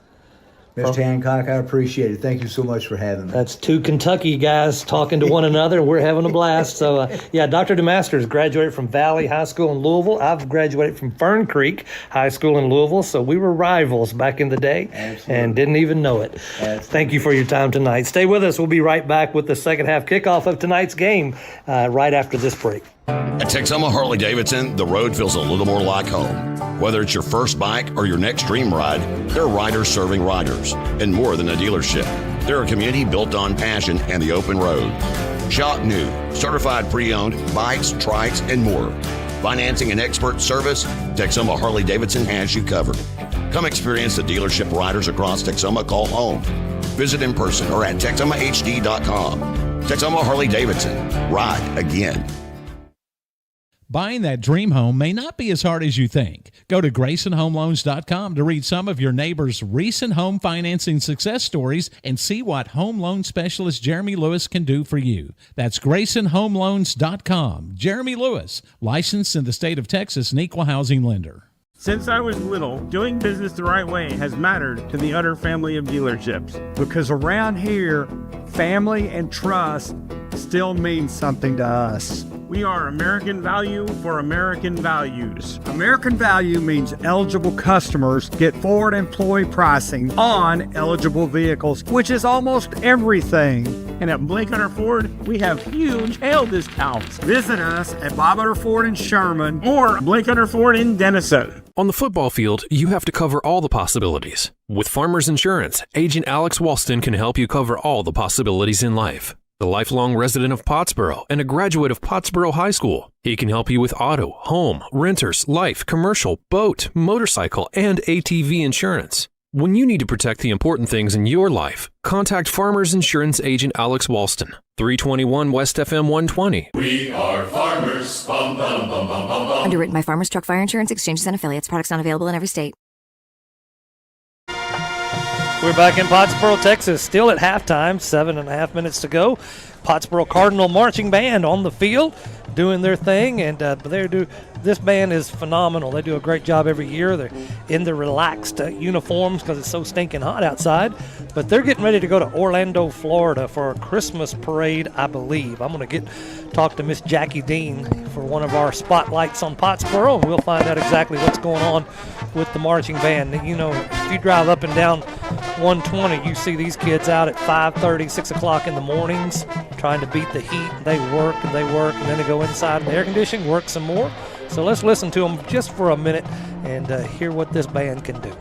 Mr. Hancock, I appreciate it. Thank you so much for having me. That's 2 Kentucky guys talking to one another, and we're having a blast. So, Dr. DeMasters graduated from Valley High School in Louisville. I've graduated from Fern Creek High School in Louisville, so we were rivals back in the day. Absolutely. And didn't even know it. Absolutely. Thank you for your time tonight. Stay with us. We'll be right back with the second half kickoff of tonight's game right after this break. At Texoma Harley-Davidson, the road feels a little more like home. Whether it's your first bike or your next dream ride, there are riders serving riders. And more than a dealership, they're a community built on passion and the open road. Shop new, certified pre-owned, bikes, trikes, and more. Financing and expert service, Texoma Harley-Davidson has you covered. Come experience the dealership riders across Texoma call home. Visit in person or at TexomaHD.com. Texoma Harley-Davidson. Ride again. Buying that dream home may not be as hard as you think. Go to GraysonHomeLoans.com to read some of your neighbors' recent home financing success stories and see what home loan specialist Jeremy Lewis can do for you. That's GraysonHomeLoans.com. Jeremy Lewis, licensed in the state of Texas, an equal housing lender. Since I was little, doing business the right way has mattered to the Utter family of dealerships. Because around here, family and trust still means something to us. We are American value for American values. American value means eligible customers get forward employee pricing on eligible vehicles, which is almost everything. And at Blake Utter Ford, we have huge hail discounts. Visit us at Bob Utter Ford in Sherman or Blake Utter Ford in Denison. On the football field, you have to cover all the possibilities. With Farmers Insurance, Agent Alex Walston can help you cover all the possibilities in life. The lifelong resident of Pottsboro and a graduate of Pottsboro High School, he can help you with auto, home, renters, life, commercial, boat, motorcycle, and ATV insurance. When you need to protect the important things in your life, contact Farmers Insurance Agent Alex Walston, 321 West FM 120. We are farmers. Bum, bum, bum, bum, bum, bum. Underwritten by Farmers Truck Fire Insurance Exchanges and Affiliates. Products not available in every state. We're back in Pottsboro, Texas, still at halftime, 7.5 minutes to go. Pottsboro Cardinal Marching Band on the field doing their thing, and this band is phenomenal. They do a great job every year. They're in their relaxed uniforms because it's so stinking hot outside, but they're getting ready to go to Orlando, Florida for a Christmas parade, I believe. I'm going to talk to Miss Jackie Dean for one of our spotlights on Pottsboro, and we'll find out exactly what's going on with the marching band. You know, if you drive up and down 120, you see these kids out at 5:30, 6 o'clock in the mornings trying to beat the heat. They work, and then they go inside in the air conditioning, work some more. So let's listen to them just for a minute and hear what this band can do.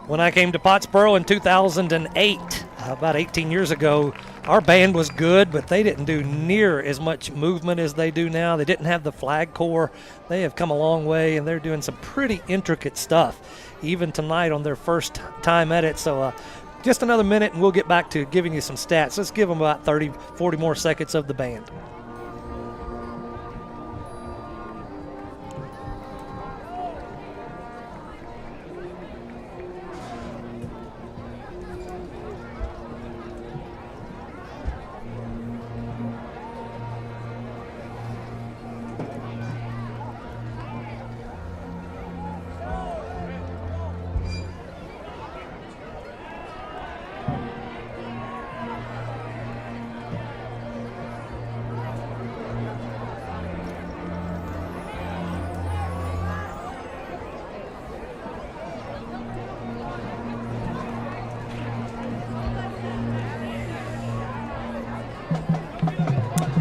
When I came to Pottsboro in 2008, about 18 years ago, our band was good, but they didn't do near as much movement as they do now. They didn't have the flag corps. They have come a long way, and they're doing some pretty intricate stuff, even tonight on their first time at it. So just another minute, and we'll get back to giving you some stats. Let's give them about 30, 40 more seconds of the band.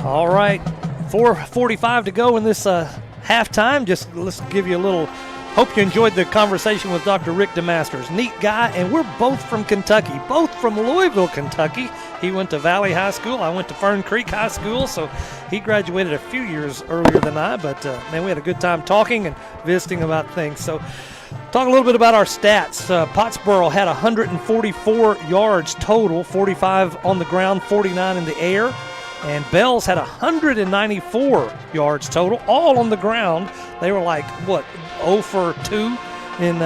All right, 4:45 to go in this halftime. Just let's give you a little, hope you enjoyed the conversation with Dr. Rick DeMasters. Neat guy, and we're both from Kentucky, both from Louisville, Kentucky. He went to Valley High School. I went to Fern Creek High School, so he graduated a few years earlier than I, but man, we had a good time talking and visiting about things. So talk a little bit about our stats. Pottsboro had 144 yards total, 45 on the ground, 49 in the air. And Bells had 194 yards total, all on the ground. They were like, 0 for 2 in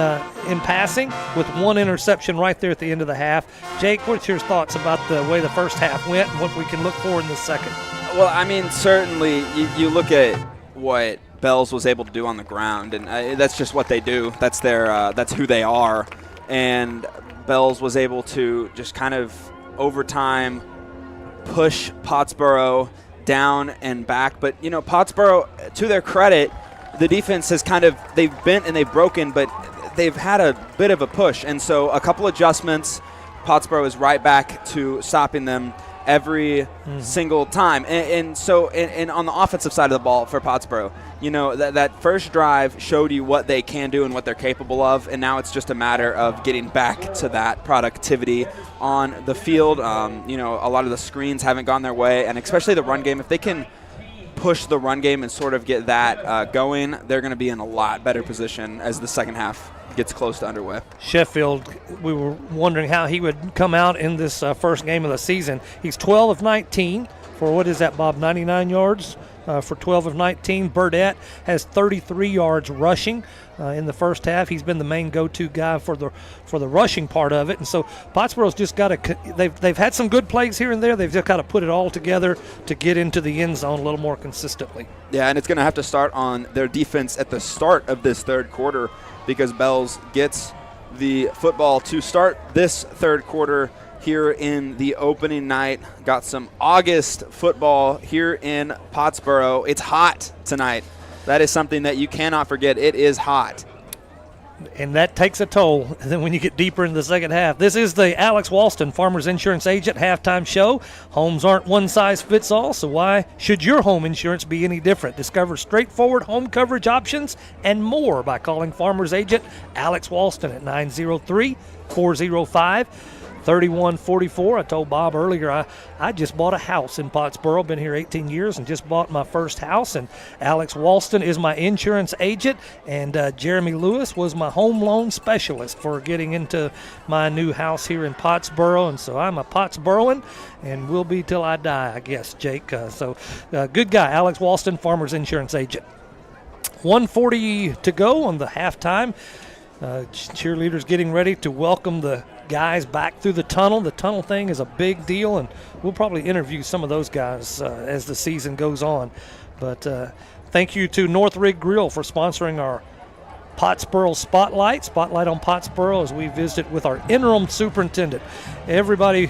passing, with one interception right there at the end of the half. Jake, what's your thoughts about the way the first half went and what we can look for in the second? Well, I mean, certainly you look at what Bells was able to do on the ground, and that's just what they do. That's that's who they are. And Bells was able to just kind of over time push Pottsboro down and back. But, Pottsboro, to their credit, the defense has they've bent and they've broken, but they've had a bit of a push. And so a couple adjustments, Pottsboro is right back to stopping them every single time. And so on the offensive side of the ball for Pottsboro, that first drive showed you what they can do and what they're capable of, and now it's just a matter of getting back to that productivity on the field. A lot of the screens haven't gone their way, and especially the run game. If they can push the run game and sort of get that going, they're going to be in a lot better position as the second half gets close to underway. Sheffield, we were wondering how he would come out in this first game of the season. He's 12 of 19 for, what is that, Bob, 99 yards for 12 of 19. Burdette has 33 yards rushing in the first half. He's been the main go-to guy for the rushing part of it. And so Pottsboro's just got to – they've had some good plays here and there. They've just got to put it all together to get into the end zone a little more consistently. Yeah, and it's going to have to start on their defense at the start of this third quarter, because Bells gets the football to start this third quarter here in the opening night. Got some August football here in Pottsboro. It's hot tonight. That is something that you cannot forget. It is hot. And that takes a toll then when you get deeper into the second half. This is the Alex Walston, Farmers Insurance Agent, halftime show. Homes aren't one size fits all, so why should your home insurance be any different? Discover straightforward home coverage options and more by calling Farmers Agent Alex Walston at 903-405-3144. I told Bob earlier I just bought a house in Pottsboro. Been here 18 years and just bought my first house. And Alex Walston is my insurance agent, and Jeremy Lewis was my home loan specialist for getting into my new house here in Pottsboro. And so I'm a Pottsboroan and will be till I die, I guess, Jake. Good guy, Alex Walston, Farmers Insurance Agent. 1:40 to go on the halftime. Cheerleaders getting ready to welcome the guys back through the tunnel. The tunnel thing is a big deal, and we'll probably interview some of those guys as the season goes on. But thank you to North Rig Grill for sponsoring our Pottsboro Spotlight on Pottsboro, as we visit with our interim superintendent. Everybody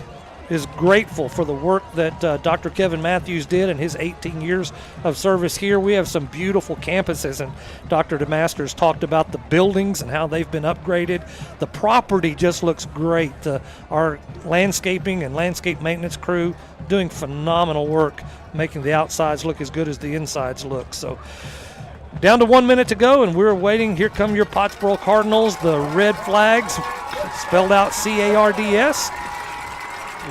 is grateful for the work that Dr. Kevin Matthews did in his 18 years of service here. We have some beautiful campuses, and Dr. DeMasters talked about the buildings and how they've been upgraded. The property just looks great. Our landscaping and landscape maintenance crew doing phenomenal work, making the outsides look as good as the insides look. So down to 1 minute to go, and we're waiting. Here come your Pottsboro Cardinals, the red flags, spelled out CARDS,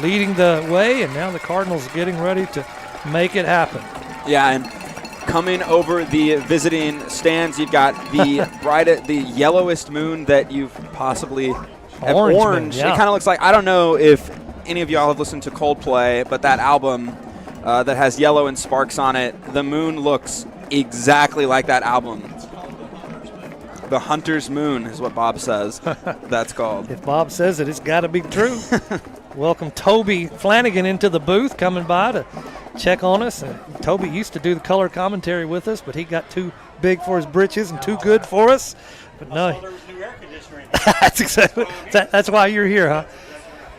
leading the way, and now the Cardinals getting ready to make it happen. Yeah, and coming over the visiting stands, you've got the yellowest moon that you've possibly orange. Yeah. It kind of looks like, I don't know if any of y'all have listened to Coldplay, but that album that has yellow and sparks on it, the moon looks exactly like that album. The Hunter's Moon is what Bob says that's called. If Bob says it, it's got to be true. Welcome Toby Flanagan into the booth, coming by to check on us. Toby used to do the color commentary with us, but he got too big for his britches and too good for us. But no, that's exactly that's why you're here, huh?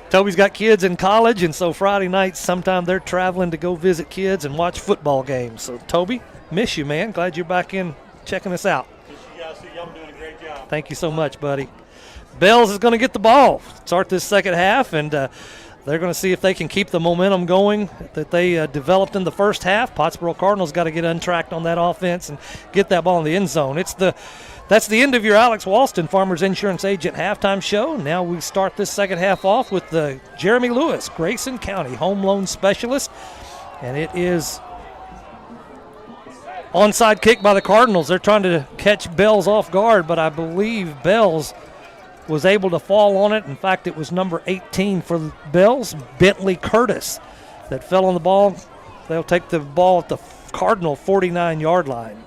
Toby's got kids in college, and so Friday nights sometime they're traveling to go visit kids and watch football games. So Toby, miss you, man. Glad you're back in checking us out. Y'all doing a great job. Thank you so much, buddy. Bells is going to get the ball, start this second half, and they're going to see if they can keep the momentum going that they developed in the first half. Pottsboro Cardinals got to get untracked on that offense and get that ball in the end zone. That's the end of your Alex Walston, Farmers Insurance Agent halftime show. Now we start this second half off with the Jeremy Lewis, Grayson County Home Loan Specialist, and it is onside kick by the Cardinals. They're trying to catch Bells off guard, but I believe Bells was able to fall on it. In fact, it was number 18 for Bells, Bentley Curtis, that fell on the ball. They'll take the ball at the Cardinal 49-yard line.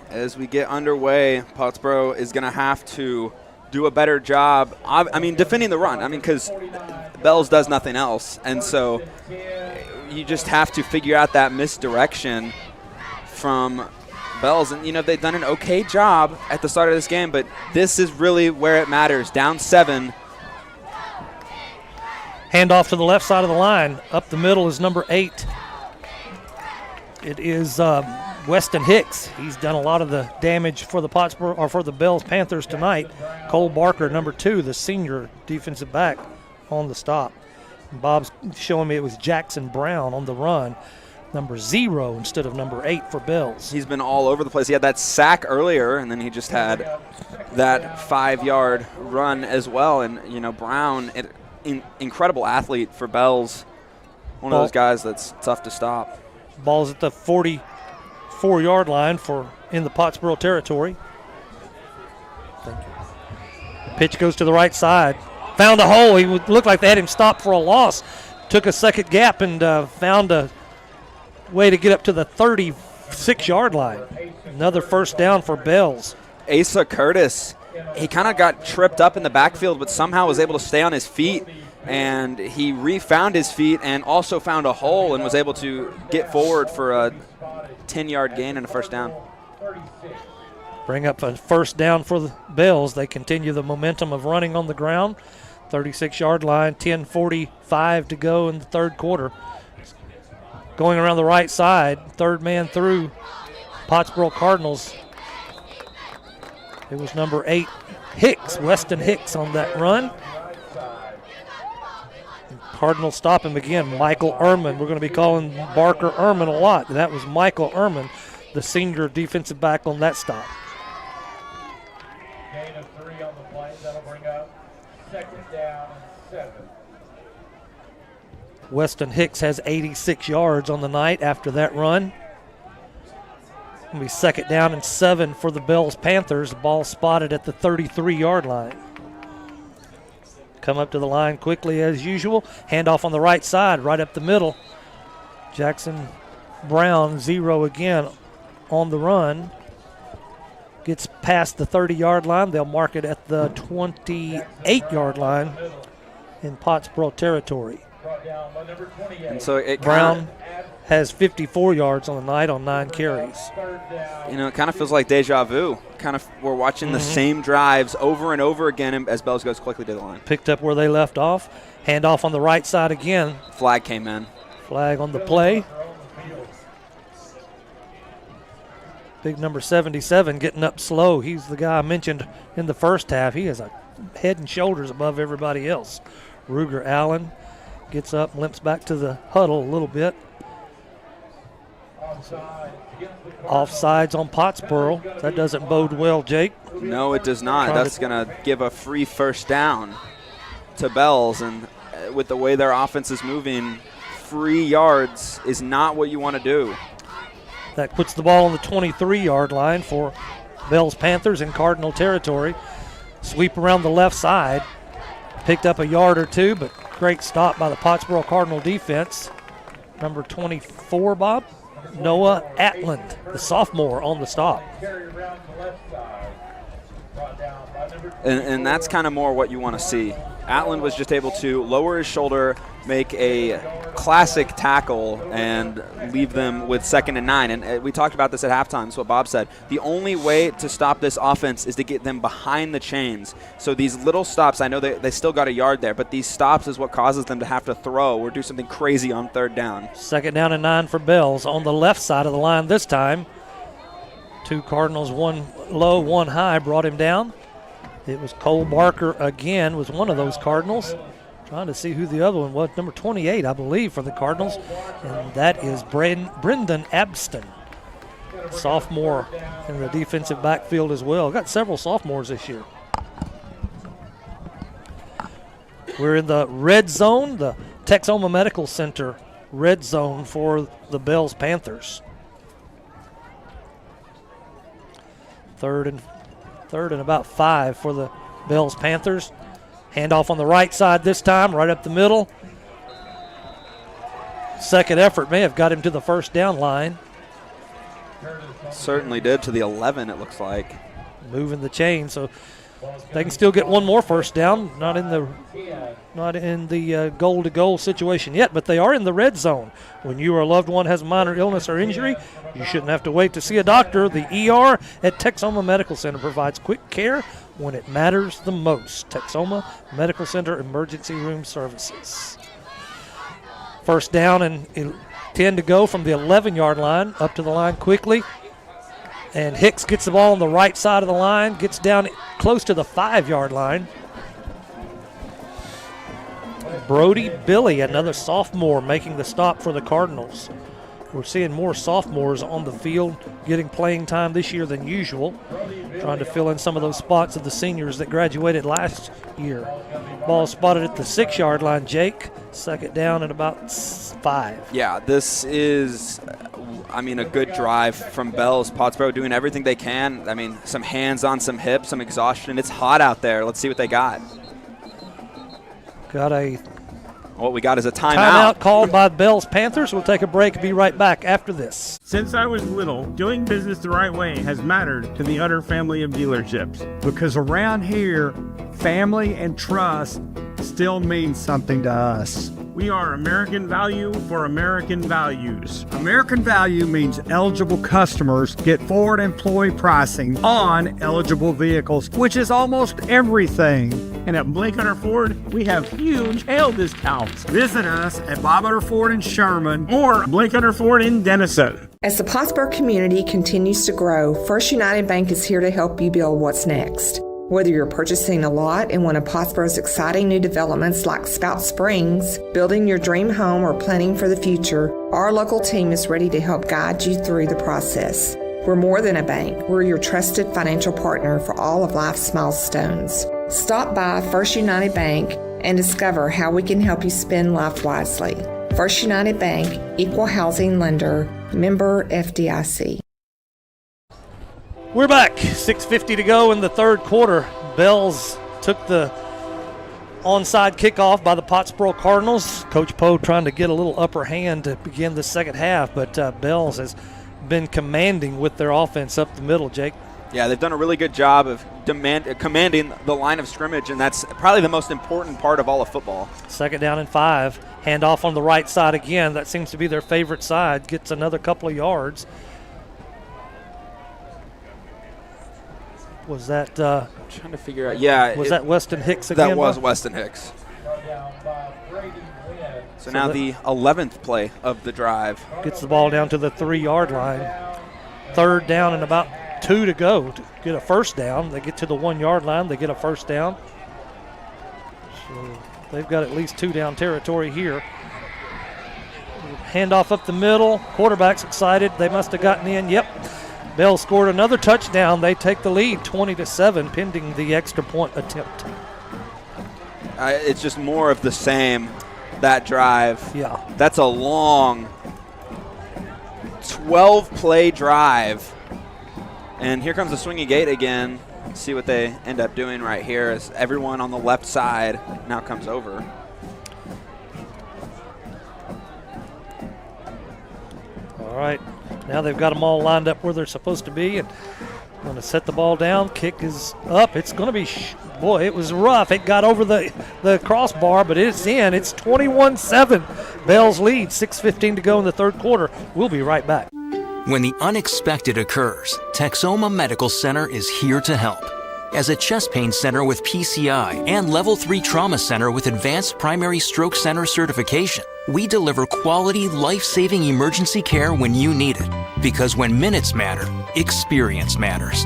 As we get underway, Pottsboro is going to have to do a better job, defending the run. because Bells does nothing else. And so you just have to figure out that misdirection from Bells. And, they've done an okay job at the start of this game, but this is really where it matters. Down 7. Hand off to the left side of the line. Up the middle is number 8, It is Weston Hicks. He's done a lot of the damage for the Pottsboro or for the Bells Panthers tonight. Cole Barker, number 2, the senior defensive back, on the stop. Bob's showing me it was Jackson Brown on the run, number 0 instead of number 8 for Bells. He's been all over the place. He had that sack earlier, and then he just had that 5-yard run as well. And, you know, Brown, incredible athlete for Bells, one of those guys that's tough to stop. Ball's at the 44-yard line in the Pottsboro territory. Thank you. The pitch goes to the right side. Found a hole. He looked like they had him stopped for a loss. Took a second gap and found a way to get up to the 36-yard line. Another first down for Bells. Asa Curtis, he kind of got tripped up in the backfield, but somehow was able to stay on his feet. And he refound his feet and also found a hole and was able to get forward for a 10-yard gain and a first down. Bring up a first down for the Bells. They continue the momentum of running on the ground. 36-yard line, 10:45 to go in the third quarter. Going around the right side, third man through, Pottsboro Cardinals. It was number 8, Hicks, Weston Hicks on that run. Cardinals stop him again, Michael Ehrman. We're going to be calling Barker Ehrman a lot. That was Michael Ehrman, the senior defensive back on that stop. Gain of 3 on the play. That'll bring up second down and 7. Weston Hicks has 86 yards on the night after that run. It'll be second down and 7 for the Bells Panthers. The ball spotted at the 33-yard line. Come up to the line quickly as usual. Handoff on the right side, right up the middle. Jackson Brown, 0 again on the run. Gets past the 30-yard line. They'll mark it at the 28-yard line in Pottsboro territory. And so Brown has 54 yards on the night on 9 carries. You know, it kind of feels like deja vu. We're watching the same drives over and over again as Bells goes quickly to the line. Picked up where they left off. Handoff on the right side again. Flag came in. Flag on the play. Big number 77 getting up slow. He's the guy I mentioned in the first half. He has a head and shoulders above everybody else. Ruger Allen gets up, limps back to the huddle a little bit. Offsides on Pottsboro. That doesn't bode well, Jake. No, it does not. That's going to give a free first down to Bells. And with the way their offense is moving, free yards is not what you want to do. That puts the ball on the 23-yard line for Bells Panthers in Cardinal territory. Sweep around the left side. Picked up a yard or two, but great stop by the Pottsboro Cardinal defense. Number 24, Bob? Noah Atland, the sophomore, on the stop. And that's kind of more what you want to see. Atland was just able to lower his shoulder, make a classic tackle, and leave them with 2nd and 9. And we talked about this at halftime. That's what Bob said. The only way to stop this offense is to get them behind the chains. So these little stops, I know they still got a yard there, but these stops is what causes them to have to throw or do something crazy on 3rd down. 2nd down and 9 for Bells on the left side of the line this time. 2 Cardinals, 1 low, 1 high, brought him down. It was Cole Barker again, was one of those Cardinals. Trying to see who the other one was. Number 28, I believe, for the Cardinals. And that is Brendan Abston, sophomore in the defensive backfield as well. Got several sophomores this year. We're in the red zone, the Texoma Medical Center red zone for the Bells Panthers. Third and about 5 for the Bells Panthers. Handoff on the right side this time, right up the middle. Second effort may have got him to the first down line. Certainly did, to the 11 it looks like. Moving the chain, so they can still get one more first down. Not in the goal-to-goal situation yet, but they are in the red zone. When you or a loved one has a minor illness or injury, you shouldn't have to wait to see a doctor. The ER at Texoma Medical Center provides quick care when it matters the most. Texoma Medical Center Emergency Room Services. First down and 10 to go from the 11-yard line, up to the line quickly. And Hicks gets the ball on the right side of the line, gets down close to the 5-yard line. Brody Billy, another sophomore, making the stop for the Cardinals. We're seeing more sophomores on the field getting playing time this year than usual, trying to fill in some of those spots of the seniors that graduated last year. Ball spotted at the 6-yard line, Jake. Second down at about 5. Yeah, this is, a good drive from Bells. Pottsboro doing everything they can. Some hands on some hips, some exhaustion. It's hot out there. Let's see what they got. What we got is a timeout. Timeout called by Bells Panthers. We'll take a break and be right back after this. Since I was little, doing business the right way has mattered to the Utter family of dealerships. Because around here, family and trust still means something to us. We are American value for American values. American value means eligible customers get forward employee pricing on eligible vehicles, which is almost everything. And at Blake Utter Ford, we have huge hail discounts. Visit us at Bob Utter Ford in Sherman or Blake Utter Ford in Denison. As the Pottsboro community continues to grow, First United Bank is here to help you build what's next. Whether you're purchasing a lot in one of Pottsboro's exciting new developments like Spout Springs, building your dream home, or planning for the future, our local team is ready to help guide you through the process. We're more than a bank. We're your trusted financial partner for all of life's milestones. Stop by First United Bank and discover how we can help you spend life wisely. First United Bank, Equal Housing Lender, member FDIC. We're back. 6:50 to go in the third quarter. Bells took the onside kickoff by the Pottsboro Cardinals. Coach Poe trying to get a little upper hand to begin the second half, but Bells has been commanding with their offense up the middle, Jake. Yeah, they've done a really good job of commanding the line of scrimmage, and that's probably the most important part of all of football. Second down and 5. Handoff on the right side again. That seems to be their favorite side. Gets another couple of yards. Was that I'm trying to figure out. Yeah, was that Weston Hicks again? That was Weston Hicks. So now the 11th play of the drive. Gets the ball down to the 3-yard line. Third down and about 2 to go to get a first down. They get to the 1-yard line. They get a first down. So they've got at least 2 down territory here. Handoff up the middle. Quarterback's excited. They must have gotten in. Yep. Bell scored another touchdown. They take the lead 20-7 pending the extra point attempt. It's just more of the same, that drive. Yeah. That's a long 12-play drive. And here comes the swinging gate again. Let's see what they end up doing right here as everyone on the left side now comes over. All right. Now they've got them all lined up where they're supposed to be, and going to set the ball down. Kick is up. It's going to be, boy, it was rough. It got over the crossbar, but it's in. It's 21-7. Bells lead, 6:15 to go in the third quarter. We'll be right back. When the unexpected occurs, Texoma Medical Center is here to help. As a chest pain center with PCI and Level 3 Trauma Center with Advanced Primary Stroke Center certification, we deliver quality, life-saving emergency care when you need it. Because when minutes matter, experience matters.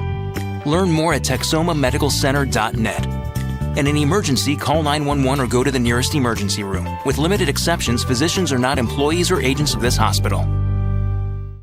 Learn more at TexomaMedicalCenter.net. In an emergency, call 911 or go to the nearest emergency room. With limited exceptions, physicians are not employees or agents of this hospital.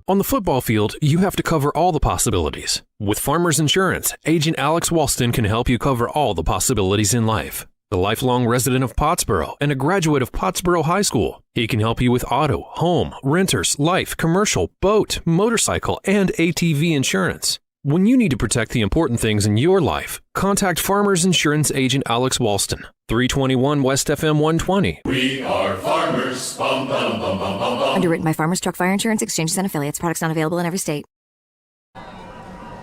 On the football field, you have to cover all the possibilities. With Farmers Insurance, Agent Alex Walston can help you cover all the possibilities in life. A lifelong resident of Pottsboro and a graduate of Pottsboro High School, he can help you with auto, home, renters, life, commercial, boat, motorcycle, and ATV insurance. When you need to protect the important things in your life, contact Farmers Insurance Agent Alex Walston, 321 West FM 120. We are farmers. Bum, bum, bum, bum, bum, bum. Underwritten by Farmers Truck Fire Insurance Exchanges and Affiliates. Products not available in every state.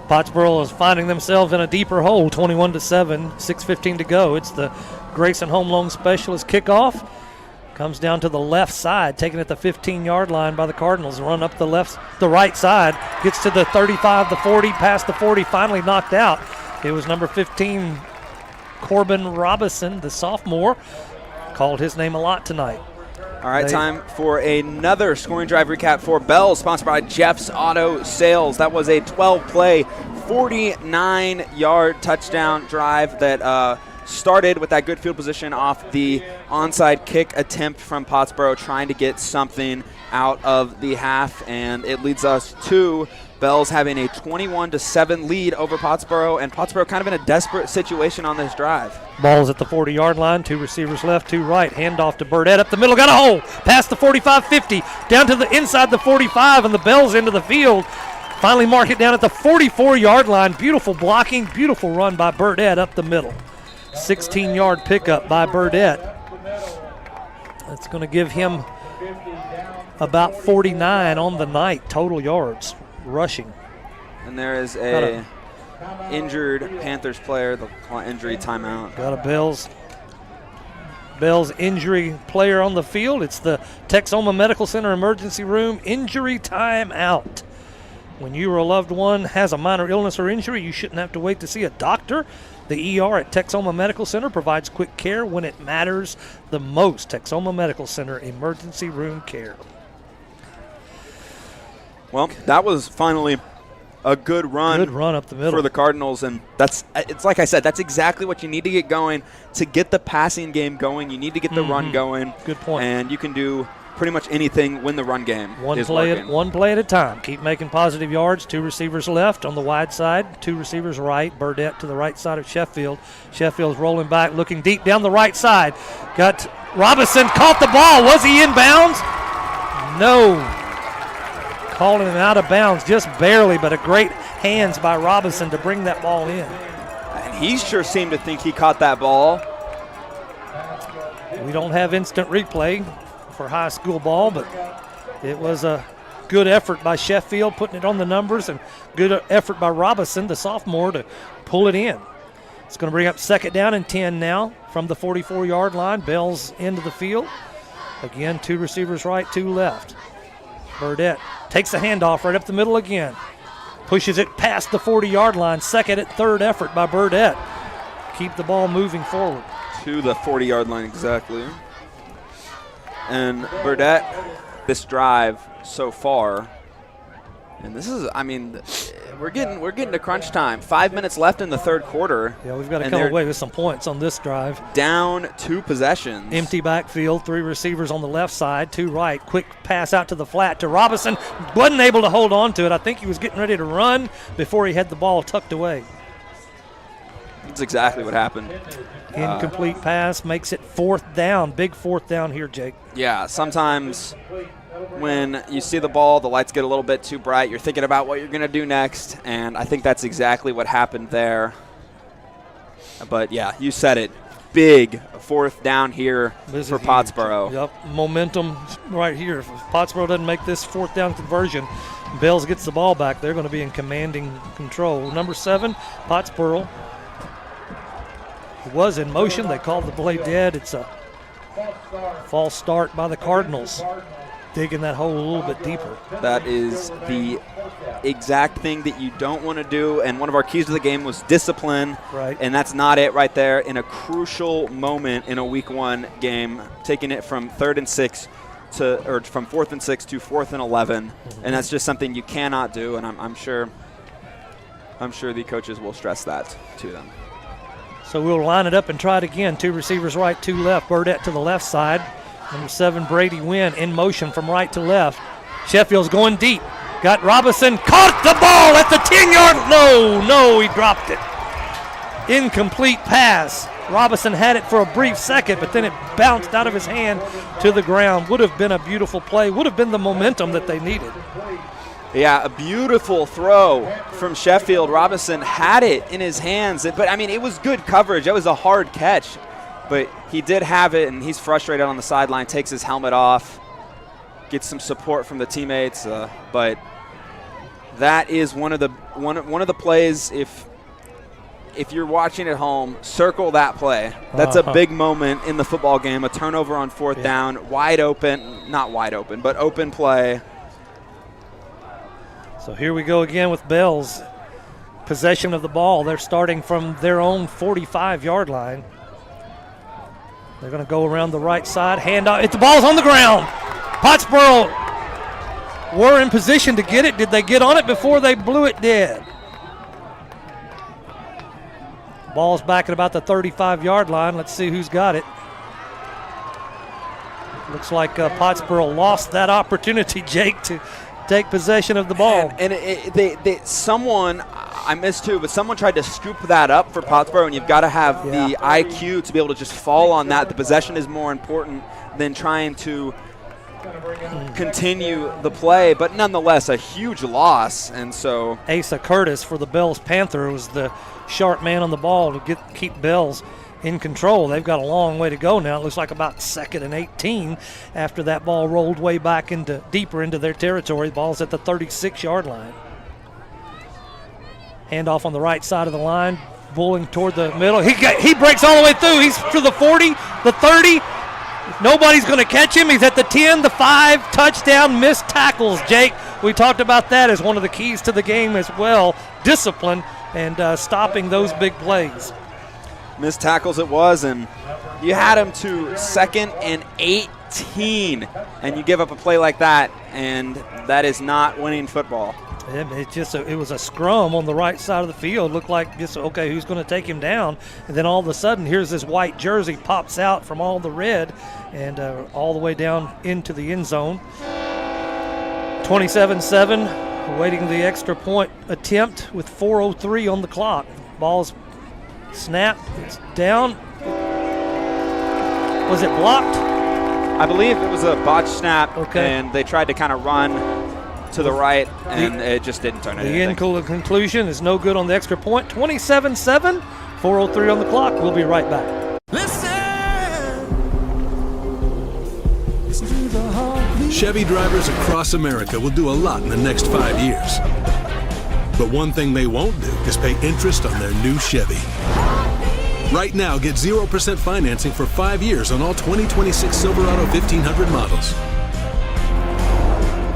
Pottsboro is finding themselves in a deeper hole, 21-7, 6:15 to go. It's the Grayson Home Loan Specialist kickoff. Comes down to the left side, taken at the 15-yard line by the Cardinals. Run up the right side, gets to the 35, the 40, past the 40, finally knocked out. It was number 15, Corbin Robinson, the sophomore. Called his name a lot tonight. All right, time for another scoring drive recap for Bells, sponsored by Jeff's Auto Sales. That was a 12-play, 49-yard touchdown drive that started with that good field position off the onside kick attempt from Pottsboro, trying to get something out of the half, and it leads us to Bells having a 21-7 lead over Pottsboro, and Pottsboro kind of in a desperate situation on this drive. Ball's at the 40-yard line. 2 receivers left, 2 right. Handoff to Burdett up the middle. Got a hole. Past the 45-50. Down to the inside the 45, and the Bells into the field. Finally mark it down at the 44-yard line. Beautiful blocking. Beautiful run by Burdett up the middle. 16-yard pickup by Burdett. That's going to give him about 49 on the night total yards rushing. And there is a injured Panthers player. They'll call injury timeout. Got a Bells injury player on the field. It's the Texoma Medical Center emergency room injury timeout. When you or a loved one has a minor illness or injury, you shouldn't have to wait to see a doctor. The ER at Texoma Medical Center provides quick care when it matters the most. Texoma Medical Center emergency room care. Well, that was finally a good run up the middle for the Cardinals, and it's like I said, that's exactly what you need to get going. To get the passing game going, you need to get the run going. Good point. And you can do pretty much anything when the run game is working. One play at a time. Keep making positive yards. 2 receivers left on the wide side, 2 receivers right. Burdett to the right side of Sheffield. Sheffield's rolling back, looking deep down the right side. Got Robinson, caught the ball. Was he in bounds? No. Calling him out of bounds just barely, but a great hands by Robinson to bring that ball in. And he sure seemed to think he caught that ball. We don't have instant replay for high school ball, but it was a good effort by Sheffield putting it on the numbers, and good effort by Robinson, the sophomore, to pull it in. It's going to bring up 2nd down and 10 now from the 44-yard line. Bells into the field. Again, 2 receivers right, 2 left. Burdett takes the handoff right up the middle again. Pushes it past the 40-yard line. 2nd and 3rd effort by Burdett. Keep the ball moving forward. To the 40-yard line exactly. And Burdett, this drive so far, and this is, I mean, we're getting to crunch time. 5 minutes left in the 3rd quarter. Yeah, we've got to come away with some points on this drive. Down 2 possessions. Empty backfield, 3 receivers on the left side, 2 right. Quick pass out to the flat to Robinson. Wasn't able to hold on to it. I think he was getting ready to run before he had the ball tucked away. That's exactly what happened. Incomplete pass makes it 4th down. Big 4th down here, Jake. Yeah, sometimes when you see the ball, the lights get a little bit too bright. You're thinking about what you're going to do next, and I think that's exactly what happened there. But, yeah, you said it. Big 4th down here for Pottsboro. Yep, momentum right here. If Pottsboro doesn't make this 4th down conversion, Bells gets the ball back, they're going to be in commanding control. Number 7, Pottsboro. Was in motion. They called the play dead. It's a false start by the Cardinals, digging that hole a little bit deeper. That is the exact thing that you don't want to do, and one of our keys to the game was discipline, right? And that's not it right there in a crucial moment in a Week 1 game, taking it from 3rd and 6 or from 4th and 6 to 4th and 11, and that's just something you cannot do, and I'm sure the coaches will stress that to them. So we'll line it up and try it again. 2 receivers right, 2 left. Burdett to the left side. Number 7, Brady Wynn in motion from right to left. Sheffield's going deep. Got Robinson. Caught the ball at the 10-yard. No, he dropped it. Incomplete pass. Robinson had it for a brief second, but then it bounced out of his hand to the ground. Would have been a beautiful play. Would have been the momentum that they needed. Yeah, a beautiful throw from Sheffield. Robinson had it in his hands, but, I mean, it was good coverage. It was a hard catch, but he did have it, and he's frustrated on the sideline, takes his helmet off, gets some support from the teammates, but that is one of the plays, if you're watching at home, circle that play. That's a big moment in the football game, a turnover on 4th down, wide open, not wide open, but open play. So here we go again with Bells. Possession of the ball. They're starting from their own 45-yard line. They're going to go around the right side, hand off. The ball's on the ground. Pottsboro were in position to get it. Did they get on it before they blew it dead? Ball's back at about the 35-yard line. Let's see who's got it. Looks like Pottsboro lost that opportunity, Jake, to take possession of the ball. And someone, I missed too, but someone tried to scoop that up for Pottsboro, and you've got to have the IQ to be able to just fall on that. The possession is more important than trying to continue the play, but nonetheless a huge loss. And so Asa Curtis for the Bells Panther was the sharp man on the ball to keep Bells in control. They've got a long way to go now. It looks like about 2nd and 18 after that ball rolled way back deeper into their territory. The ball's at the 36-yard line. Handoff on the right side of the line, bulling toward the middle. He breaks all the way through. He's to the 40, the 30. Nobody's going to catch him. He's at the 10, the 5, touchdown, missed tackles. Jake, we talked about that as one of the keys to the game as well. Discipline and stopping those big plays. Missed tackles it was, and you had him to 2nd and 18, and you give up a play like that, and that is not winning football. It was a scrum on the right side of the field. Looked like just, okay, who's going to take him down? And then all of a sudden, here's this white jersey pops out from all the red and all the way down into the end zone. 27-7, awaiting the extra point attempt with 4:03 on the clock. Ball's snapped. It's down. Was it blocked? I believe it was a botched snap, and they tried to kind of run to the right, and it just didn't turn into anything. The end conclusion is no good on the extra point. 27-7, 4:03 on the clock. We'll be right back. Chevy drivers across America will do a lot in the next 5 years. But one thing they won't do is pay interest on their new Chevy. Right now, get 0% financing for 5 years on all 2026 Silverado 1500 models.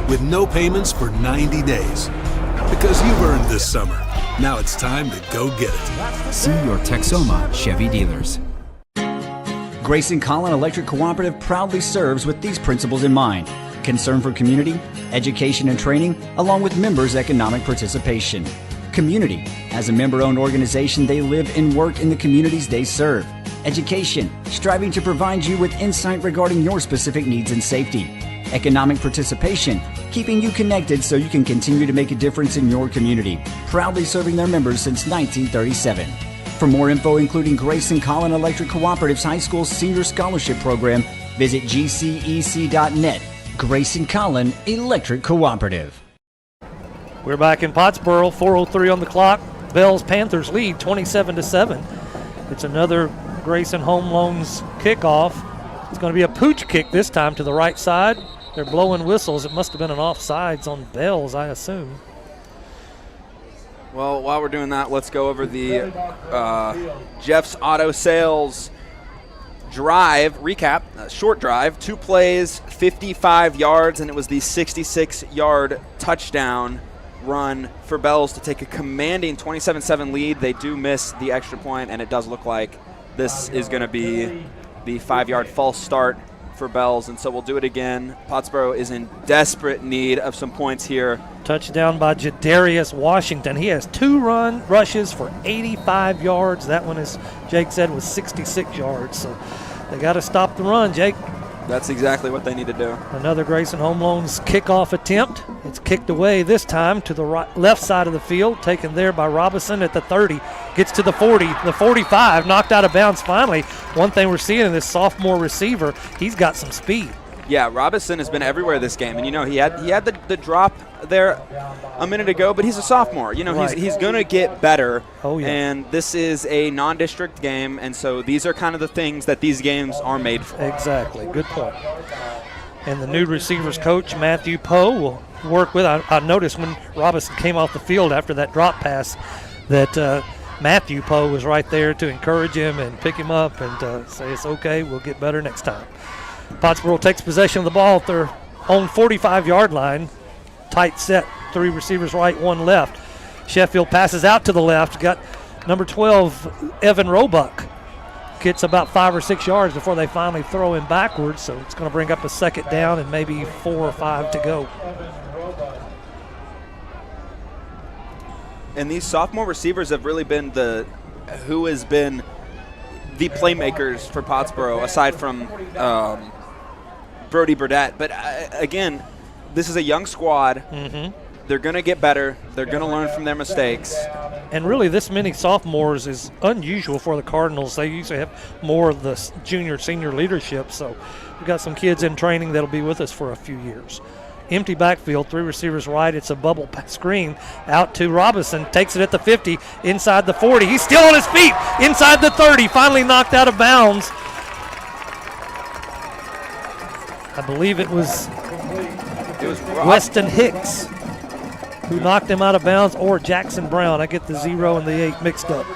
With no payments for 90 days. Because you've earned this summer. Now it's time to go get it. See your Texoma Chevy dealers. Grayson Collin Electric Cooperative proudly serves with these principles in mind: concern for community, education and training, along with members' economic participation. Community. As a member-owned organization, they live and work in the communities they serve. Education. Striving to provide you with insight regarding your specific needs and safety. Economic participation. Keeping you connected so you can continue to make a difference in your community. Proudly serving their members since 1937. For more info, including Grayson Collin Electric Cooperative's High School Senior Scholarship Program, visit gcec.net. Grayson Collin Electric Cooperative. We're back in Pottsboro, 4:03 on the clock. Bells Panthers lead 27-7. It's another Grayson Home Loans kickoff. It's going to be a pooch kick this time to the right side. They're blowing whistles. It must have been an offsides on Bells, I assume. Well, while we're doing that, let's go over the Jeff's Auto Sales drive recap. Short drive, 2 plays, 55 yards, and it was the 66-yard touchdown run for Bells to take a commanding 27-7 lead. They do miss the extra point, and it does look like this is going to be the 5-yard false start for Bells, and so we'll do it again. Pottsboro is in desperate need of some points here. Touchdown by Jadarius Washington. He has 2 rushes for 85 yards. That one, as Jake said, was 66 yards. So they got to stop the run, Jake. That's exactly what they need to do. Another Grayson Home Loans kickoff attempt. It's kicked away this time to the left side of the field, taken there by Robinson at the 30. Gets to the 40, the 45, knocked out of bounds finally. One thing we're seeing in this sophomore receiver, he's got some speed. Yeah, Robinson has been everywhere this game, and he had the drop there a minute ago, but he's a sophomore. Right. He's going to get better. Oh yeah. And this is a non-district game, and so these are kind of the things that these games are made for. Exactly. Good point. And the new receivers coach, Matthew Poe, will work with. I noticed when Robinson came off the field after that drop pass that Matthew Poe was right there to encourage him and pick him up and say it's okay, we'll get better next time. Pottsboro takes possession of the ball at their own 45-yard line. Tight set, 3 receivers right, 1 left. Sheffield passes out to the left. Got number 12, Evan Roebuck, gets about 5 or 6 yards before they finally throw him backwards, so it's going to bring up a second down and maybe 4 or 5 to go. And these sophomore receivers have really been the playmakers for Pottsboro, aside from Brody Burdett. But again, this is a young squad. Mm-hmm. They're going to get better. They're going to learn from their mistakes. And really, this many sophomores is unusual for the Cardinals. They usually have more of the junior, senior leadership. So we've got some kids in training that'll be with us for a few years. Empty backfield, 3 receivers right. It's a bubble screen out to Robinson. Takes it at the 50, inside the 40. He's still on his feet, inside the 30. Finally knocked out of bounds. I believe it was Weston Hicks who knocked him out of bounds, or Jackson Brown. I get the 0 and the 8 mixed up.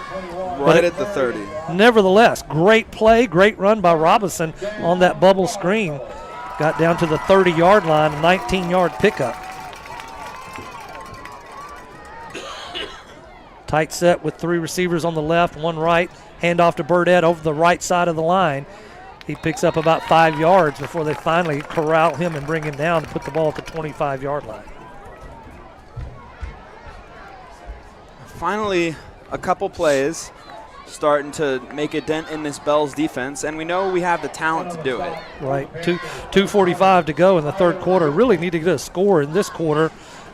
Right at the 30. Nevertheless, great play, great run by Robinson on that bubble screen. Got down to the 30-yard line, a 19-yard pickup. Tight set with 3 receivers on the left, 1 right. Handoff to Burdett over the right side of the line. He picks up about 5 yards before they finally corral him and bring him down to put the ball at the 25-yard line. Finally, a couple plays starting to make a dent in this Bells defense, and we know we have the talent to do it. Right, 2:45 to go in the third quarter. Really need to get a score in this quarter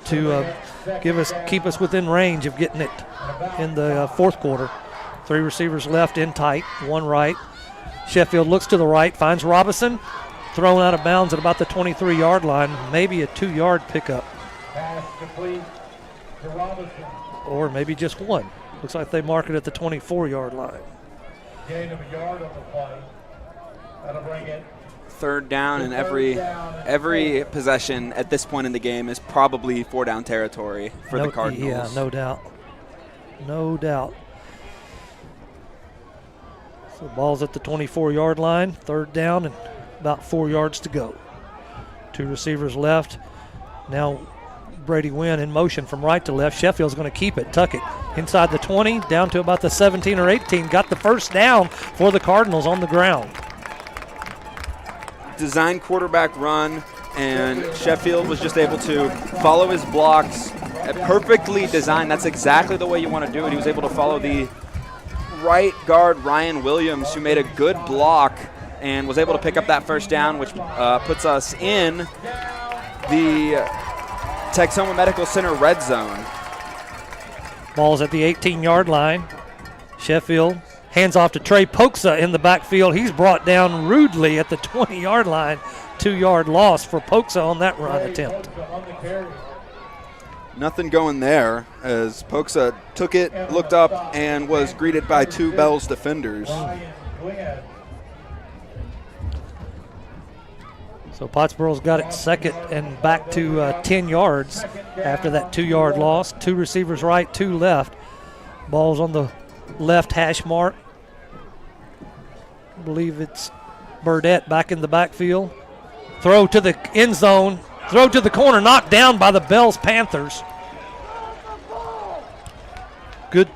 to keep us within range of getting it in the fourth quarter. 3 receivers left in tight, 1 right. Sheffield looks to the right, finds Robinson, thrown out of bounds at about the 23-yard line, maybe a 2-yard pickup. Pass complete to Robinson. Or maybe just 1. Looks like they mark it at the 24-yard line. Gain of a yard on the play. That'll bring it. Third down, and every possession at this point in the game is probably 4-down territory for the Cardinals. Yeah, no doubt. No doubt. So the ball's at the 24-yard line, third down, and about 4 yards to go. 2 receivers left. Now Brady Wynn in motion from right to left. Sheffield's going to keep it, tuck it inside the 20, down to about the 17 or 18. Got the first down for the Cardinals on the ground. Design quarterback run, and Sheffield was just able to follow his blocks perfectly designed. That's exactly the way you want to do it. He was able to follow the right guard, Ryan Williams, who made a good block and was able to pick up that first down, which puts us in the Texoma Medical Center red zone. Ball's at the 18-yard line. Sheffield hands off to Trey Poksa in the backfield. He's brought down rudely at the 20-yard line. 2-yard loss for Poksa on that run attempt. Nothing going there as Poksa took it, looked up, and was greeted by 2 Bells defenders. So Pottsboro's got it second and back to 10 yards after that 2-yard loss. 2 receivers right, 2 left. Ball's on the left hash mark. I believe it's Burdett back in the backfield. Throw to the end zone. Throw to the corner, knocked down by the Bells Panthers. Good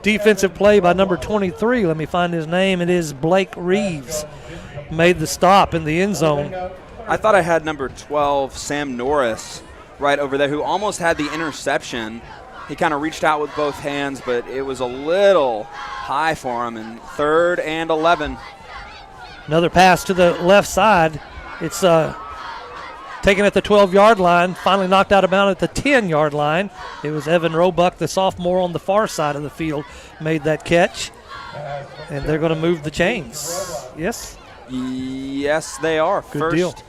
defensive play by number 23. Let me find his name. It is Blake Reeves. Made the stop in the end zone. I thought I had number 12, Sam Norris, right over there, who almost had the interception. He kind of reached out with both hands, but it was a little high for him. And 3rd and 11. Another pass to the left side. It's taken at the 12-yard line, finally knocked out of bounds at the 10-yard line. It was Evan Roebuck, the sophomore on the far side of the field, made that catch. And they're going to move the chains. Yes? Yes, they are. Good deal. First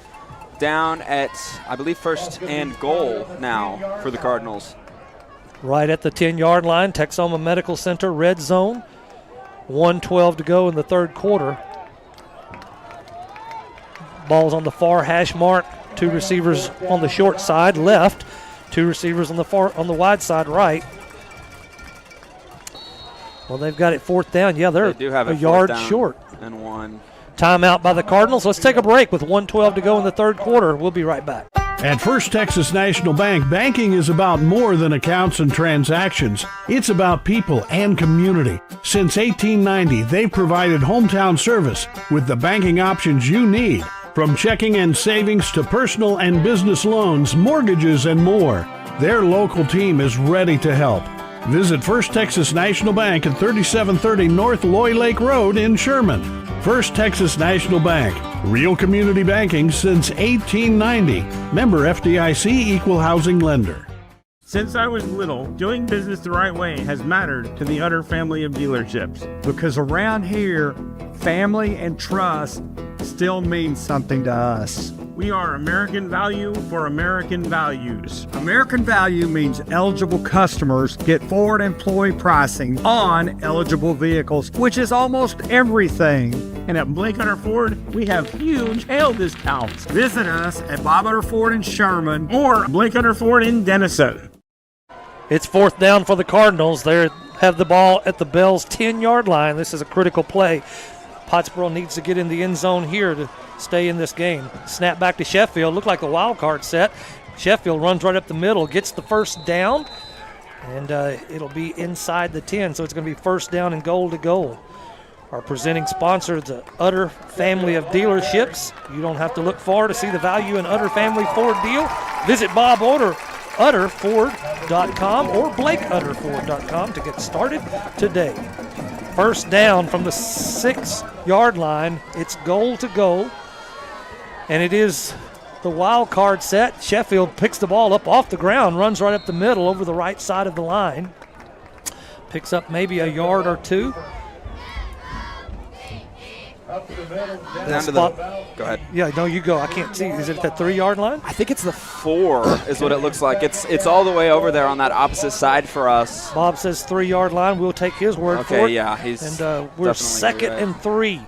down at, I believe, 1st and goal now for the Cardinals. Right at the 10-yard line, Texoma Medical Center, red zone. 1:12 to go in the third quarter. Ball's on the far hash mark. 2 receivers on the short side left. 2 receivers on the wide side right. Well, they've got it 4th down. Yeah, they do have a yard short. And 1. Timeout by the Cardinals. Let's take a break with 1:12 to go in the third quarter. We'll be right back. At First Texas National Bank, banking is about more than accounts and transactions. It's about people and community. Since 1890, they've provided hometown service with the banking options you need, from checking and savings to personal and business loans, mortgages, and more. Their local team is ready to help. Visit First Texas National Bank at 3730 North Loy Lake Road in Sherman. First Texas National Bank. Real community banking since 1890. Member FDIC Equal Housing Lender. Since I was little, doing business the right way has mattered to the Utter family of dealerships. Because around here, family and trust still means something to us. We are American value for American values. American value means eligible customers get forward employee pricing on eligible vehicles, which is almost everything. And at Blake Utter Ford, we have huge hail discounts. Visit us at Bob Utter Ford in Sherman or Blake Utter Ford in Denison. It's 4th down for the Cardinals. They have the ball at the Bells 10-yard line. This is a critical play. Pottsboro needs to get in the end zone here to stay in this game. Snap back to Sheffield. Looked like a wild card set. Sheffield runs right up the middle, gets the first down, and it'll be inside the 10, so it's going to be first down and goal to goal. Our presenting sponsor, the Utter family of dealerships. You don't have to look far to see the value in Utter Family Ford deal. Visit Bob Utter, UtterFord.com or BlakeUtterFord.com to get started today. First down from the 6-yard line. It's goal to goal, and it is the wild card set. Sheffield picks the ball up off the ground, runs right up the middle over the right side of the line. Picks up maybe a yard or two. Down to the, go ahead. Yeah, no, you go. I can't see. Is it at the 3-yard line? I think it's the 4 is what it looks like. It's all the way over there on that opposite side for us. Bob says 3-yard line. We'll take his word for it. Okay, yeah. And we're second and 3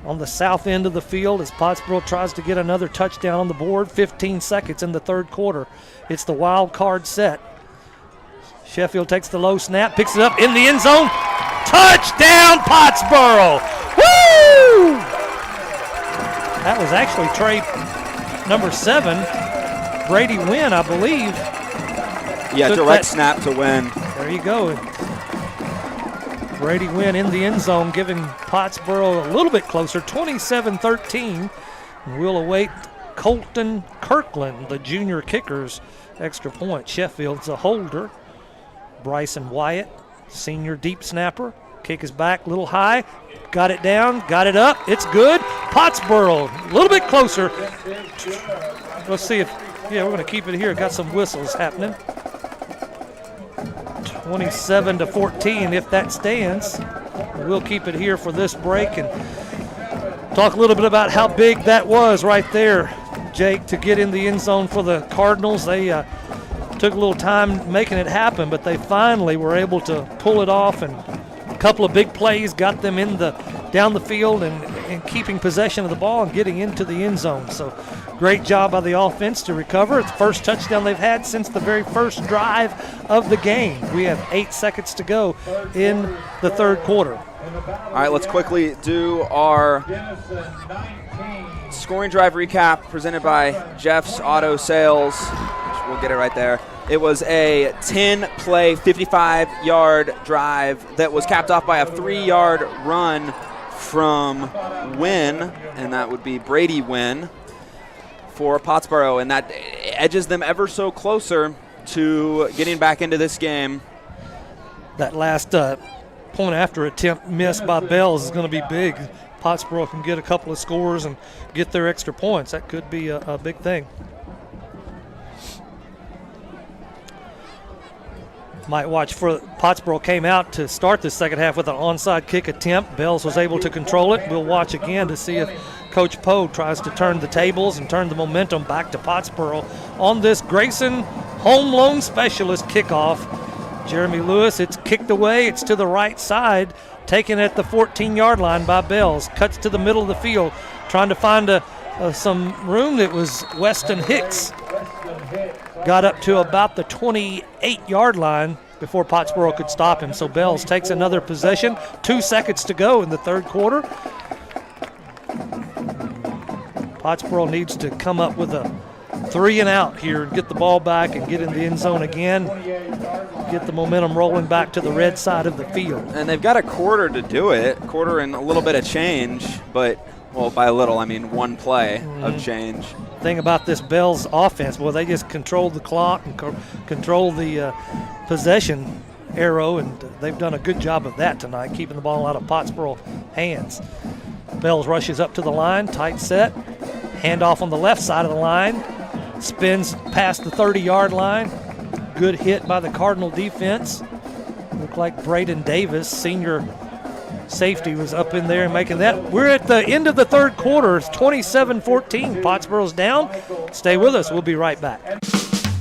on the south end of the field as Pottsboro tries to get another touchdown on the board. 15 seconds in the third quarter. It's the wild card set. Sheffield takes the low snap, picks it up in the end zone. Touchdown, Pottsboro! Woo! That was actually trade number 7, Brady Wynn, I believe. Yeah, direct snap to Wynn. There you go. Brady Wynn in the end zone, giving Pottsboro a little bit closer, 27-13. We'll await Colton Kirkland, the junior kicker's extra point. Sheffield's a holder. Bryson Wyatt, senior deep snapper. Kick is back, a little high. Got it down, got it up. It's good. Pottsboro, a little bit closer. Let's see if, yeah, we're going to keep it here. Got some whistles happening. 27-14 if that stands. We'll keep it here for this break and talk a little bit about how big that was right there, Jake, to get in the end zone for the Cardinals. They took a little time making it happen, but they finally were able to pull it off, and a couple of big plays got them in down the field and keeping possession of the ball and getting into the end zone. So great job by the offense to recover. It's the first touchdown they've had since the very first drive of the game. We have 8 seconds to go in the third quarter. All right, let's quickly do our scoring drive recap presented by Jeff's Auto Sales. We'll get it right there. It was a 10-play, 55-yard drive that was capped off by a 3-yard run from Wynn, and that would be Brady Wynn for Pottsboro, and that edges them ever so closer to getting back into this game. That last point after attempt missed by Bells is going to be big. Pottsboro can get a couple of scores and get their extra points. That could be a big thing. Might watch for Pottsboro came out to start the second half with an onside kick attempt. Bells was able to control it. We'll watch again to see if Coach Poe tries to turn the tables and turn the momentum back to Pottsboro on this Grayson Home Loan Specialist kickoff. Jeremy Lewis, it's kicked away. It's to the right side, taken at the 14-yard line by Bells. Cuts to the middle of the field, trying to find some room. That was Weston Hicks. Got up to about the 28-yard line before Pottsboro could stop him. So Bells takes another possession. 2 seconds to go in the third quarter. Pottsboro needs to come up with a 3 and out here and get the ball back and get in the end zone again. Get the momentum rolling back to the red side of the field. And they've got a quarter to do it, quarter and a little bit of change, but, well, by a little, I mean one play of change. Thing about this Bells offense, well, they just control the clock and control the possession arrow, and they've done a good job of that tonight, keeping the ball out of Pottsboro hands. Bells rushes up to the line, tight set, handoff on the left side of the line, spins past the 30-yard line. Good hit by the Cardinal defense. Looked like Braden Davis, senior safety, was up in there and making that. We're at the end of the third quarter. It's 27-14. Pottsboro's down. Stay with us. We'll be right back.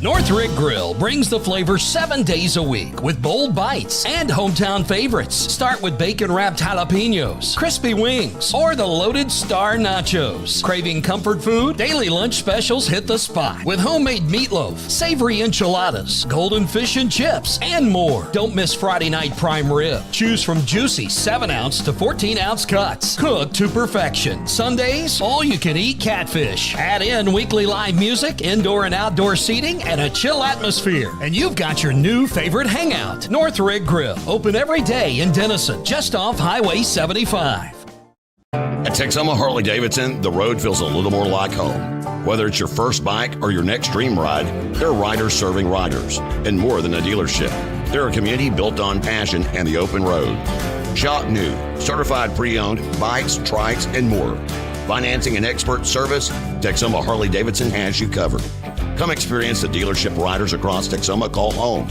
Northrick Grill brings the flavor 7 days a week with bold bites and hometown favorites. Start with bacon-wrapped jalapenos, crispy wings, or the loaded star nachos. Craving comfort food? Daily lunch specials hit the spot with homemade meatloaf, savory enchiladas, golden fish and chips, and more. Don't miss Friday night prime rib. Choose from juicy 7-ounce to 14-ounce cuts, cooked to perfection. Sundays, all-you-can-eat catfish. Add in weekly live music, indoor and outdoor seating, and a chill atmosphere, and you've got your new favorite hangout. Northrick Grill, open every day in Denison, just off Highway 75. At Texoma Harley-Davidson, the road feels a little more like home. Whether it's your first bike or your next dream ride, they're riders serving riders, and more than a dealership. They're a community built on passion and the open road. Shop new, certified pre-owned, bikes, trikes, and more. Financing and expert service, Texoma Harley-Davidson has you covered. Come experience the dealership riders across Texoma call home.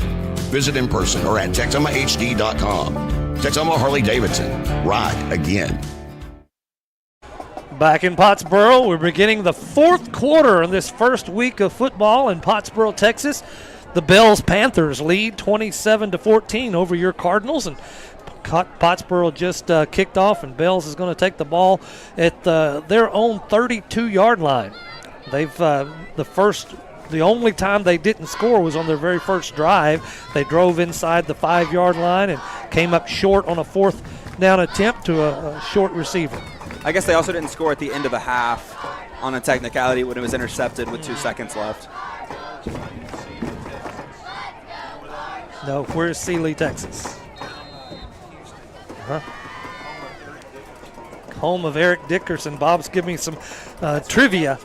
Visit in person or at TexomaHD.com. Texoma Harley-Davidson. Ride again. Back in Pottsboro, we're beginning the fourth quarter in this first week of football in Pottsboro, Texas. The Bells Panthers lead 27-14 over your Cardinals, and Pottsboro just kicked off, and Bells is going to take the ball at their own 32-yard line. They've the only time they didn't score was on their very first drive. They drove inside the 5-yard line and came up short on a fourth down attempt to a short receiver. I guess they also didn't score at the end of the half on a technicality when it was intercepted with 2 seconds left. No, where's Sealy, Texas? Home of Eric Dickerson. Bob's giving me some trivia.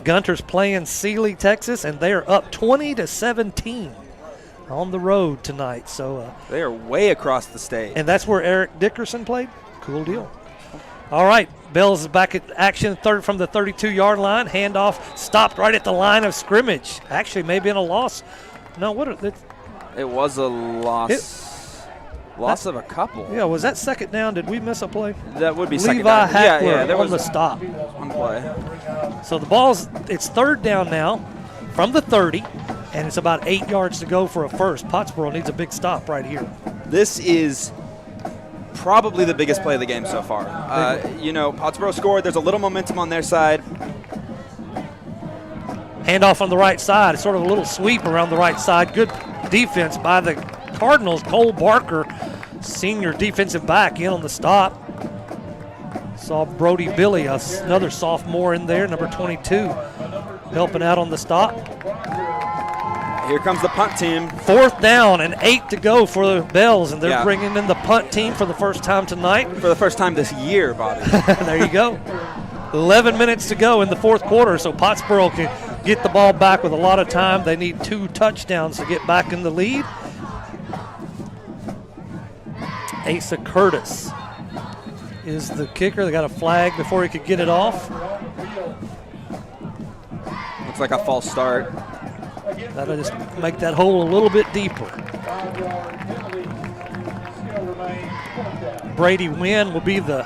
Gunter's playing Sealy, Texas, and they are up 20-17 on the road tonight. So they are way across the state. And that's where Eric Dickerson played? Cool deal. All right, Bells is back at action from the 32-yard line. Handoff stopped right at the line of scrimmage. Actually, maybe in a loss. No, it was a loss. Loss of a couple. Yeah, was that second down? Did we miss a play? That would be Levi second down. Hackler there on was the stop. One play. So it's third down now from the 30, and it's about 8 yards to go for a first. Pottsboro needs a big stop right here. This is probably the biggest play of the game so far. Pottsboro scored. There's a little momentum on their side. Handoff on the right side. It's sort of a little sweep around the right side. Good defense by the Cardinals. Cole Barker, senior defensive back, in on the stop. Saw Brody Billy, another sophomore in there, number 22, helping out on the stop. Here comes the punt team. Fourth down and 8 to go for the Bells, and they're bringing in the punt team for the first time tonight. For the first time this year, Bobby. There you go. 11 minutes to go in the fourth quarter, so Pottsboro can get the ball back with a lot of time. They need 2 touchdowns to get back in the lead. Asa Curtis is the kicker. They got a flag before he could get it off. Looks like a false start. That'll just make that hole a little bit deeper. Brady Wynn will be the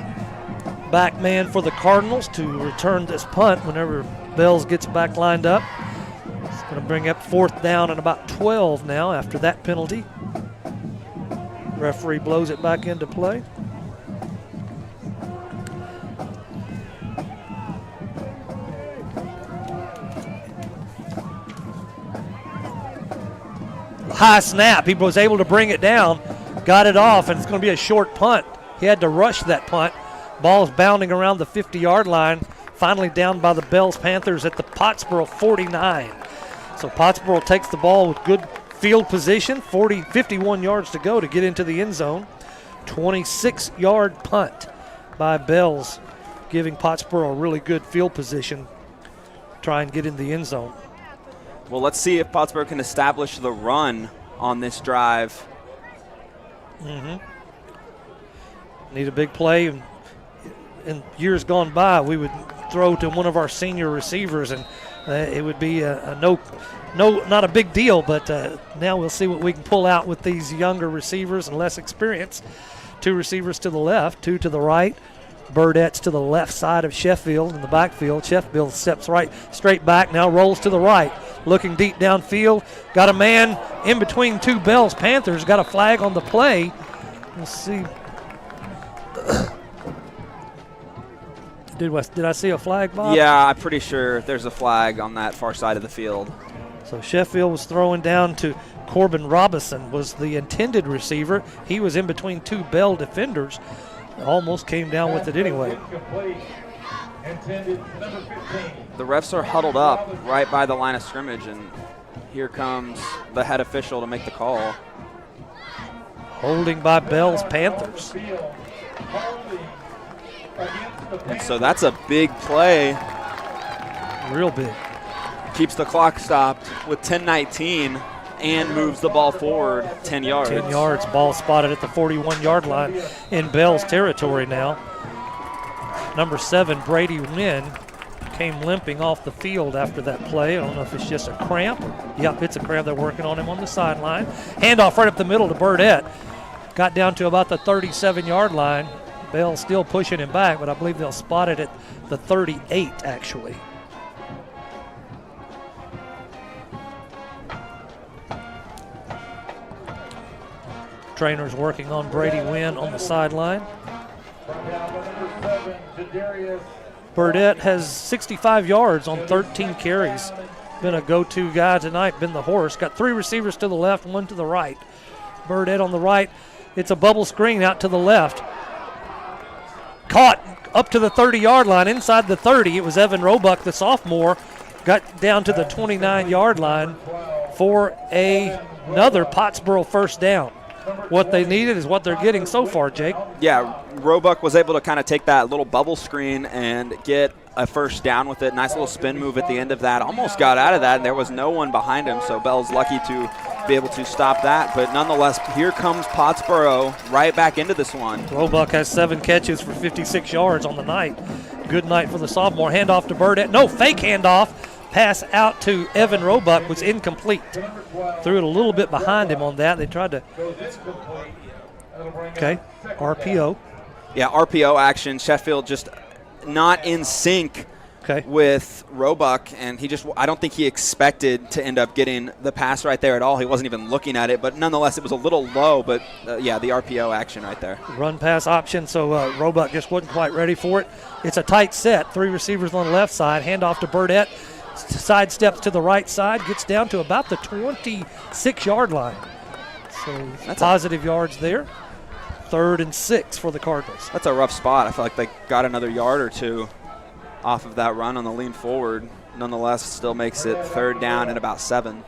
back man for the Cardinals to return this punt whenever Bells gets back lined up. It's going to bring up fourth down and about 12 now after that penalty. Referee blows it back into play. High snap. He was able to bring it down, got it off, and it's going to be a short punt. He had to rush that punt. Ball's bounding around the 50-yard line. finally down by the Bells Panthers at the Pottsboro 49. So Pottsboro takes the ball with good field position, 51 yards to go to get into the end zone. 26-yard punt by Bells, giving Pottsboro a really good field position. Try and get in the end zone. Well, let's see if Pottsboro can establish the run on this drive. Need a big play. In years gone by, we would throw to one of our senior receivers, and it would be not a big deal, but now we'll see what we can pull out with these younger receivers and less experience. 2 receivers to the left, 2 to the right. Burdett's to the left side of Sheffield in the backfield. Sheffield steps straight back, now rolls to the right, looking deep downfield. Got a man in between 2 Bells Panthers, got a flag on the play. Let's see. Did I see a flag, Bob? Yeah, I'm pretty sure there's a flag on that far side of the field. So Sheffield was throwing down to Corbin Robinson, was the intended receiver. He was in between 2 Bell defenders. Almost came down with it anyway. The refs are huddled up right by the line of scrimmage, and here comes the head official to make the call. Holding by Bells Panthers. And so that's a big play. Real big. Keeps the clock stopped with 10:19 and moves the ball forward 10 yards. 10 yards, ball spotted at the 41-yard line in Bell's territory now. Number 7, Brady Wynn, came limping off the field after that play. I don't know if it's just a cramp. Yep, it's a cramp. They're working on him on the sideline. Handoff right up the middle to Burdett. Got down to about the 37-yard line. Bell still pushing him back, but I believe they'll spot it at the 38, actually. Trainers working on Brady Wynn on the sideline. Burdett has 65 yards on 13 carries. Been a go-to guy tonight, been the horse. Got 3 receivers to the left, 1 to the right. Burdett on the right. It's a bubble screen out to the left. Caught up to the 30-yard line, inside the 30. It was Evan Roebuck, the sophomore, got down to the 29-yard line for another Pottsboro first down. What they needed is what they're getting so far, Jake. Yeah, Roebuck was able to kind of take that little bubble screen and get a first down with it. Nice little spin move at the end of that. Almost got out of that, and there was no one behind him, so Bell's lucky to be able to stop that. But nonetheless, here comes Pottsboro right back into this one. Roebuck has 7 catches for 56 yards on the night. Good night for the sophomore. Handoff to Burdett. No, fake handoff. Pass out to Evan Roebuck was incomplete. Threw it a little bit behind him on that. They tried to. Okay, RPO. Yeah, RPO action. Sheffield just not in sync with Roebuck, and I don't think he expected to end up getting the pass right there at all. He wasn't even looking at it, but nonetheless, it was a little low, but yeah, the RPO action right there. Run pass option, so Roebuck just wasn't quite ready for it. It's a tight set. 3 receivers on the left side. Handoff to Burdett. Side steps to the right side, gets down to about the 26-yard line. So that's positive yards there. 3rd and 6 for the Cardinals. That's a rough spot. I feel like they got another yard or 2 off of that run on the lean forward. Nonetheless, still makes it 3rd down and about 7.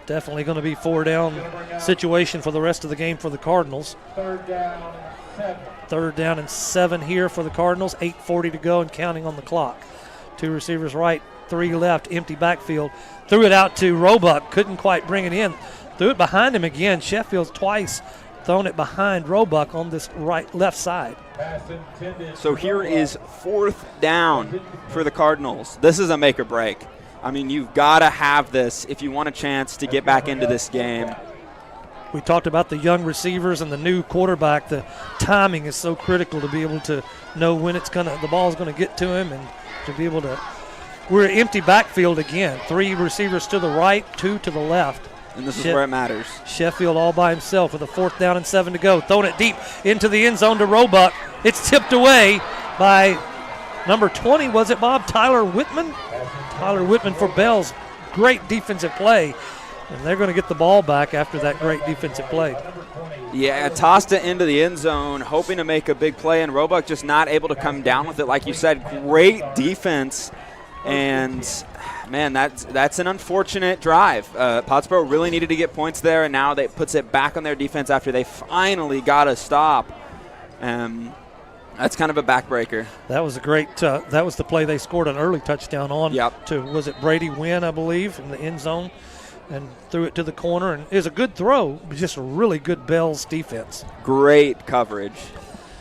Definitely going to be 4-down situation for the rest of the game for the Cardinals. 3rd down and 7 here for the Cardinals. 8:40 to go and counting on the clock. 2 receivers right, 3 left, empty backfield. Threw it out to Roebuck, couldn't quite bring it in. Threw it behind him again. Sheffield's twice thrown it behind Roebuck on this left side. So here is 4th down for the Cardinals. This is a make or break. I mean, you've got to have this if you want a chance to get back into this game. We talked about the young receivers and the new quarterback. The timing is so critical to be able to know when the ball's going to get to him and to be able to. We're empty backfield again. 3 receivers to the right, 2 to the left. And this is where it matters. Sheffield all by himself with a 4th down and 7 to go. Throwing it deep into the end zone to Roebuck. It's tipped away by number 20, was it, Bob? Tyler Whitman? Tyler Whitman for Bells. Great defensive play. And they're going to get the ball back after that great defensive play. Yeah, tossed it into the end zone, hoping to make a big play, and Roebuck just not able to come down with it. Like you said, great defense. And, man, that's an unfortunate drive. Pottsboro really needed to get points there, and now they puts it back on their defense after they finally got a stop. That's kind of a backbreaker. That was a great that was the play they scored an early touchdown on. Yep. To, was it Brady Wynn, I believe, in the end zone, and threw it to the corner. And it was a good throw, but just a really good Bells defense. Great coverage.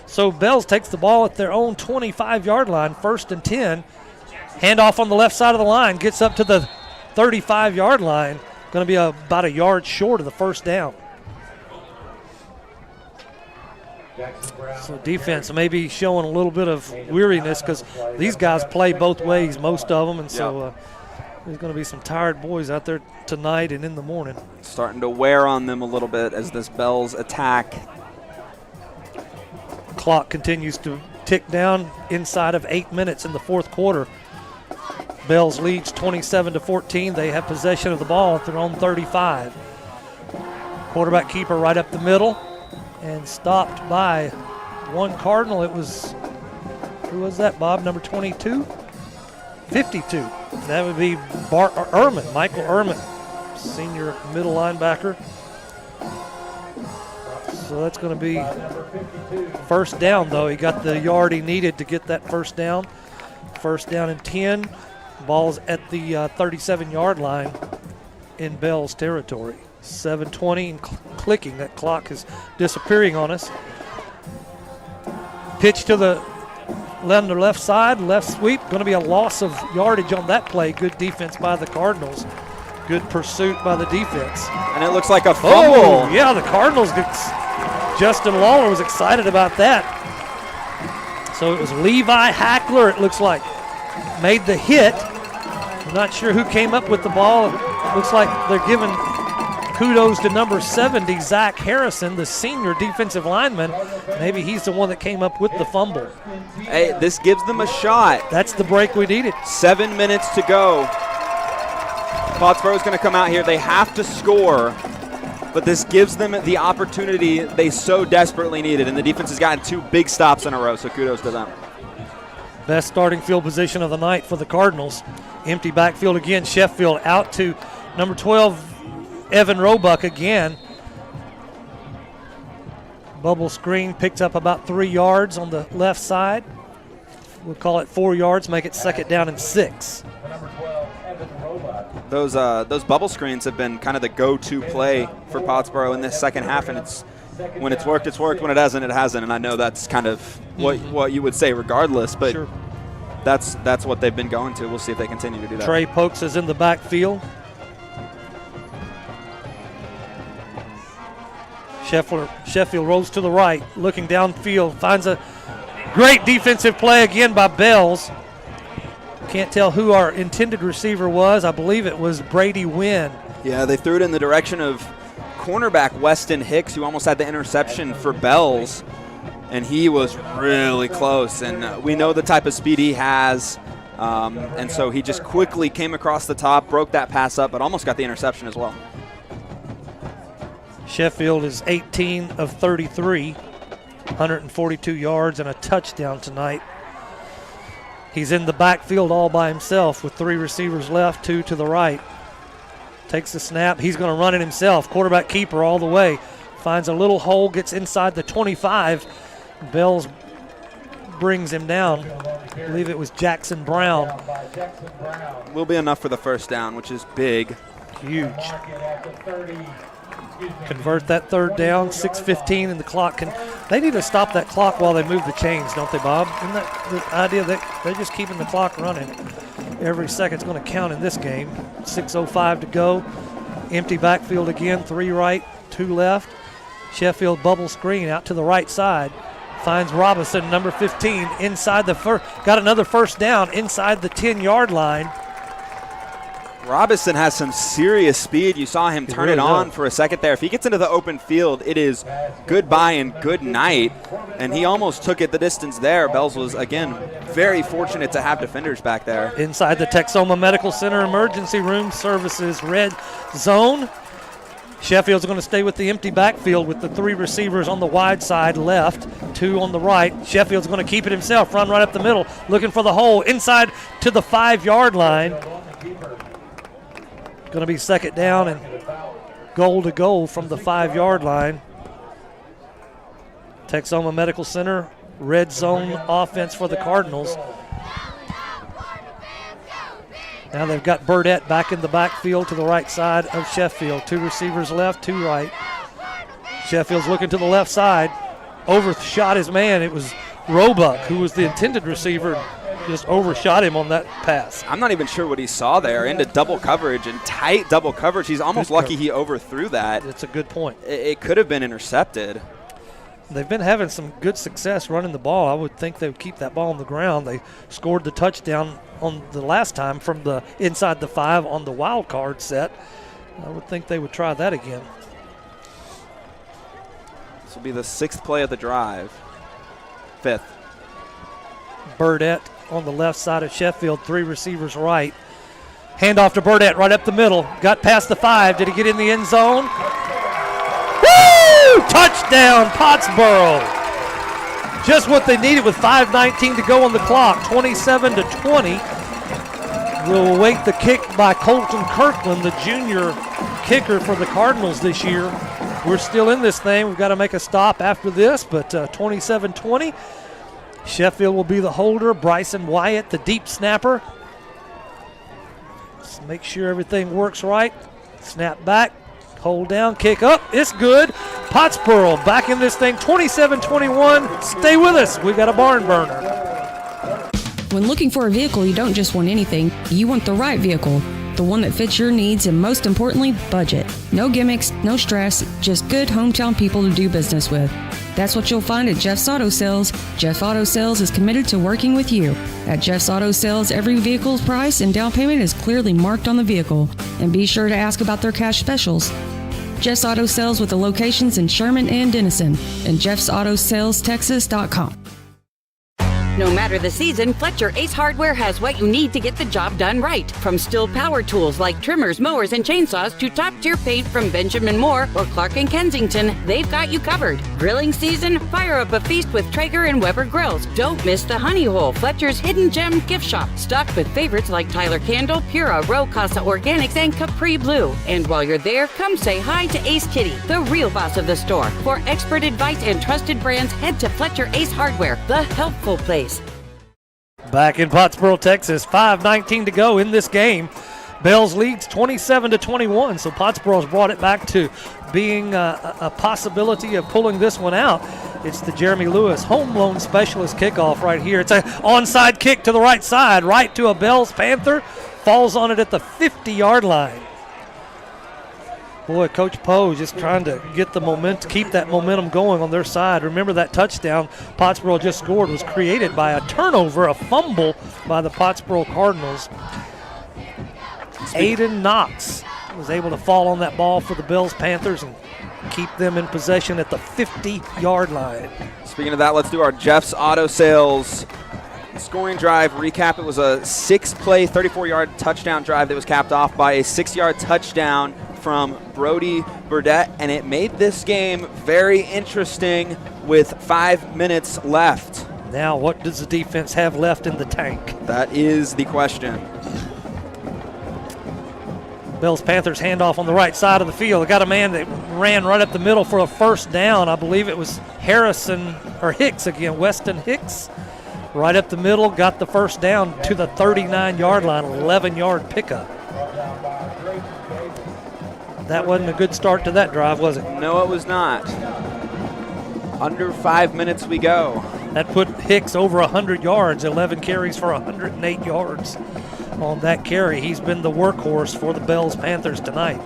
So Bells takes the ball at their own 25-yard line, 1st and 10. Handoff on the left side of the line, gets up to the 35-yard line. Going to be about a yard short of the first down. So defense may be showing a little bit of weariness because these guys play both ways, most of them, and so there's going to be some tired boys out there tonight and in the morning. Starting to wear on them a little bit as this Bells attack. Clock continues to tick down inside of 8 minutes in the fourth quarter. Bells leads 27-14. They have possession of the ball at their own 35. Quarterback keeper right up the middle and stopped by one Cardinal. It was, who was that, Bob? Number 22? 52. That would be Michael Ehrman, senior middle linebacker. So that's going to be first down, though. He got the yard he needed to get that first down. First down and 10. Ball's at the 37-yard line in Bell's territory. 7:20 and clicking. That clock is disappearing on us. Pitch to the left side, left sweep. Going to be a loss of yardage on that play. Good defense by the Cardinals. Good pursuit by the defense. And it looks like a fumble. Oh, yeah, the Cardinals. Justin Lawler was excited about that. So it was Levi Hackler, it looks like, made the hit. I'm not sure who came up with the ball. It looks like they're giving kudos to number 70, Zach Harrison, the senior defensive lineman. Maybe he's the one that came up with the fumble. Hey, this gives them a shot. That's the break we needed. 7 minutes to go. Pottsboro's going to come out here. They have to score, but this gives them the opportunity they so desperately needed, and the defense has gotten 2 big stops in a row, so kudos to them. Best starting field position of the night for the Cardinals. Empty backfield again. Sheffield out to number 12, Evan Roebuck again. Bubble screen picks up about 3 yards on the left side. We'll call it 4 yards, make it 2nd down and 6. Those bubble screens have been kind of the go-to play for Pottsboro in this second half, and when it's worked, it's worked. When it hasn't, it hasn't. And I know that's kind of what you would say regardless, but sure. That's what they've been going to. We'll see if they continue to do that. Trey Pokes is in the backfield. Sheffield rolls to the right, looking downfield, finds a great defensive play again by Bells. Can't tell who our intended receiver was. I believe it was Brady Wynn. Yeah, they threw it in the direction of cornerback Weston Hicks, who almost had the interception for Bells, and he was really close. And we know the type of speed he has, and so he just quickly came across the top, broke that pass up, but almost got the interception as well. Sheffield is 18 of 33, 142 yards and a touchdown tonight. He's in the backfield all by himself with 3 receivers left, 2 to the right. Takes the snap. He's going to run it himself. Quarterback keeper all the way. Finds a little hole, gets inside the 25. Bells brings him down. I believe it was Jackson Brown. Will be enough for the first down, which is big. Huge. Convert that 3rd down, 6:15 and the clock they need to stop that clock while they move the chains, don't they, Bob? Isn't that the idea that they're just keeping the clock running? Every second's going to count in this game. 6:05 to go. Empty backfield again, 3 right, 2 left. Sheffield bubble screen out to the right side. Finds Robinson, number 15, inside the first. Got another first down inside the 10-yard line. Robinson has some serious speed. You saw him turn it on for a second there. If he gets into the open field, it is goodbye and good night. And he almost took it the distance there. Bells was, again, very fortunate to have defenders back there. Inside the Texoma Medical Center emergency room services red zone. Sheffield's going to stay with the empty backfield with the 3 receivers on the wide side left, 2 on the right. Sheffield's going to keep it himself, run right up the middle, looking for the hole inside to the 5-yard line. Going to be second down and goal to goal from the 5-yard line. Texoma Medical Center, red zone offense for the Cardinals. Now they've got Burdett back in the backfield to the right side of Sheffield. 2 receivers left, 2 right. Sheffield's looking to the left side. Overshot his man. It was Roebuck, who was the intended receiver, just overshot him on that pass. I'm not even sure what he saw there. Into double coverage and tight double coverage. He's almost lucky he overthrew that. It's a good point. It could have been intercepted. They've been having some good success running the ball. I would think they would keep that ball on the ground. They scored the touchdown on the last time from the inside the 5 on the wild card set. I would think they would try that again. This will be the 6th play of the drive. 5th. Burdett on the left side of Sheffield, 3 receivers right. Handoff to Burdett right up the middle. Got past the 5. Did he get in the end zone? Woo! Touchdown, Pottsboro. Just what they needed with 5:19 to go on the clock, 27-20. We'll await the kick by Colton Kirkland, the junior kicker for the Cardinals this year. We're still in this thing. We've got to make a stop after this, but 27-20. Sheffield will be the holder. Bryson Wyatt, the deep snapper. Let's make sure everything works right. Snap back, hold down, kick up. It's good. Pottsboro back in this thing, 27-21. Stay with us. We've got a barn burner. When looking for a vehicle, you don't just want anything. You want the right vehicle. The one that fits your needs and, most importantly, budget. No gimmicks, no stress, just good hometown people to do business with. That's what you'll find at Jeff's Auto Sales. Jeff Auto Sales is committed to working with you. At Jeff's Auto Sales, every vehicle's price and down payment is clearly marked on the vehicle. And be sure to ask about their cash specials. Jeff's Auto Sales with the locations in Sherman and Denison and jeffsautosalestexas.com. No matter the season, Fletcher Ace Hardware has what you need to get the job done right. From Stihl power tools like trimmers, mowers, and chainsaws to top-tier paint from Benjamin Moore or Clark & Kensington, they've got you covered. Grilling season? Fire up a feast with Traeger and Weber grills. Don't miss the Honey Hole, Fletcher's hidden gem gift shop, stocked with favorites like Tyler Candle, Pura, Row Casa Organics, and Capri Blue. And while you're there, come say hi to Ace Kitty, the real boss of the store. For expert advice and trusted brands, head to Fletcher Ace Hardware, the helpful place. Back in Pottsboro, Texas, 5:19 to go in this game. Bells leads 27-21, so Pottsboro's brought it back to being a possibility of pulling this one out. It's the Jeremy Lewis home loan specialist kickoff right here. It's an onside kick to the right side, right to a Bells Panther. Falls on it at the 50-yard line. Boy, Coach Poe just trying to get the momentum, keep that momentum going on their side. Remember that touchdown Pottsboro just scored was created by a turnover, a fumble by the Pottsboro Cardinals. Aiden Knox was able to fall on that ball for the Bells Panthers and keep them in possession at the 50-yard line. Speaking of that, let's do our Jeff's Auto Sales scoring drive recap. It was a 6-play, 34-yard touchdown drive that was capped off by a 6-yard touchdown from Brody Burdett, and it made this game very interesting with 5 minutes left. Now, what does the defense have left in the tank? That is the question. Bells Panthers handoff on the right side of the field. They got a man that ran right up the middle for a first down. I believe it was Hicks again, Weston Hicks. Right up the middle, got the first down to the 39-yard line, 11-yard pickup. That wasn't a good start to that drive, was it? No, it was not. Under 5 minutes we go. That put Hicks over 100 yards, 11 carries for 108 yards on that carry. He's been the workhorse for the Bells Panthers tonight.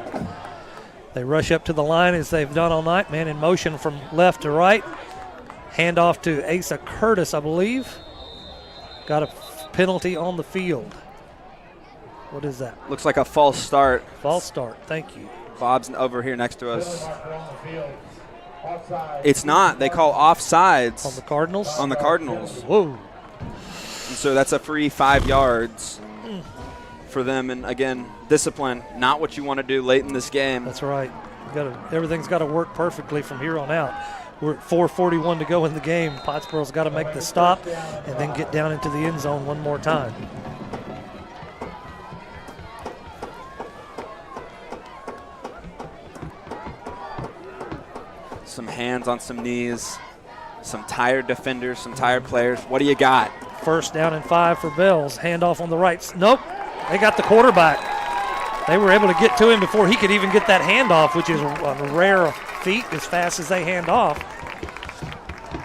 They rush up to the line as they've done all night. Man in motion from left to right. Handoff to Asa Curtis, I believe. Got a penalty on the field. What is that? Looks like a false start. False start. Thank you. Bob's over here next to us. It's not. They call offsides. On the Cardinals? On the Cardinals. Whoa. And so that's a free 5 yards for them. And, again, discipline, not what you want to do late in this game. That's right. Everything's got to work perfectly from here on out. We're at 4:41 to go in the game. Pottsboro's got to make the stop and then get down into the end zone one more time. Some hands on some knees, some tired defenders, some tired players. What do you got? First down and 5 for Bells. Handoff on the right. Nope. They got the quarterback. They were able to get to him before he could even get that handoff, which is a rare feat as fast as they hand off.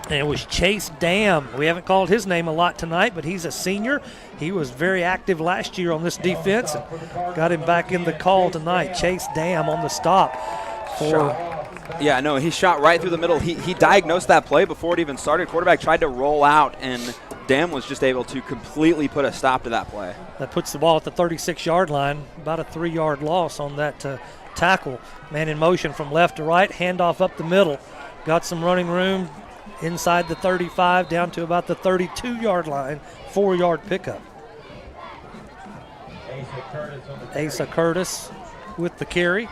And it was Chase Dam. We haven't called his name a lot tonight, but he's a senior. He was very active last year on this defense and got him back in the call tonight. Chase Dam on the stop for. Yeah, no, he shot right through the middle. He diagnosed that play before it even started. Quarterback tried to roll out, and Dam was just able to completely put a stop to that play. That puts the ball at the 36-yard line, about a 3-yard loss on that tackle. Man in motion from left to right, handoff up the middle. Got some running room inside the 35 down to about the 32-yard line, 4-yard pickup. Asa Curtis with the carry.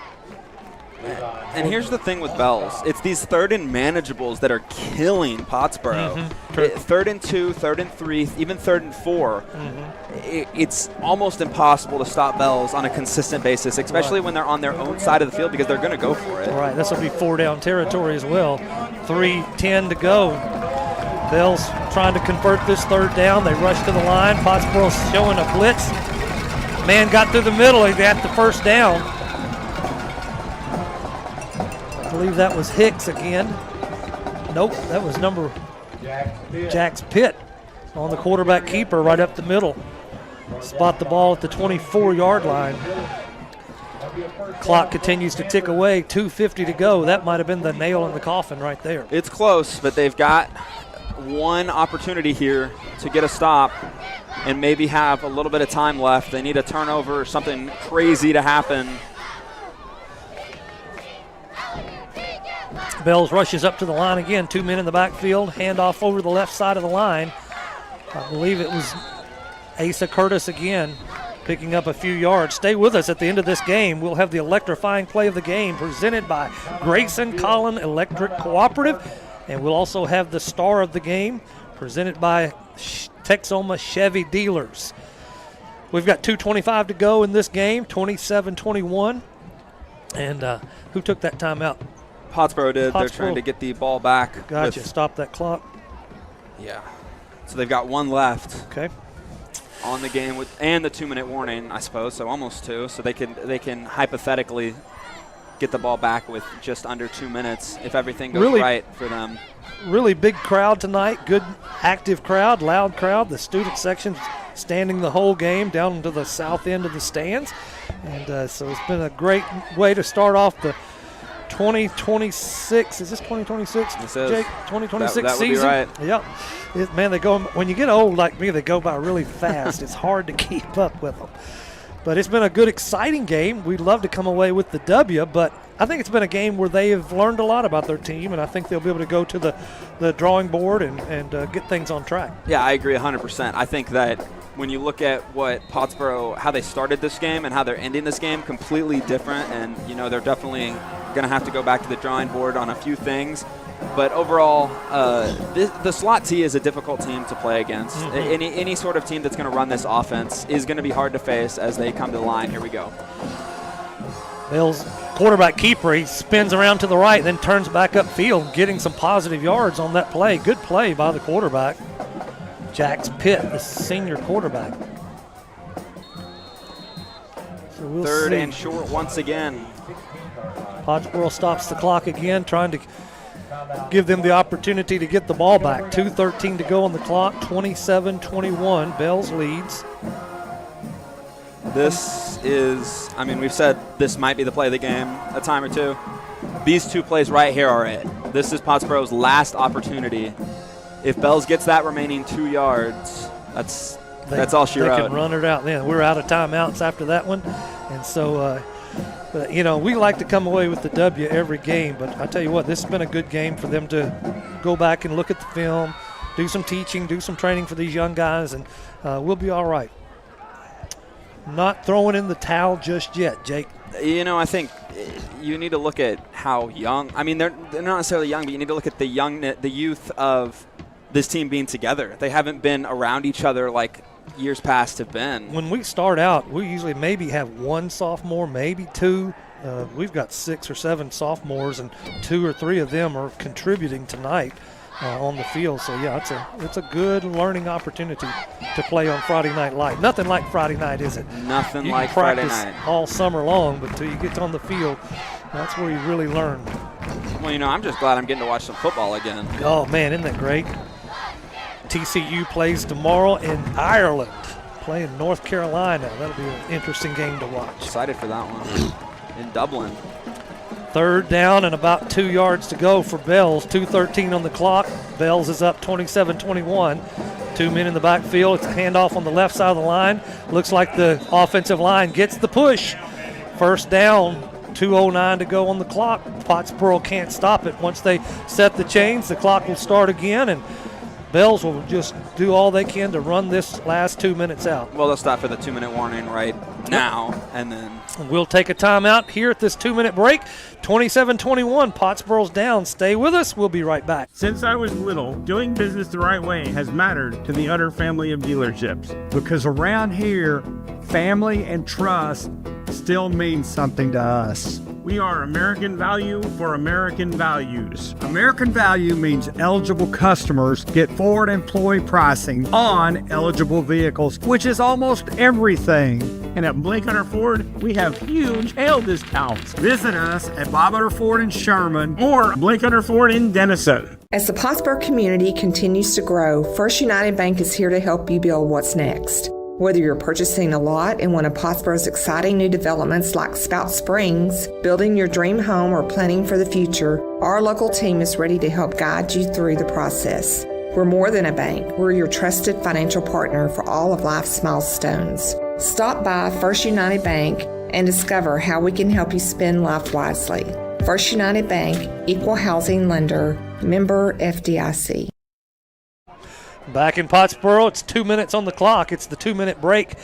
And here's the thing with Bells. It's these third and manageables that are killing Pottsboro. Third and 2, third and 3, even third and 4. It's almost impossible to stop Bells on a consistent basis, especially when they're on their own side of the field because they're going to go for it. Right, this will be 4-down territory as well. 3:10 to go. Bells trying to convert this third down. They rush to the line. Pottsboro showing a blitz. Man got through the middle. He got the first down. I believe that was Hicks again. Nope, that was number Jax Pitt on the quarterback keeper right up the middle. Spot the ball at the 24-yard line. Clock continues to tick away, 2:50 to go. That might have been the nail in the coffin right there. It's close, but they've got one opportunity here to get a stop and maybe have a little bit of time left. They need a turnover or something crazy to happen. Bells rushes up to the line again. 2 men in the backfield. Handoff over the left side of the line. I believe it was Asa Curtis again, picking up a few yards. Stay with us at the end of this game. We'll have the electrifying play of the game presented by Grayson Collin Electric Cooperative. And we'll also have the star of the game presented by Texoma Chevy Dealers. We've got 2:25 to go in this game, 27-21. And who took that timeout? Pottsboro did. Pottsboro. They're trying to get the ball back. Gotcha. Stop that clock. Yeah. So they've got one left. Okay. On the game and the 2-minute warning, I suppose. So almost 2. So they can hypothetically get the ball back with just under 2 minutes if everything goes right for them. Really big crowd tonight. Good active crowd, loud crowd. The student section standing the whole game down to the south end of the stands. And so it's been a great way to start off the 2026. Is this 2026? This is. Jake? 2026 that would season? Be right. Yep. Man, they go. When you get old like me, they go by really fast. It's hard to keep up with them. But it's been a good, exciting game. We'd love to come away with the W, but I think it's been a game where they have learned a lot about their team, and I think they'll be able to go to the drawing board and get things on track. Yeah, I agree 100%. I think that when you look at what Pottsboro, how they started this game and how they're ending this game, completely different. And, they're definitely going to have to go back to the drawing board on a few things. But overall, the slot T is a difficult team to play against. Any sort of team that's going to run this offense is going to be hard to face as they come to the line. Here we go. Bill's quarterback keeper, he spins around to the right, then turns back upfield, getting some positive yards on that play. Good play by the quarterback. Jax Pitt, the senior quarterback. So we'll Third see. and short once again. Pottsboro stops the clock again, trying to give them the opportunity to get the ball back. 2:13 to go on the clock, 27-21. Bells leads. This is, we've said this might be the play of the game a time or two. These two plays right here are it. This is Pottsboro's last opportunity. If Bells gets that remaining 2 yards, that's That's all she wrote. They wrote. can run it out then. We're out of timeouts after that one. And so, but, you know, we like to come away with the W every game. But I tell you what, this has been a good game for them to go back and look at the film, do some teaching, do some training for these young guys, and we'll be all right. Not throwing in the towel just yet, Jake. You know, I think you need to look at how young. I mean, they're not necessarily young, but you need to look at the youth of this team being together. They haven't been around each other like years past have been. When we start out, we usually maybe have one sophomore, maybe two. We've got 6 or 7 sophomores, and 2 or 3 of them are contributing tonight on the field. So, yeah, it's a good learning opportunity to play on Friday Night Light. Nothing like Friday night, is it? Nothing you like can Friday practice night. all summer long, but until you get on the field, that's where you really learn. Well, you know, I'm just glad I'm getting to watch some football again. Oh, man, isn't that great? TCU plays tomorrow in Ireland, playing North Carolina. That'll be an interesting game to watch. Excited for that one in Dublin. 3rd down and about 2 yards to go for Bells. 2:13 on the clock. Bells is up 27-21. 2 men in the backfield. It's a handoff on the left side of the line. Looks like the offensive line gets the push. 1st down, 2:09 to go on the clock. Pottsboro can't stop it. Once they set the chains, the clock will start again, and Bells will just do all they can to run this last 2 minutes out. Well, they'll stop for the 2-minute warning right now, and then we'll take a timeout here at this 2-minute break. 27-21, Pottsboro's down. Stay with us. We'll be right back. Since I was little, doing business the right way has mattered to the Utter family of dealerships. Because around here, family and trust still means something to us. We are American value for American values. American value means eligible customers get forward employee pricing on eligible vehicles, which is almost everything. And at Blake Hunter Ford, we have huge hail discounts. Visit us at Bob Hunter Ford in Sherman or Blake Hunter Ford in Denison. As the Pottsboro community continues to grow, First United Bank is here to help you build what's next. Whether you're purchasing a lot in one of Pottsboro's exciting new developments like Spout Springs, building your dream home, or planning for the future, our local team is ready to help guide you through the process. We're more than a bank. We're your trusted financial partner for all of life's milestones. Stop by First United Bank and discover how we can help you spend life wisely. First United Bank, Equal Housing Lender, member FDIC. Back in Pottsboro, it's 2 minutes on the clock. It's the 2-minute break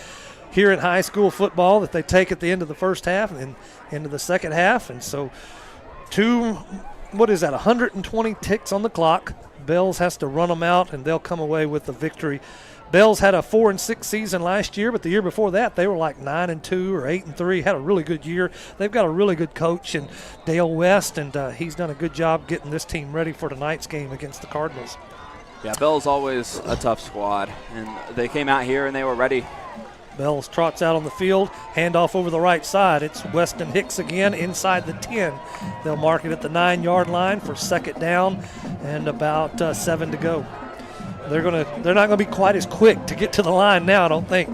here in high school football that they take at the end of the first half and then into the second half. And so 120 ticks on the clock. Bells has to run them out, and they'll come away with the victory. Bells had a 4-6 season last year, but the year before that they were like 9-2 or 8-3. Had a really good year. They've got a really good coach in Dale West, and he's done a good job getting this team ready for tonight's game against the Cardinals. Yeah, Bell's always a tough squad, and they came out here and they were ready. Bells trots out on the field, handoff over the right side. It's Weston Hicks again inside the 10. They'll mark it at the 9-yard line for 2nd down and about 7 to go. They're not gonna be quite as quick to get to the line now, I don't think.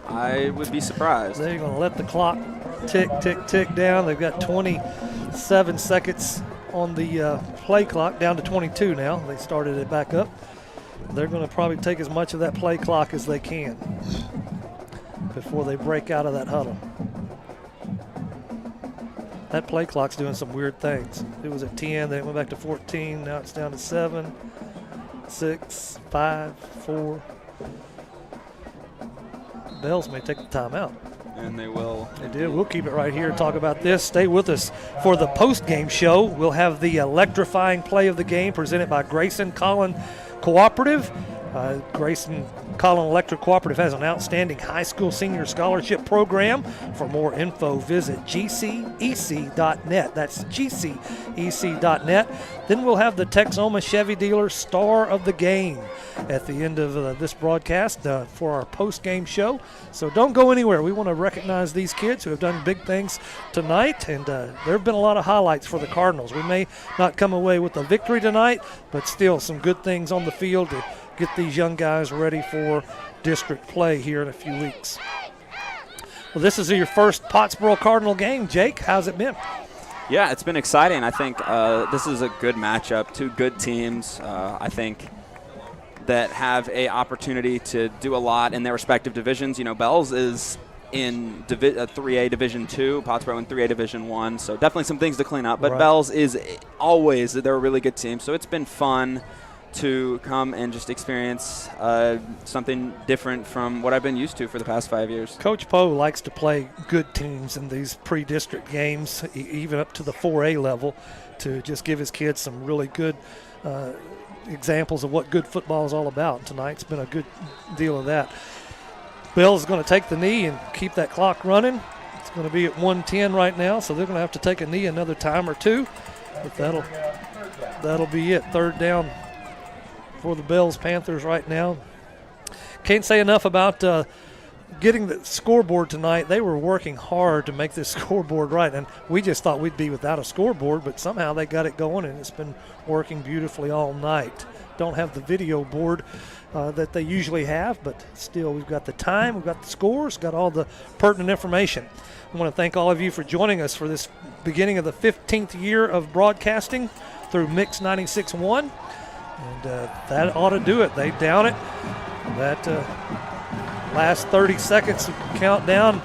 I would be surprised. They're gonna let the clock tick, tick, tick down. They've got 27 seconds on the play clock, down to 22 now. They started it back up. They're going to probably take as much of that play clock as they can before they break out of that huddle. That play clock's doing some weird things. It was at 10, then it went back to 14. Now it's down to 7, 6, 5, 4. Bells may take the timeout. And they will. They did. We'll keep it right here and talk about this. Stay with us for the post-game show. We'll have the electrifying play of the game presented by Grayson Collin Cooperative. Grayson Collin Electric Cooperative has an outstanding high school senior scholarship program. For more info, visit gcec.net. That's gcec.net. Then we'll have the Texoma Chevy Dealer Star of the Game at the end of this broadcast for our post-game show. So don't go anywhere. We want to recognize these kids who have done big things tonight, and there have been a lot of highlights for the Cardinals. We may not come away with a victory tonight, but still some good things on the field to get these young guys ready for district play here in a few weeks. Well, this is your first Pottsboro Cardinal game. Jake, how's it been? Yeah, it's been exciting. I think this is a good matchup. Two good teams. I think that have a opportunity to do a lot in their respective divisions. Bells is in 3A Division 2, Pottsboro in 3A Division 1, so definitely some things to clean up. But Right. Bells is always, they're a really good team, so it's been fun to come and just experience something different from what I've been used to for the past 5 years. Coach Poe likes to play good teams in these pre-district games, even up to the 4A level, to just give his kids some really good examples of what good football is all about. Tonight's been a good deal of that. Bell's is going to take the knee and keep that clock running. It's going to be at 1:10 right now, so they're going to have to take a knee another time or two. But that'll be it. Third down for the Bells Panthers right now. Can't say enough about getting the scoreboard tonight. They were working hard to make this scoreboard right, and we just thought we'd be without a scoreboard, but somehow they got it going, and it's been working beautifully all night. Don't have the video board that they usually have, but still, we've got the time, we've got the scores, got all the pertinent information. I want to thank all of you for joining us for this beginning of the 15th year of broadcasting through Mix 96.1, and that ought to do it. They down it. That last 30 seconds countdown.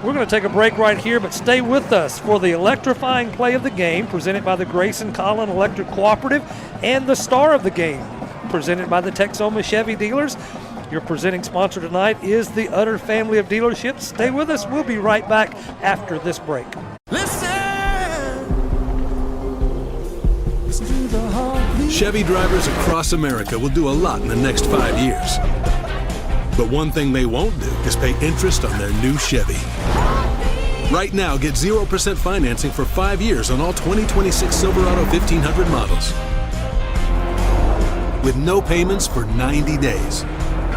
We're going to take a break right here, but stay with us for the electrifying play of the game presented by the Grayson Collin Electric Cooperative and the star of the game presented by the Texoma Chevy dealers. Your presenting sponsor tonight is the Utter family of dealerships. Stay with us. We'll be right back after this break. Chevy drivers across America will do a lot in the next 5 years. But one thing they won't do is pay interest on their new Chevy. Right now, get 0% financing for 5 years on all 2026 Silverado 1500 models. With no payments for 90 days.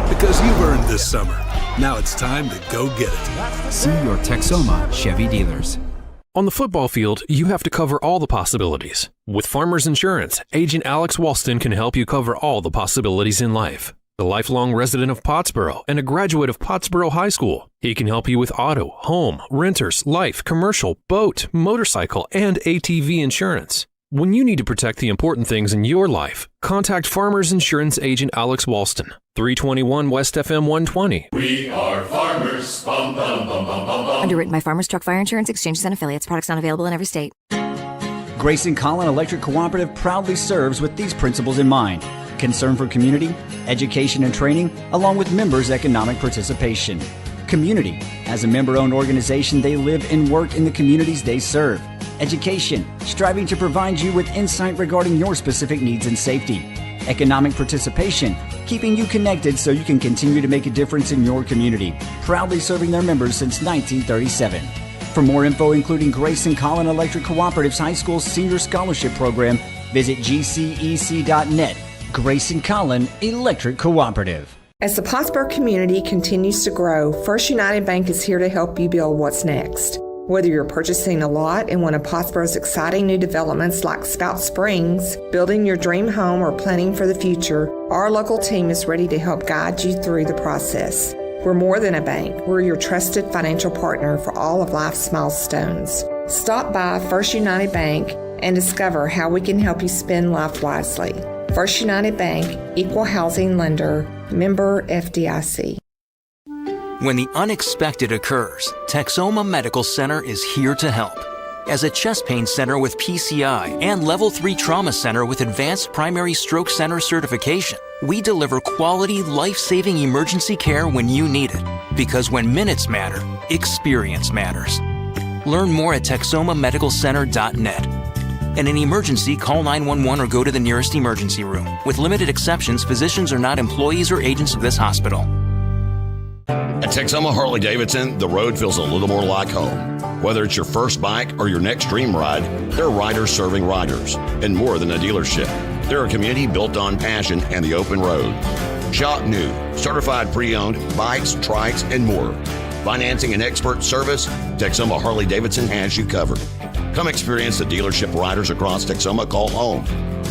Because you've earned this summer. Now it's time to go get it. See your Texoma Chevy dealers. On the football field, you have to cover all the possibilities. With Farmers Insurance, Agent Alex Walston can help you cover all the possibilities in life. A lifelong resident of Pottsboro and a graduate of Pottsboro High School, he can help you with auto, home, renters, life, commercial, boat, motorcycle, and ATV insurance. When you need to protect the important things in your life, contact Farmers Insurance Agent Alex Walston, 321 West FM 120. We are farmers. Bum, bum, bum, bum, bum, bum. Underwritten by Farmers Truck Fire Insurance Exchanges and Affiliates. Products not available in every state. Grayson Collin Electric Cooperative proudly serves with these principles in mind: concern for community, education and training, along with members' economic participation. Community. As a member-owned organization, they live and work in the communities they serve. Education. Striving to provide you with insight regarding your specific needs and safety. Economic participation. Keeping you connected so you can continue to make a difference in your community. Proudly serving their members since 1937. For more info, including Grayson Collin Electric Cooperative's High School Senior Scholarship Program, visit gcec.net. Grayson Collin Electric Cooperative. As the Pottsboro community continues to grow, First United Bank is here to help you build what's next. Whether you're purchasing a lot in one of Pottsboro's exciting new developments like Spout Springs, building your dream home, or planning for the future, our local team is ready to help guide you through the process. We're more than a bank. We're your trusted financial partner for all of life's milestones. Stop by First United Bank and discover how we can help you spend life wisely. First United Bank, Equal Housing Lender, member FDIC. When the unexpected occurs, Texoma Medical Center is here to help. As a chest pain center with PCI and Level 3 Trauma Center with Advanced Primary Stroke Center certification, we deliver quality, life-saving emergency care when you need it. Because when minutes matter, experience matters. Learn more at TexomaMedicalCenter.net. In an emergency, call 911 or go to the nearest emergency room. With limited exceptions, physicians are not employees or agents of this hospital. At Texoma Harley-Davidson, the road feels a little more like home. Whether it's your first bike or your next dream ride, they're riders serving riders. And more than a dealership, they're a community built on passion and the open road. Shop new, certified pre-owned, bikes, trikes, and more. Financing and expert service, Texoma Harley-Davidson has you covered. Come experience the dealership riders across Texoma call home.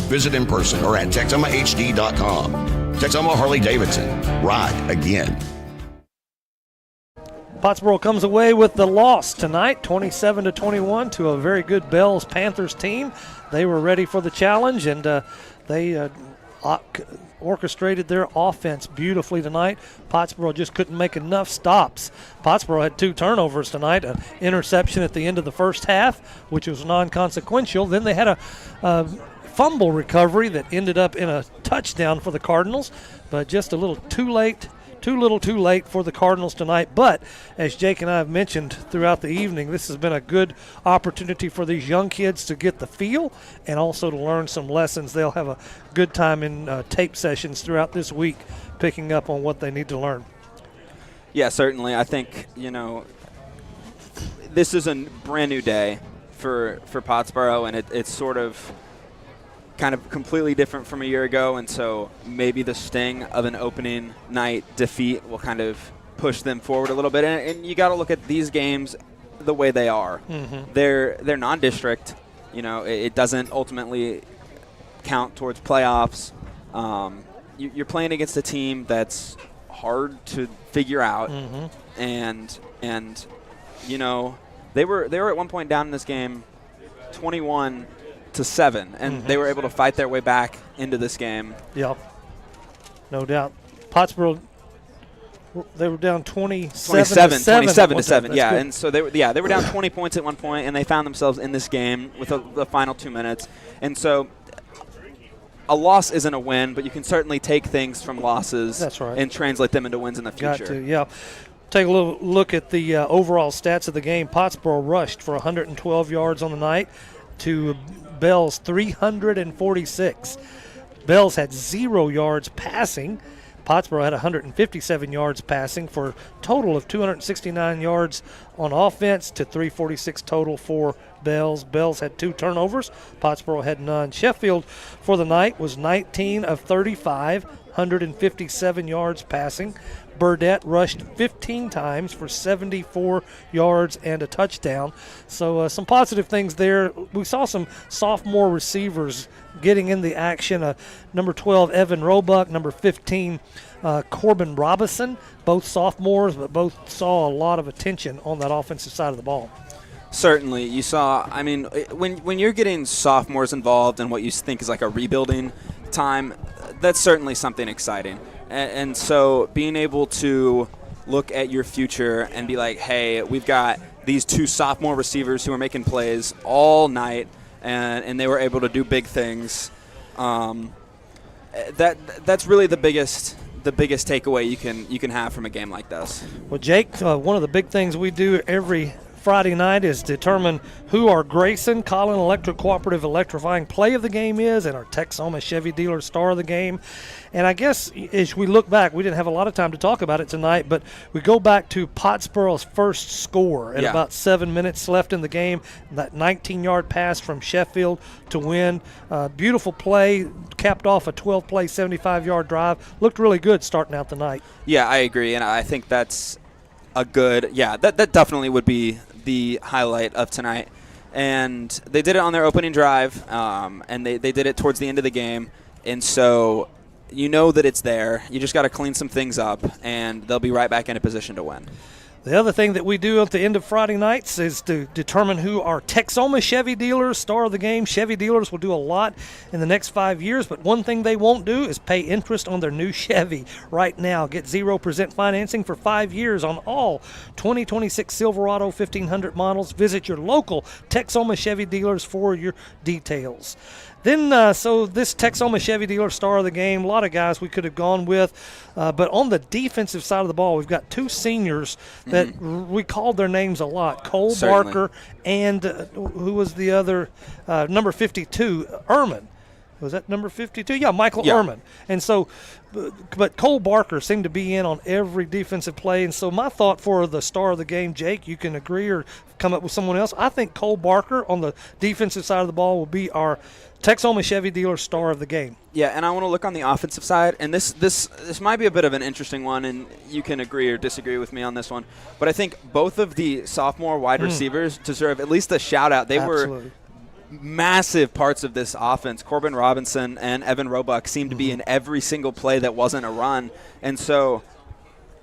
Visit in person or at TexomaHD.com. Texoma Harley-Davidson. Ride again. Pottsboro comes away with the loss tonight, 27-21, to a very good Bells Panthers team. They were ready for the challenge, and they orchestrated their offense beautifully tonight. Pottsboro just couldn't make enough stops. Pottsboro had 2 turnovers tonight, an interception at the end of the first half, which was non-consequential. Then they had a fumble recovery that ended up in a touchdown for the Cardinals, but just a little too late. Too little too late for the Cardinals tonight. But as Jake and I have mentioned throughout the evening, this has been a good opportunity for these young kids to get the feel and also to learn some lessons. They'll have a good time in tape sessions throughout this week, picking up on what they need to learn. Yeah, certainly. I think, this is a brand new day for Pottsboro, and it's sort of kind of completely different from a year ago, and so maybe the sting of an opening night defeat will kind of push them forward a little bit. And you got to look at these games the way they are. Mm-hmm. They're non-district. It doesn't ultimately count towards playoffs. You're playing against a team that's hard to figure out, mm-hmm. and they were at one point down in this game, 21-7, and mm-hmm. they were able to fight their way back into this game. Yeah, no doubt. Pottsboro, they were down 27-7. Yeah, good. And so they were down 20 points at one point, and they found themselves in this game with the final 2 minutes. And so a loss isn't a win, but you can certainly take things from losses. That's right. And translate them into wins in the future. Got to, yeah. Take a little look at the overall stats of the game. Pottsboro rushed for 112 yards on the night to Bell's 346. Bells had 0 yards passing. Pottsboro had 157 yards passing for a total of 269 yards on offense to 346 total for Bells. Bells had 2 turnovers. Pottsboro had none. Sheffield for the night was 19 of 35, 157 yards passing. Burdette rushed 15 times for 74 yards and a touchdown. So some positive things there. We saw some sophomore receivers getting in the action. Number 12, Evan Roebuck. Number 15, Corbin Robinson. Both sophomores, but both saw a lot of attention on that offensive side of the ball. Certainly. You saw, when you're getting sophomores involved in what you think is like a rebuilding time, that's certainly something exciting. And so being able to look at your future and be like, hey, we've got these 2 sophomore receivers who are making plays all night, and they were able to do big things. That's really the biggest takeaway you can have from a game like this. Well, Jake, one of the big things we do every Friday night is determine who our Grayson Collin Electric Cooperative Electrifying Play of the Game is and our Texoma Chevy Dealer Star of the Game. And I guess as we look back, we didn't have a lot of time to talk about it tonight, but we go back to Pottsboro's first score and about 7 minutes left in the game. That 19-yard pass from Sheffield to win. Beautiful play, capped off a 12-play, 75-yard drive. Looked really good starting out the night. Yeah, I agree, and I think that's a good – that definitely would be the highlight of tonight. And they did it on their opening drive, and they did it towards the end of the game. And so you know that it's there. You just got to clean some things up, and they'll be right back in a position to win. The other thing that we do at the end of Friday nights is to determine who our Texoma Chevy Dealers Star of the Game. Chevy dealers will do a lot in the next 5 years, but one thing they won't do is pay interest on their new Chevy right now. Get 0% financing for 5 years on all 2026 Silverado 1500 models. Visit your local Texoma Chevy dealers for your details. Then, so this Texoma Chevy Dealer Star of the Game, a lot of guys we could have gone with. But on the defensive side of the ball, we've got 2 seniors that we called their names a lot. Cole Barker and who was the other, number 52, Ehrman. Was that number 52? Yeah, Michael Ehrman. And so, but Cole Barker seemed to be in on every defensive play. And so my thought for the star of the game, Jake, you can agree or come up with someone else. I think Cole Barker on the defensive side of the ball will be our Texoma Chevy Dealer Star of the Game. Yeah, and I want to look on the offensive side, and this might be a bit of an interesting one, and you can agree or disagree with me on this one. But I think both of the sophomore wide receivers deserve at least a shout-out. They were massive parts of this offense. Corbin Robinson and Evan Roebuck seemed to be in every single play that wasn't a run. And so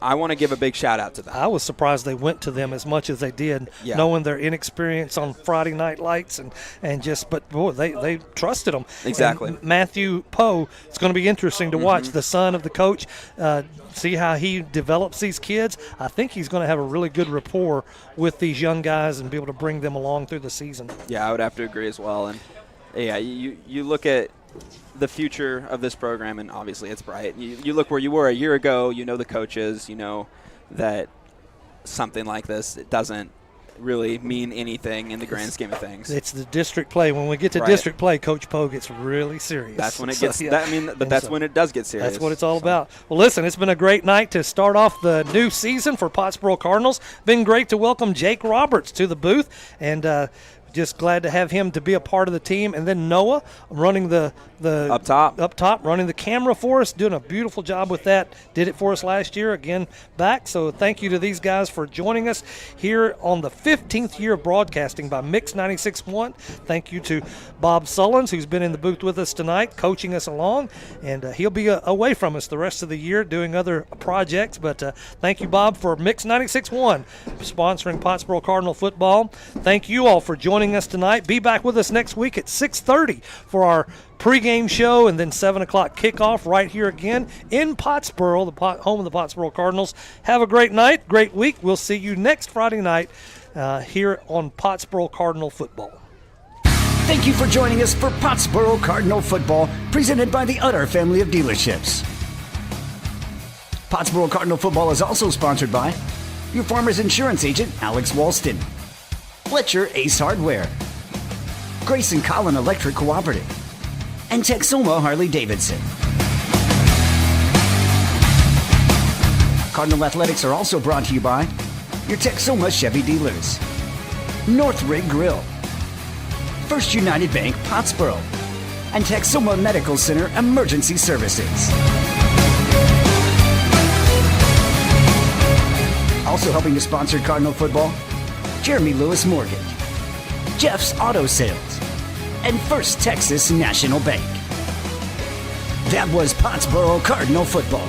I want to give a big shout out to them. I was surprised they went to them as much as they did, knowing their inexperience on Friday night lights but boy, they trusted them. Exactly. And Matthew Poe, it's going to be interesting to watch, the son of the coach, see how he develops these kids. I think he's going to have a really good rapport with these young guys and be able to bring them along through the season. Yeah, I would have to agree as well. And yeah, you look at the future of this program, and obviously it's bright. You look where you were a year ago, you know the coaches, you know that something like this, it doesn't really mean anything in the grand scheme of things. It's the district play. When we get to district play, Coach Poe gets really serious. That's when it gets that's when it does get serious. That's what it's all about. Well, listen, it's been a great night to start off the new season for Pottsboro Cardinals. Been great to welcome Jake Roberts to the booth, and just glad to have him to be a part of the team. And then Noah running the up top, running the camera for us, doing a beautiful job with that. Did it for us last year, again back. So thank you to these guys for joining us here on the 15th year of broadcasting by Mix 96.1. Thank you to Bob Sullins, who's been in the booth with us tonight, coaching us along, and he'll be away from us the rest of the year doing other projects. But thank you, Bob, for Mix 96.1 sponsoring Pottsboro Cardinal football. Thank you all for joining us tonight. Be back with us next week at 6:30 for our pregame show, and then 7 o'clock kickoff right here again in Pottsboro, the home of the Pottsboro Cardinals. Have a great night, great week. We'll see you next Friday night here on Pottsboro Cardinal football. Thank you for joining us for Pottsboro Cardinal football, presented by the Utter family of dealerships. Pottsboro Cardinal football is also sponsored by your Farmers Insurance agent, Alex Walston, Fletcher Ace Hardware, Grayson Collin Electric Cooperative, and Texoma Harley-Davidson. Cardinal Athletics are also brought to you by your Texoma Chevy dealers, North Rig Grill, First United Bank Pottsboro, and Texoma Medical Center Emergency Services. Also helping to sponsor Cardinal football, Jeremy Lewis Mortgage, Jeff's Auto Sales, and First Texas National Bank. That was Pottsboro Cardinal football.